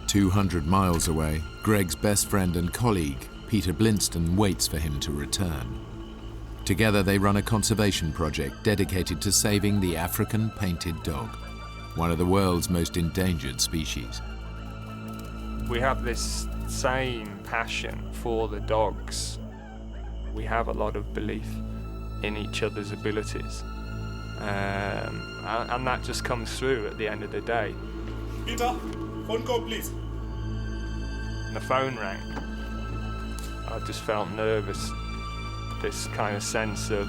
"200 miles away, Greg's best friend and colleague, Peter Blinston, waits for him to return. Together they run a conservation project dedicated to saving the African painted dog, one of the world's most endangered species. We have this same passion for the dogs. We have a lot of belief in each other's abilities. And that just comes through at the end of the day. Peter, phone call, please. And the phone rang. I just felt nervous. This kind of sense of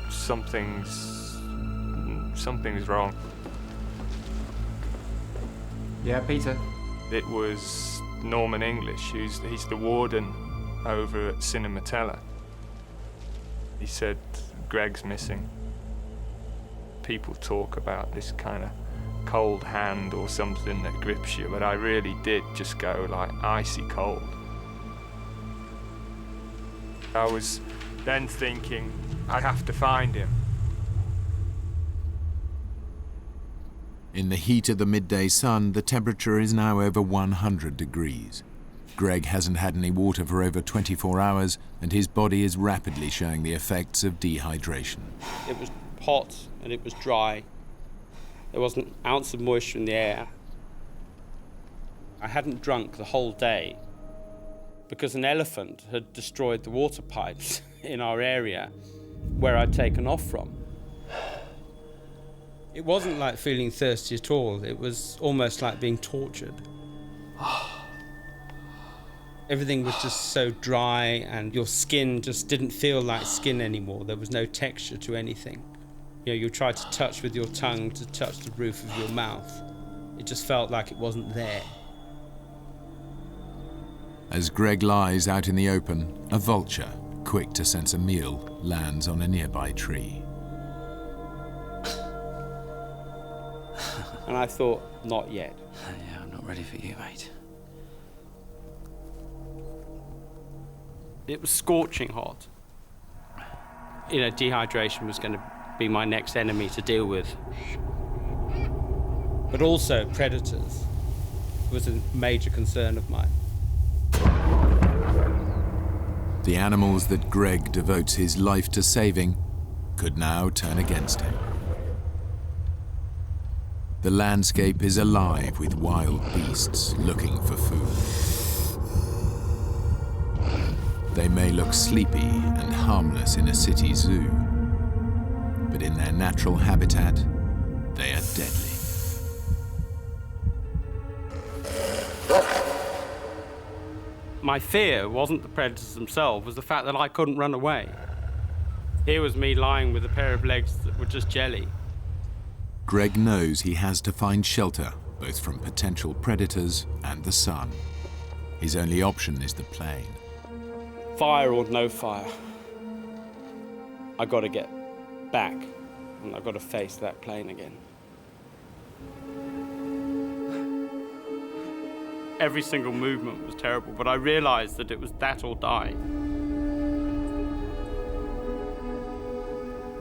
something's wrong. Yeah, Peter. It was Norman English. He's the warden over at Cinematella. He said, Greg's missing. People talk about this kind of cold hand or something that grips you, but I really did just go like icy cold. I was then thinking, I have to find him. In the heat of the midday sun, the temperature is now over 100 degrees. Greg hasn't had any water for over 24 hours, and his body is rapidly showing the effects of dehydration. It was hot and it was dry. There wasn't an ounce of moisture in the air. I hadn't drunk the whole day because an elephant had destroyed the water pipes in our area where I'd taken off from. It wasn't like feeling thirsty at all. It was almost like being tortured. Everything was just so dry, and your skin just didn't feel like skin anymore. There was no texture to anything. You know, you try to touch with your tongue to touch the roof of your mouth. It just felt like it wasn't there. As Greg lies out in the open, a vulture, quick to sense a meal, lands on a nearby tree. And I thought, not yet. Yeah, I'm not ready for you, mate. It was scorching hot. You know, dehydration was going to be my next enemy to deal with. But also predators was a major concern of mine. The animals that Greg devotes his life to saving could now turn against him. The landscape is alive with wild beasts looking for food. They may look sleepy and harmless in a city zoo, but in their natural habitat, they are deadly. My fear wasn't the predators themselves, it was the fact that I couldn't run away. Here was me lying with a pair of legs that were just jelly. Greg knows he has to find shelter both from potential predators and the sun. His only option is the plane. Fire or no fire, I got to get back, and I've got to face that plane again. Every single movement was terrible, but I realized that it was that or die.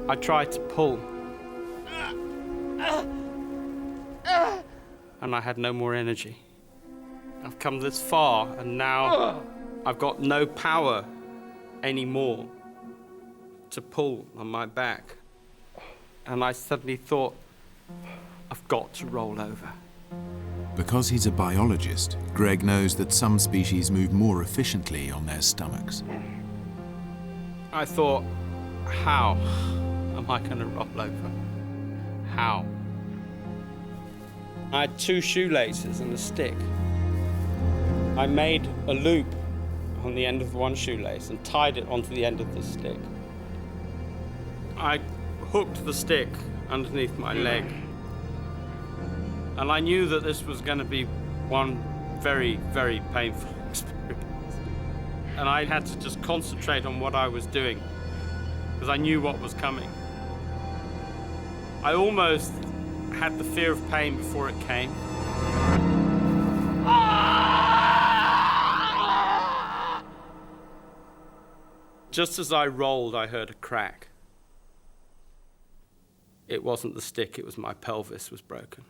I tried to pull, and I had no more energy. I've come this far, and now I've got no power anymore to pull on my back. And I suddenly thought, I've got to roll over. Because he's a biologist, Greg knows that some species move more efficiently on their stomachs. I thought, how am I going to roll over? How? I had 2 shoelaces and a stick. I made a loop on the end of one shoelace and tied it onto the end of the stick. I hooked the stick underneath my leg. And I knew that this was going to be one very, very painful experience. And I had to just concentrate on what I was doing, because I knew what was coming. I almost had the fear of pain before it came. Just as I rolled, I heard a crack. It wasn't the stick, it was my pelvis was broken.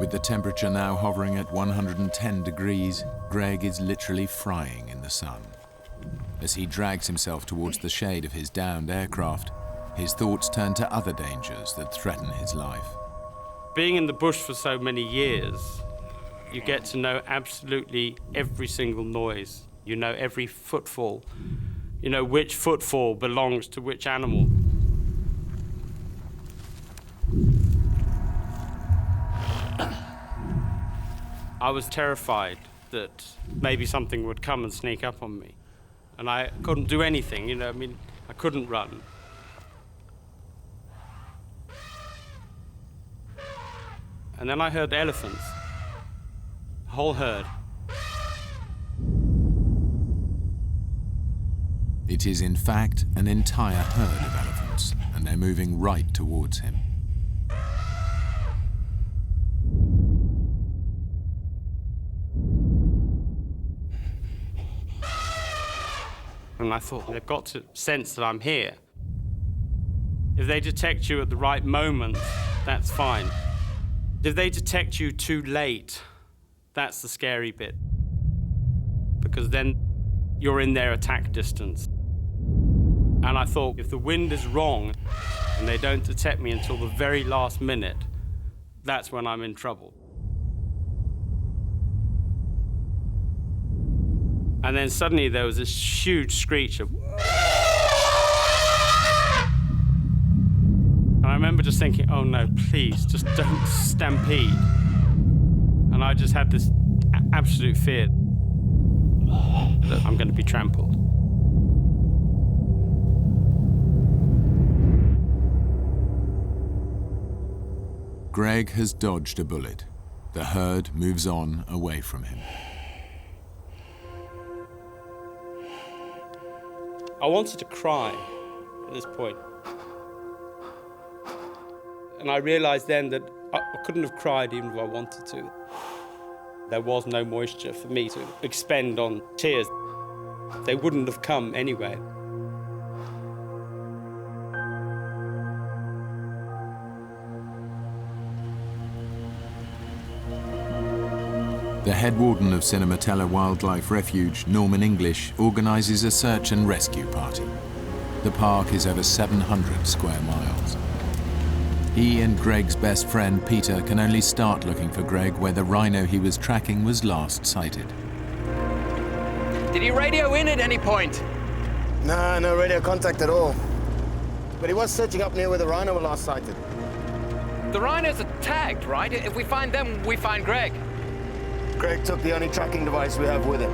With the temperature now hovering at 110 degrees, Greg is literally frying in the sun. As he drags himself towards the shade of his downed aircraft, his thoughts turn to other dangers that threaten his life. Being in the bush for so many years, you get to know absolutely every single noise. You know every footfall. You know which footfall belongs to which animal. I was terrified that maybe something would come and sneak up on me. And I couldn't do anything, I couldn't run. And then I heard elephants, a whole herd. It is in fact an entire herd of elephants, and they're moving right towards him. And I thought, they've got to sense that I'm here. If they detect you at the right moment, that's fine. If they detect you too late, that's the scary bit. Because then you're in their attack distance. And I thought, if the wind is wrong and they don't detect me until the very last minute, that's when I'm in trouble. And then suddenly there was this huge screech of... And I remember just thinking, oh no, please, just don't stampede. And I just had this absolute fear that I'm going to be trampled. Greg has dodged a bullet. The herd moves on away from him. I wanted to cry at this point. And I realized then that I couldn't have cried even if I wanted to. There was no moisture for me to expend on tears. They wouldn't have come anyway. The head warden of Cinematella Wildlife Refuge, Norman English, organises a search and rescue party. The park is over 700 square miles. He and Greg's best friend Peter can only start looking for Greg where the rhino he was tracking was last sighted. Did he radio in at any point? Nah, no radio contact at all. But he was searching up near where the rhino were last sighted. The rhinos are tagged, right? If we find them, we find Greg. Greg took the only tracking device we have with him.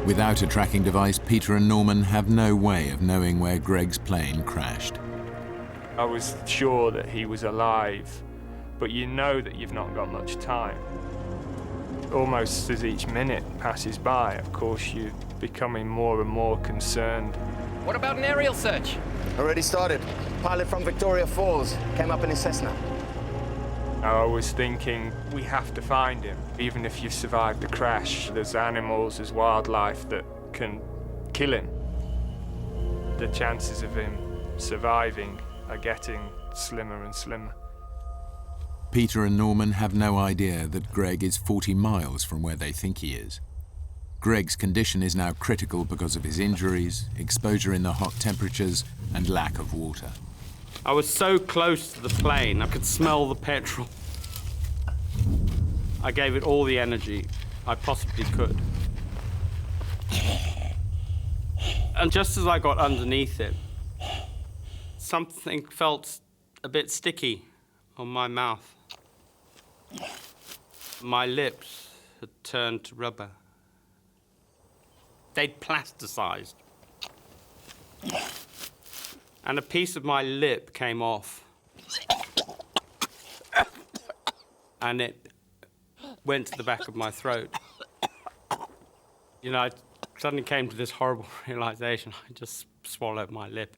Without a tracking device, Peter and Norman have no way of knowing where Greg's plane crashed. I was sure that he was alive, but you know that you've not got much time. Almost as each minute passes by, of course, you're becoming more and more concerned. What about an aerial search? Already started. Pilot from Victoria Falls came up in his Cessna. I was thinking, we have to find him. Even if you've survived the crash, there's animals, there's wildlife that can kill him. The chances of him surviving are getting slimmer and slimmer. Peter and Norman have no idea that Greg is 40 miles from where they think he is. Greg's condition is now critical because of his injuries, exposure in the hot temperatures, and lack of water. I was so close to the plane, I could smell the petrol. I gave it all the energy I possibly could. And just as I got underneath it, something felt a bit sticky on my mouth. My lips had turned to rubber. They'd plasticized. And a piece of my lip came off. And it went to the back of my throat. You know, I suddenly came to this horrible realization. I just swallowed my lip.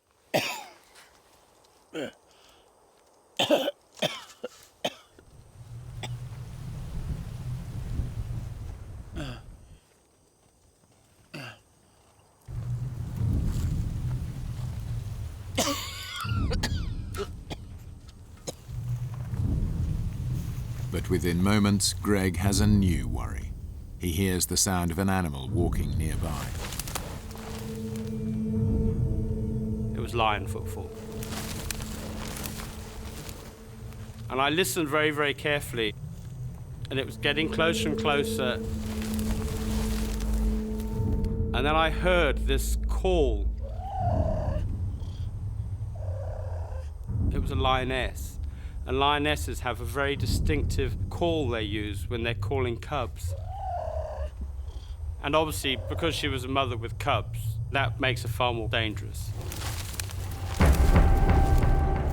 But within moments, Greg has a new worry. He hears the sound of an animal walking nearby. It was lion footfall. And I listened very, very carefully, and it was getting closer and closer. And then I heard this call. It was a lioness. And lionesses have a very distinctive call they use when they're calling cubs. And obviously, because she was a mother with cubs, that makes her far more dangerous.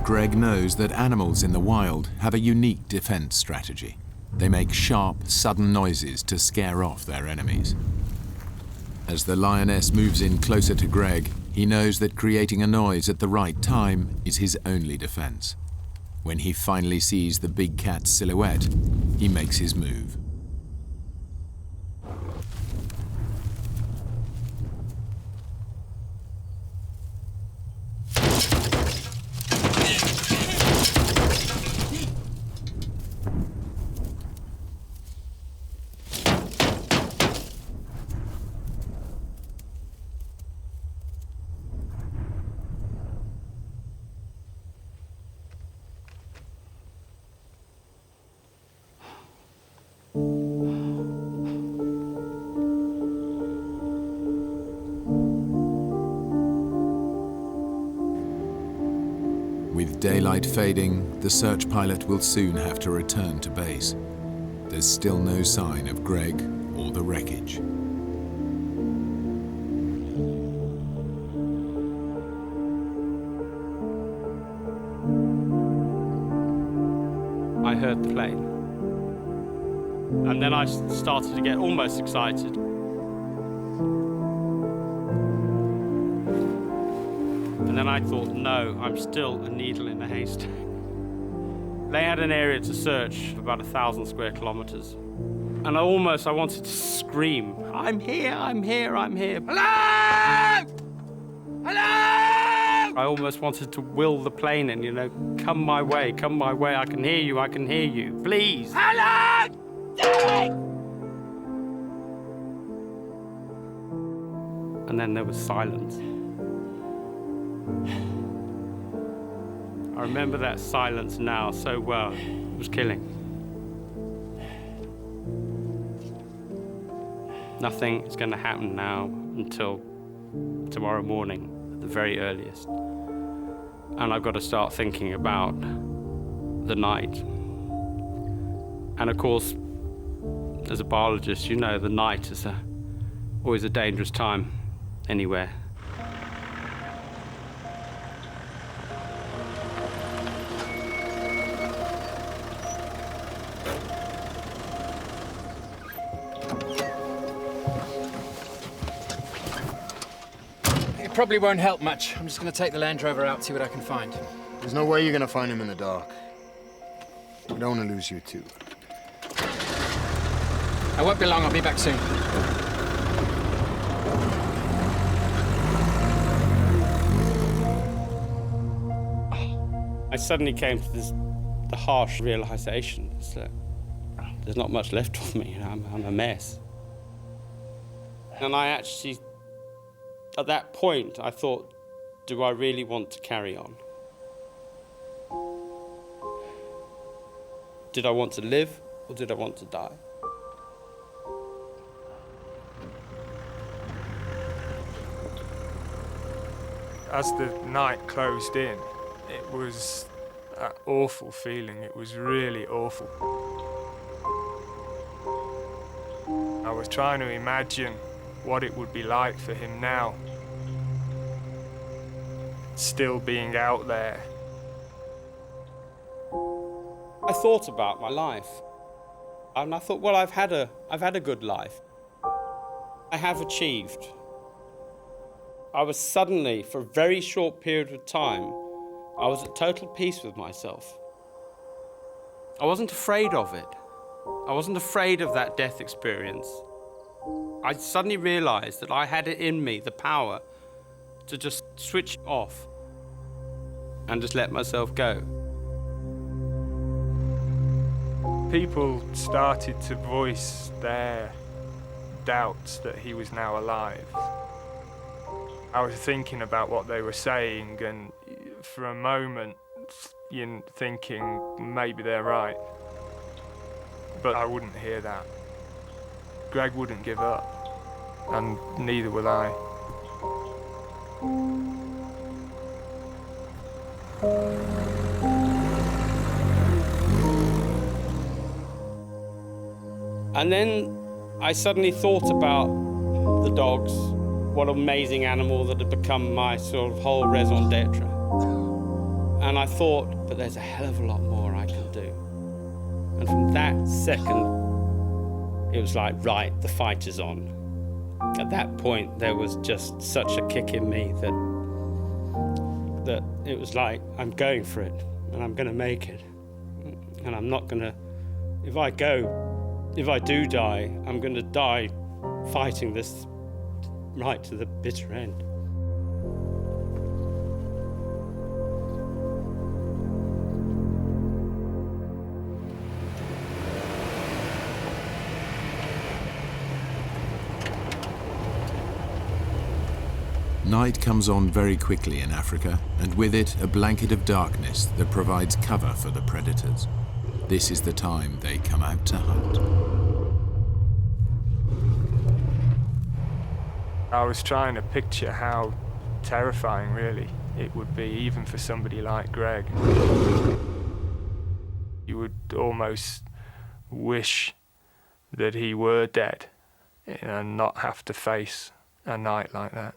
Greg knows that animals in the wild have a unique defense strategy. They make sharp, sudden noises to scare off their enemies. As the lioness moves in closer to Greg, he knows that creating a noise at the right time is his only defense. When he finally sees the big cat's silhouette, he makes his move. With daylight fading, the search pilot will soon have to return to base. There's still no sign of Greg or the wreckage. I heard the plane. And then I started to get almost excited. And then I thought, no, I'm still a needle in a haystack. They had an area to search of about 1,000 square kilometers. And I wanted to scream, I'm here, I'm here, I'm here. Hello! Hello! I almost wanted to will the plane in, you know, come my way, I can hear you, please. Hello! And then there was silence. I remember that silence now so well. It was killing. Nothing is going to happen now until tomorrow morning, at the very earliest. And I've got to start thinking about the night. And of course, as a biologist, you know the night is always a dangerous time anywhere. probably won't help much. I'm just going to take the Land Rover out, see what I can find. There's no way you're gonna find him in the dark. We don't want to lose you too. I won't be long. I'll be back soon. I suddenly came to the harsh realization that there's not much left of me. I'm a mess. And I actually, at that point, I thought, do I really want to carry on? Did I want to live, or did I want to die? As the night closed in, it was that awful feeling. It was really awful. I was trying to imagine what it would be like for him now, still being out there. I thought about my life, and I thought, well, I've had a good life. I have achieved. I was suddenly, for a very short period of time, I was at total peace with myself. I wasn't afraid of it. I wasn't afraid of that death experience. I suddenly realized that I had it in me, the power to just switch off and just let myself go. People started to voice their doubts that he was now alive. I was thinking about what they were saying, and for a moment, thinking maybe they're right. But I wouldn't hear that. Greg wouldn't give up, and neither will I. And then I suddenly thought about the dogs, what amazing animal that had become my sort of whole raison d'etre. And I thought, but there's a hell of a lot more I can do. And from that second, it was like, right, the fight is on. At that point, there was just such a kick in me that it was like, I'm going for it, and I'm gonna make it. And I'm not gonna, if I do die, I'm gonna die fighting this right to the bitter end. Night comes on very quickly in Africa, and with it a blanket of darkness that provides cover for the predators. This is the time they come out to hunt. I was trying to picture how terrifying, really, it would be, even for somebody like Greg. You would almost wish that he were dead and not have to face a night like that.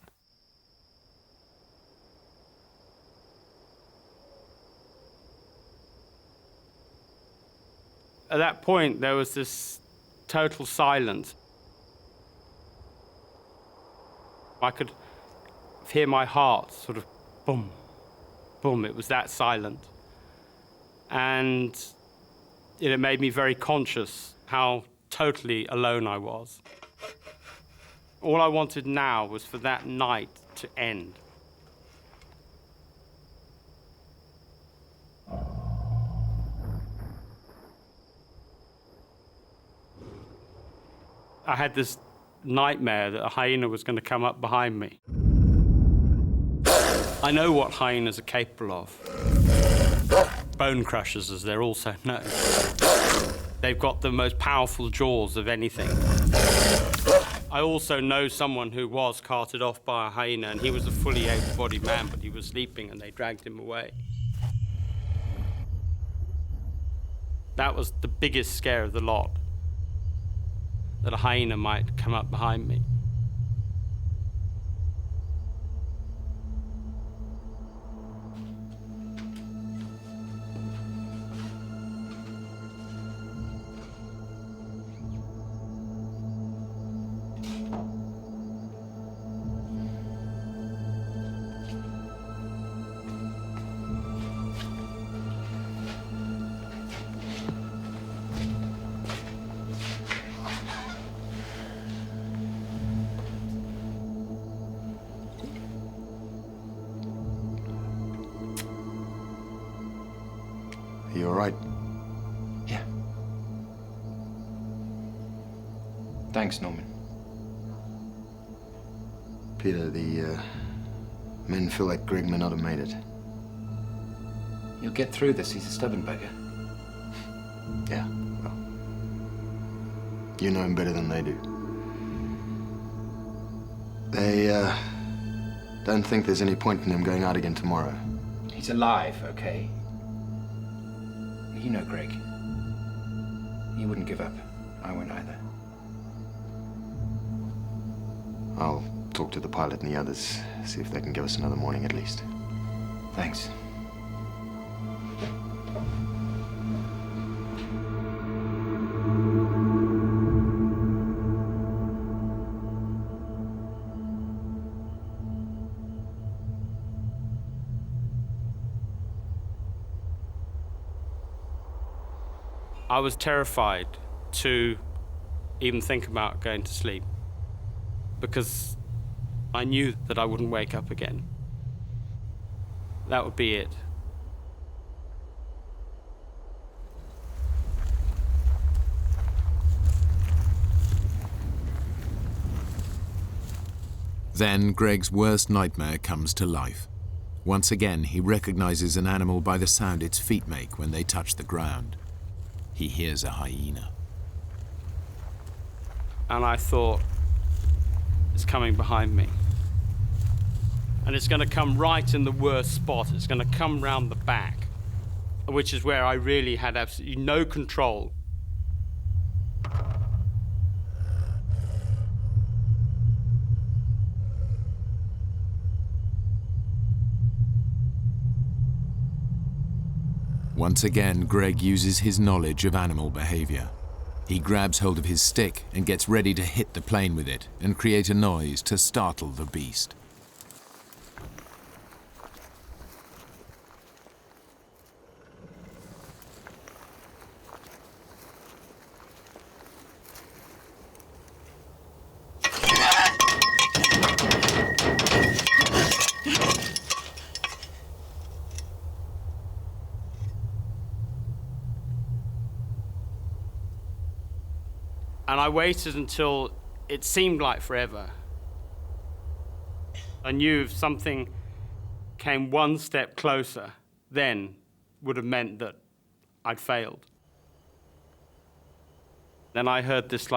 At that point, there was this total silence. I could hear my heart sort of boom, boom. It was that silent. And it made me very conscious how totally alone I was. All I wanted now was for that night to end. I had this nightmare that a hyena was going to come up behind me. I know what hyenas are capable of. Bone crushers, as they're also known. They've got the most powerful jaws of anything. I also know someone who was carted off by a hyena, and he was a fully able-bodied man, but he was sleeping and they dragged him away. That was the biggest scare of the lot, that a hyena might come up behind me. You all right? Yeah. Thanks, Norman. Peter, the men feel like Greg may not have made it. He'll get through this. He's a stubborn beggar. Yeah, well, you know him better than they do. They, don't think there's any point in him going out again tomorrow. He's alive, okay? You know Greg. He wouldn't give up. I won't either. I'll talk to the pilot and the others, see if they can give us another morning at least. Thanks. I was terrified to even think about going to sleep because I knew that I wouldn't wake up again. That would be it. Then Greg's worst nightmare comes to life. Once again, he recognizes an animal by the sound its feet make when they touch the ground. He hears a hyena. And I thought, it's coming behind me. And it's going to come right in the worst spot. It's going to come round the back, which is where I really had absolutely no control. Once again, Greg uses his knowledge of animal behavior. He grabs hold of his stick and gets ready to hit the plane with it and create a noise to startle the beast. And I waited until it seemed like forever. I knew if something came one step closer, then would have meant that I'd failed. Then I heard this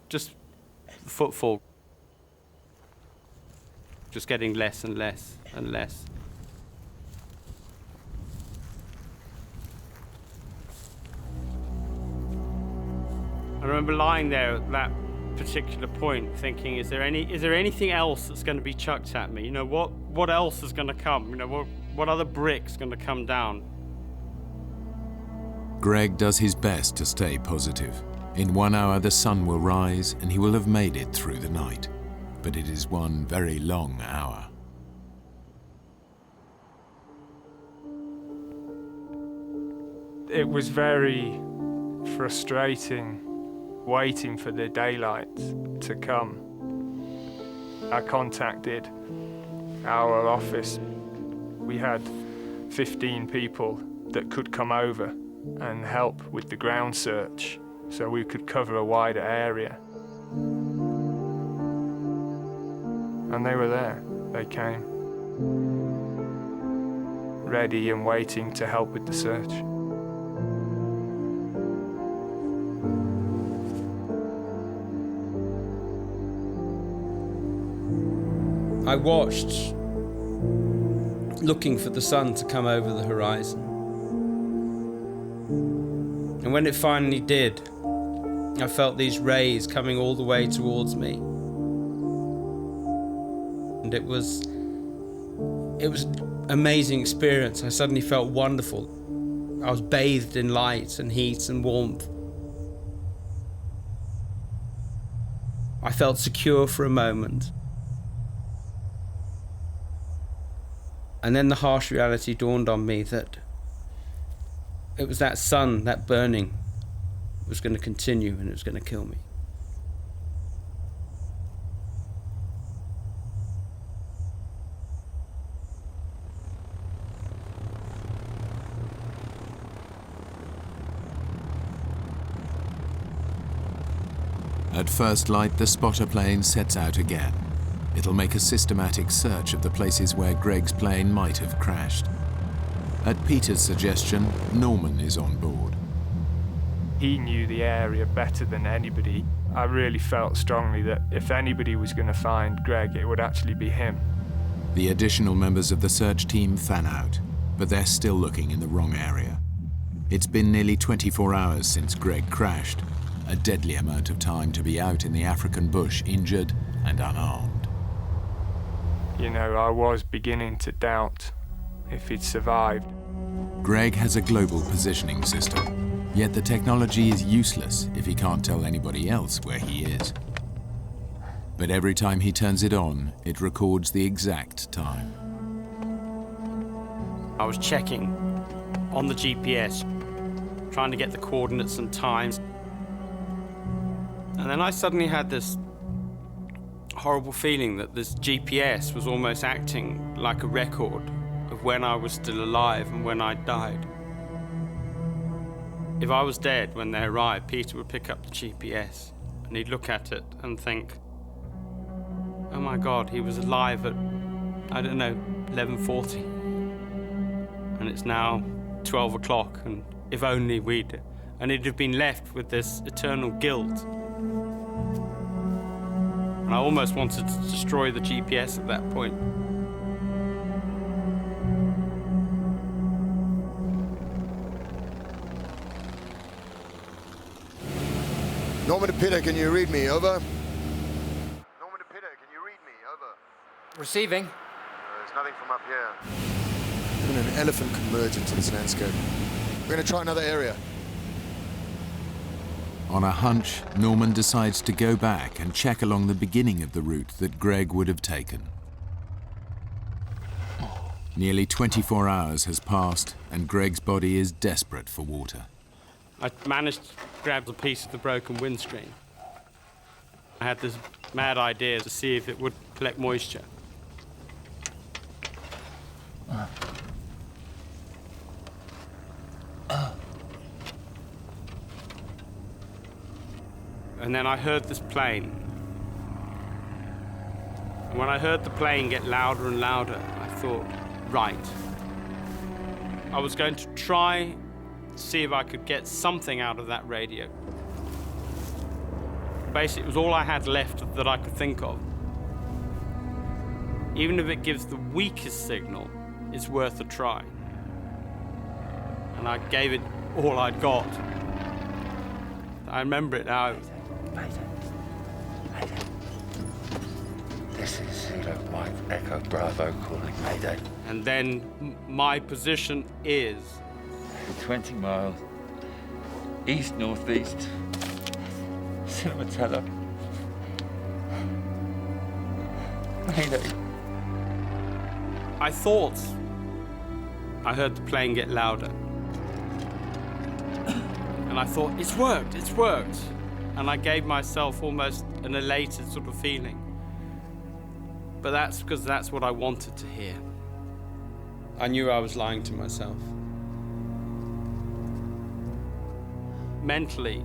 just footfall, just getting less and less and less. I remember lying there at that particular point thinking, is there anything else that's going to be chucked at me? You know, what else is going to come? You know, what other brick's going to come down? Greg does his best to stay positive. In 1 hour, the sun will rise and he will have made it through the night. But it is one very long hour. It was very frustrating waiting for the daylight to come. I contacted our office. We had 15 people that could come over and help with the ground search so we could cover a wider area. And they were there. They came, ready and waiting to help with the search. I watched, looking for the sun to come over the horizon. And when it finally did, I felt these rays coming all the way towards me. And it was an amazing experience. I suddenly felt wonderful. I was bathed in light and heat and warmth. I felt secure for a moment. And then the harsh reality dawned on me that it was that sun, that burning, was going to continue and it was going to kill me. At first light, the spotter plane sets out again. It'll make a systematic search of the places where Greg's plane might have crashed. At Peter's suggestion, Norman is on board. He knew the area better than anybody. I really felt strongly that if anybody was going to find Greg, it would actually be him. The additional members of the search team fan out, but they're still looking in the wrong area. It's been nearly 24 hours since Greg crashed, a deadly amount of time to be out in the African bush injured and unarmed. You know, I was beginning to doubt if he'd survived. Greg has a global positioning system, yet the technology is useless if he can't tell anybody else where he is. But every time he turns it on, it records the exact time. I was checking on the GPS, trying to get the coordinates and times. And then I suddenly had this horrible feeling that this GPS was almost acting like a record of when I was still alive and when I died. If I was dead when they arrived, Peter would pick up the GPS and he'd look at it and think, oh my God, he was alive at, I don't know, 11:40. And it's now 12 o'clock, and if only we'd... And he'd have been left with this eternal guilt. And I almost wanted to destroy the GPS at that point. Norman to Peter, can you read me? Over. Receiving. There's nothing from up here. Even an elephant can merge into this landscape. We're going to try another area. On a hunch, Norman decides to go back and check along the beginning of the route that Greg would have taken. Nearly 24 hours has passed, and Greg's body is desperate for water. I managed to grab a piece of the broken windscreen. I had this mad idea to see if it would collect moisture. And then I heard this plane. And when I heard the plane get louder and louder, I thought, right. I was going to try to see if I could get something out of that radio. Basically, it was all I had left that I could think of. Even if it gives the weakest signal, it's worth a try. And I gave it all I'd got. I remember it now. Mayday. This is Zulu Mike Echo Bravo calling Mayday. And then my position is 20 miles east-northeast, Cinematella. Mayday. I thought I heard the plane get louder. And I thought, it's worked, it's worked. And I gave myself almost an elated sort of feeling. But that's because that's what I wanted to hear. I knew I was lying to myself. Mentally,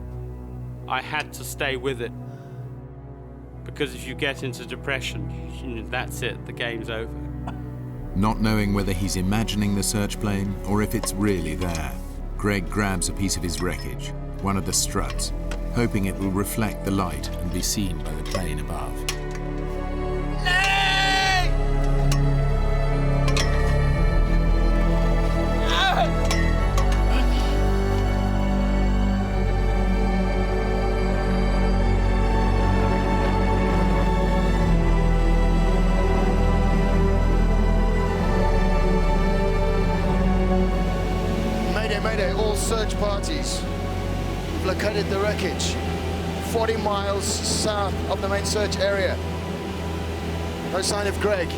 I had to stay with it. Because if you get into depression, that's it, the game's over. Not knowing whether he's imagining the search plane or if it's really there, Greg grabs a piece of his wreckage, one of the struts, hoping it will reflect the light and be seen by the plane above. Mayday, all search parties. We've located the wreckage 40 miles south of the main search area. No sign of Greg.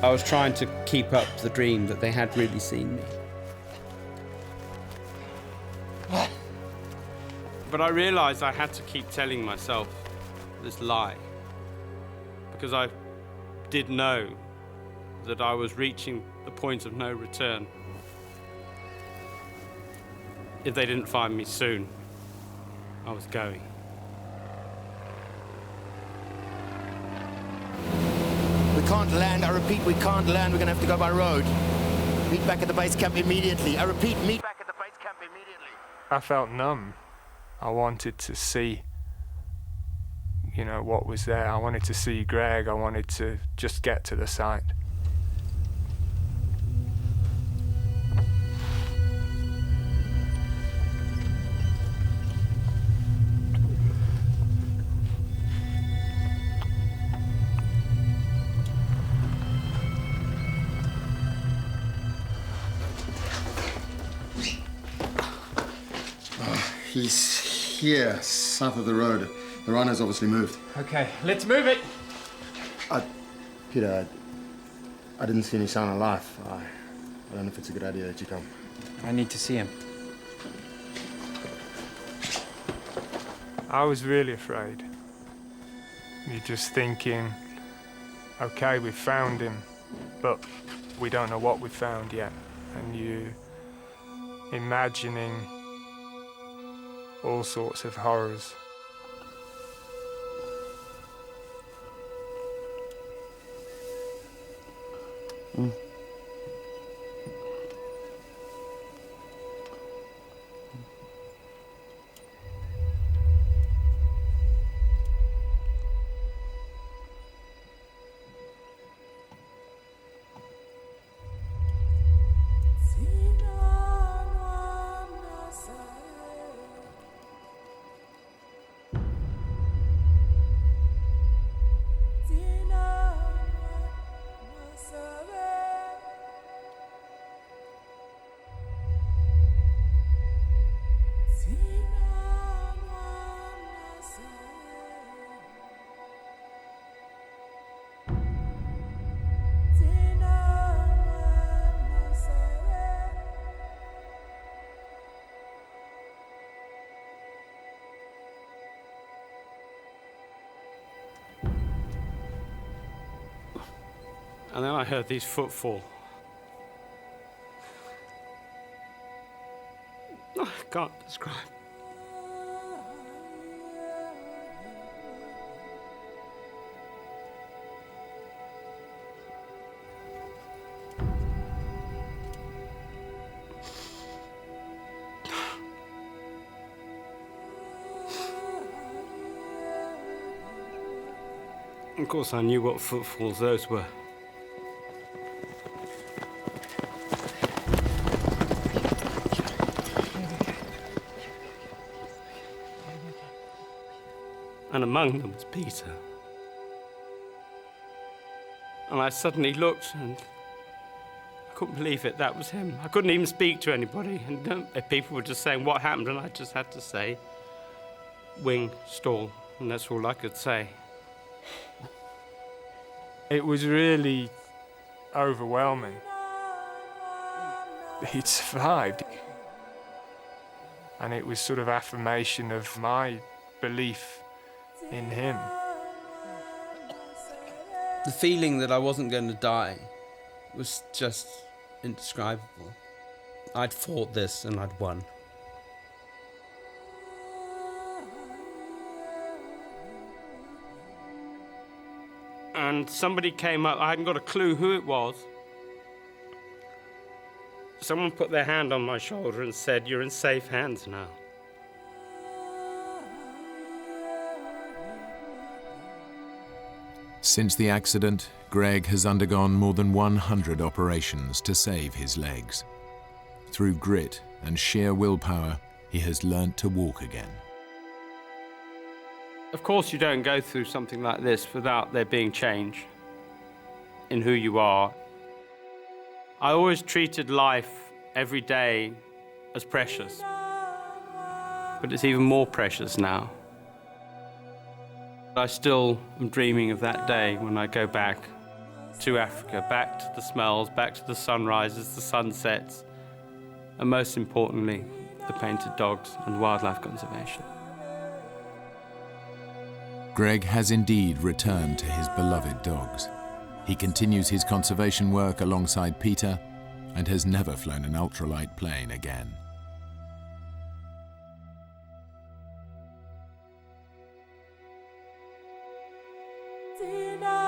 I was trying to keep up the dream that they had really seen me. But I realized I had to keep telling myself this lie. Because I did know that I was reaching the point of no return. If they didn't find me soon, I was going. We can't land. I repeat, we can't land. We're going to have to go by road. Meet back at the base camp immediately. I repeat, meet back at the base camp immediately. I felt numb. I wanted to see, you know, what was there. I wanted to see Greg. I wanted to just get to the site. He's here, south of the road. The rhino's obviously moved. Okay, let's move it. Peter, I didn't see any sign of life. I don't know if it's a good idea that you come. I need to see him. I was really afraid. You're just thinking, okay, we've found him, but we don't know what we've found yet. And you imagining all sorts of horrors. And then I heard these footfall. I can't describe. Of course, I knew what footfalls those were. And among them was Peter. And I suddenly looked and I couldn't believe it, that was him. I couldn't even speak to anybody. And people were just saying what happened, and I just had to say, wing, stall, and that's all I could say. It was really overwhelming. He'd survived. And it was sort of affirmation of my belief in him. The feeling that I wasn't going to die was just indescribable. I'd fought this and I'd won. And somebody came up, I hadn't got a clue who it was. Someone put their hand on my shoulder and said, "You're in safe hands now." Since the accident, Greg has undergone more than 100 operations to save his legs. Through grit and sheer willpower, he has learnt to walk again. Of course, you don't go through something like this without there being change in who you are. I always treated life every day as precious, but it's even more precious now. I still am dreaming of that day when I go back to Africa, back to the smells, back to the sunrises, the sunsets, and most importantly, the painted dogs and wildlife conservation. Greg has indeed returned to his beloved dogs. He continues his conservation work alongside Peter and has never flown an ultralight plane again. Sina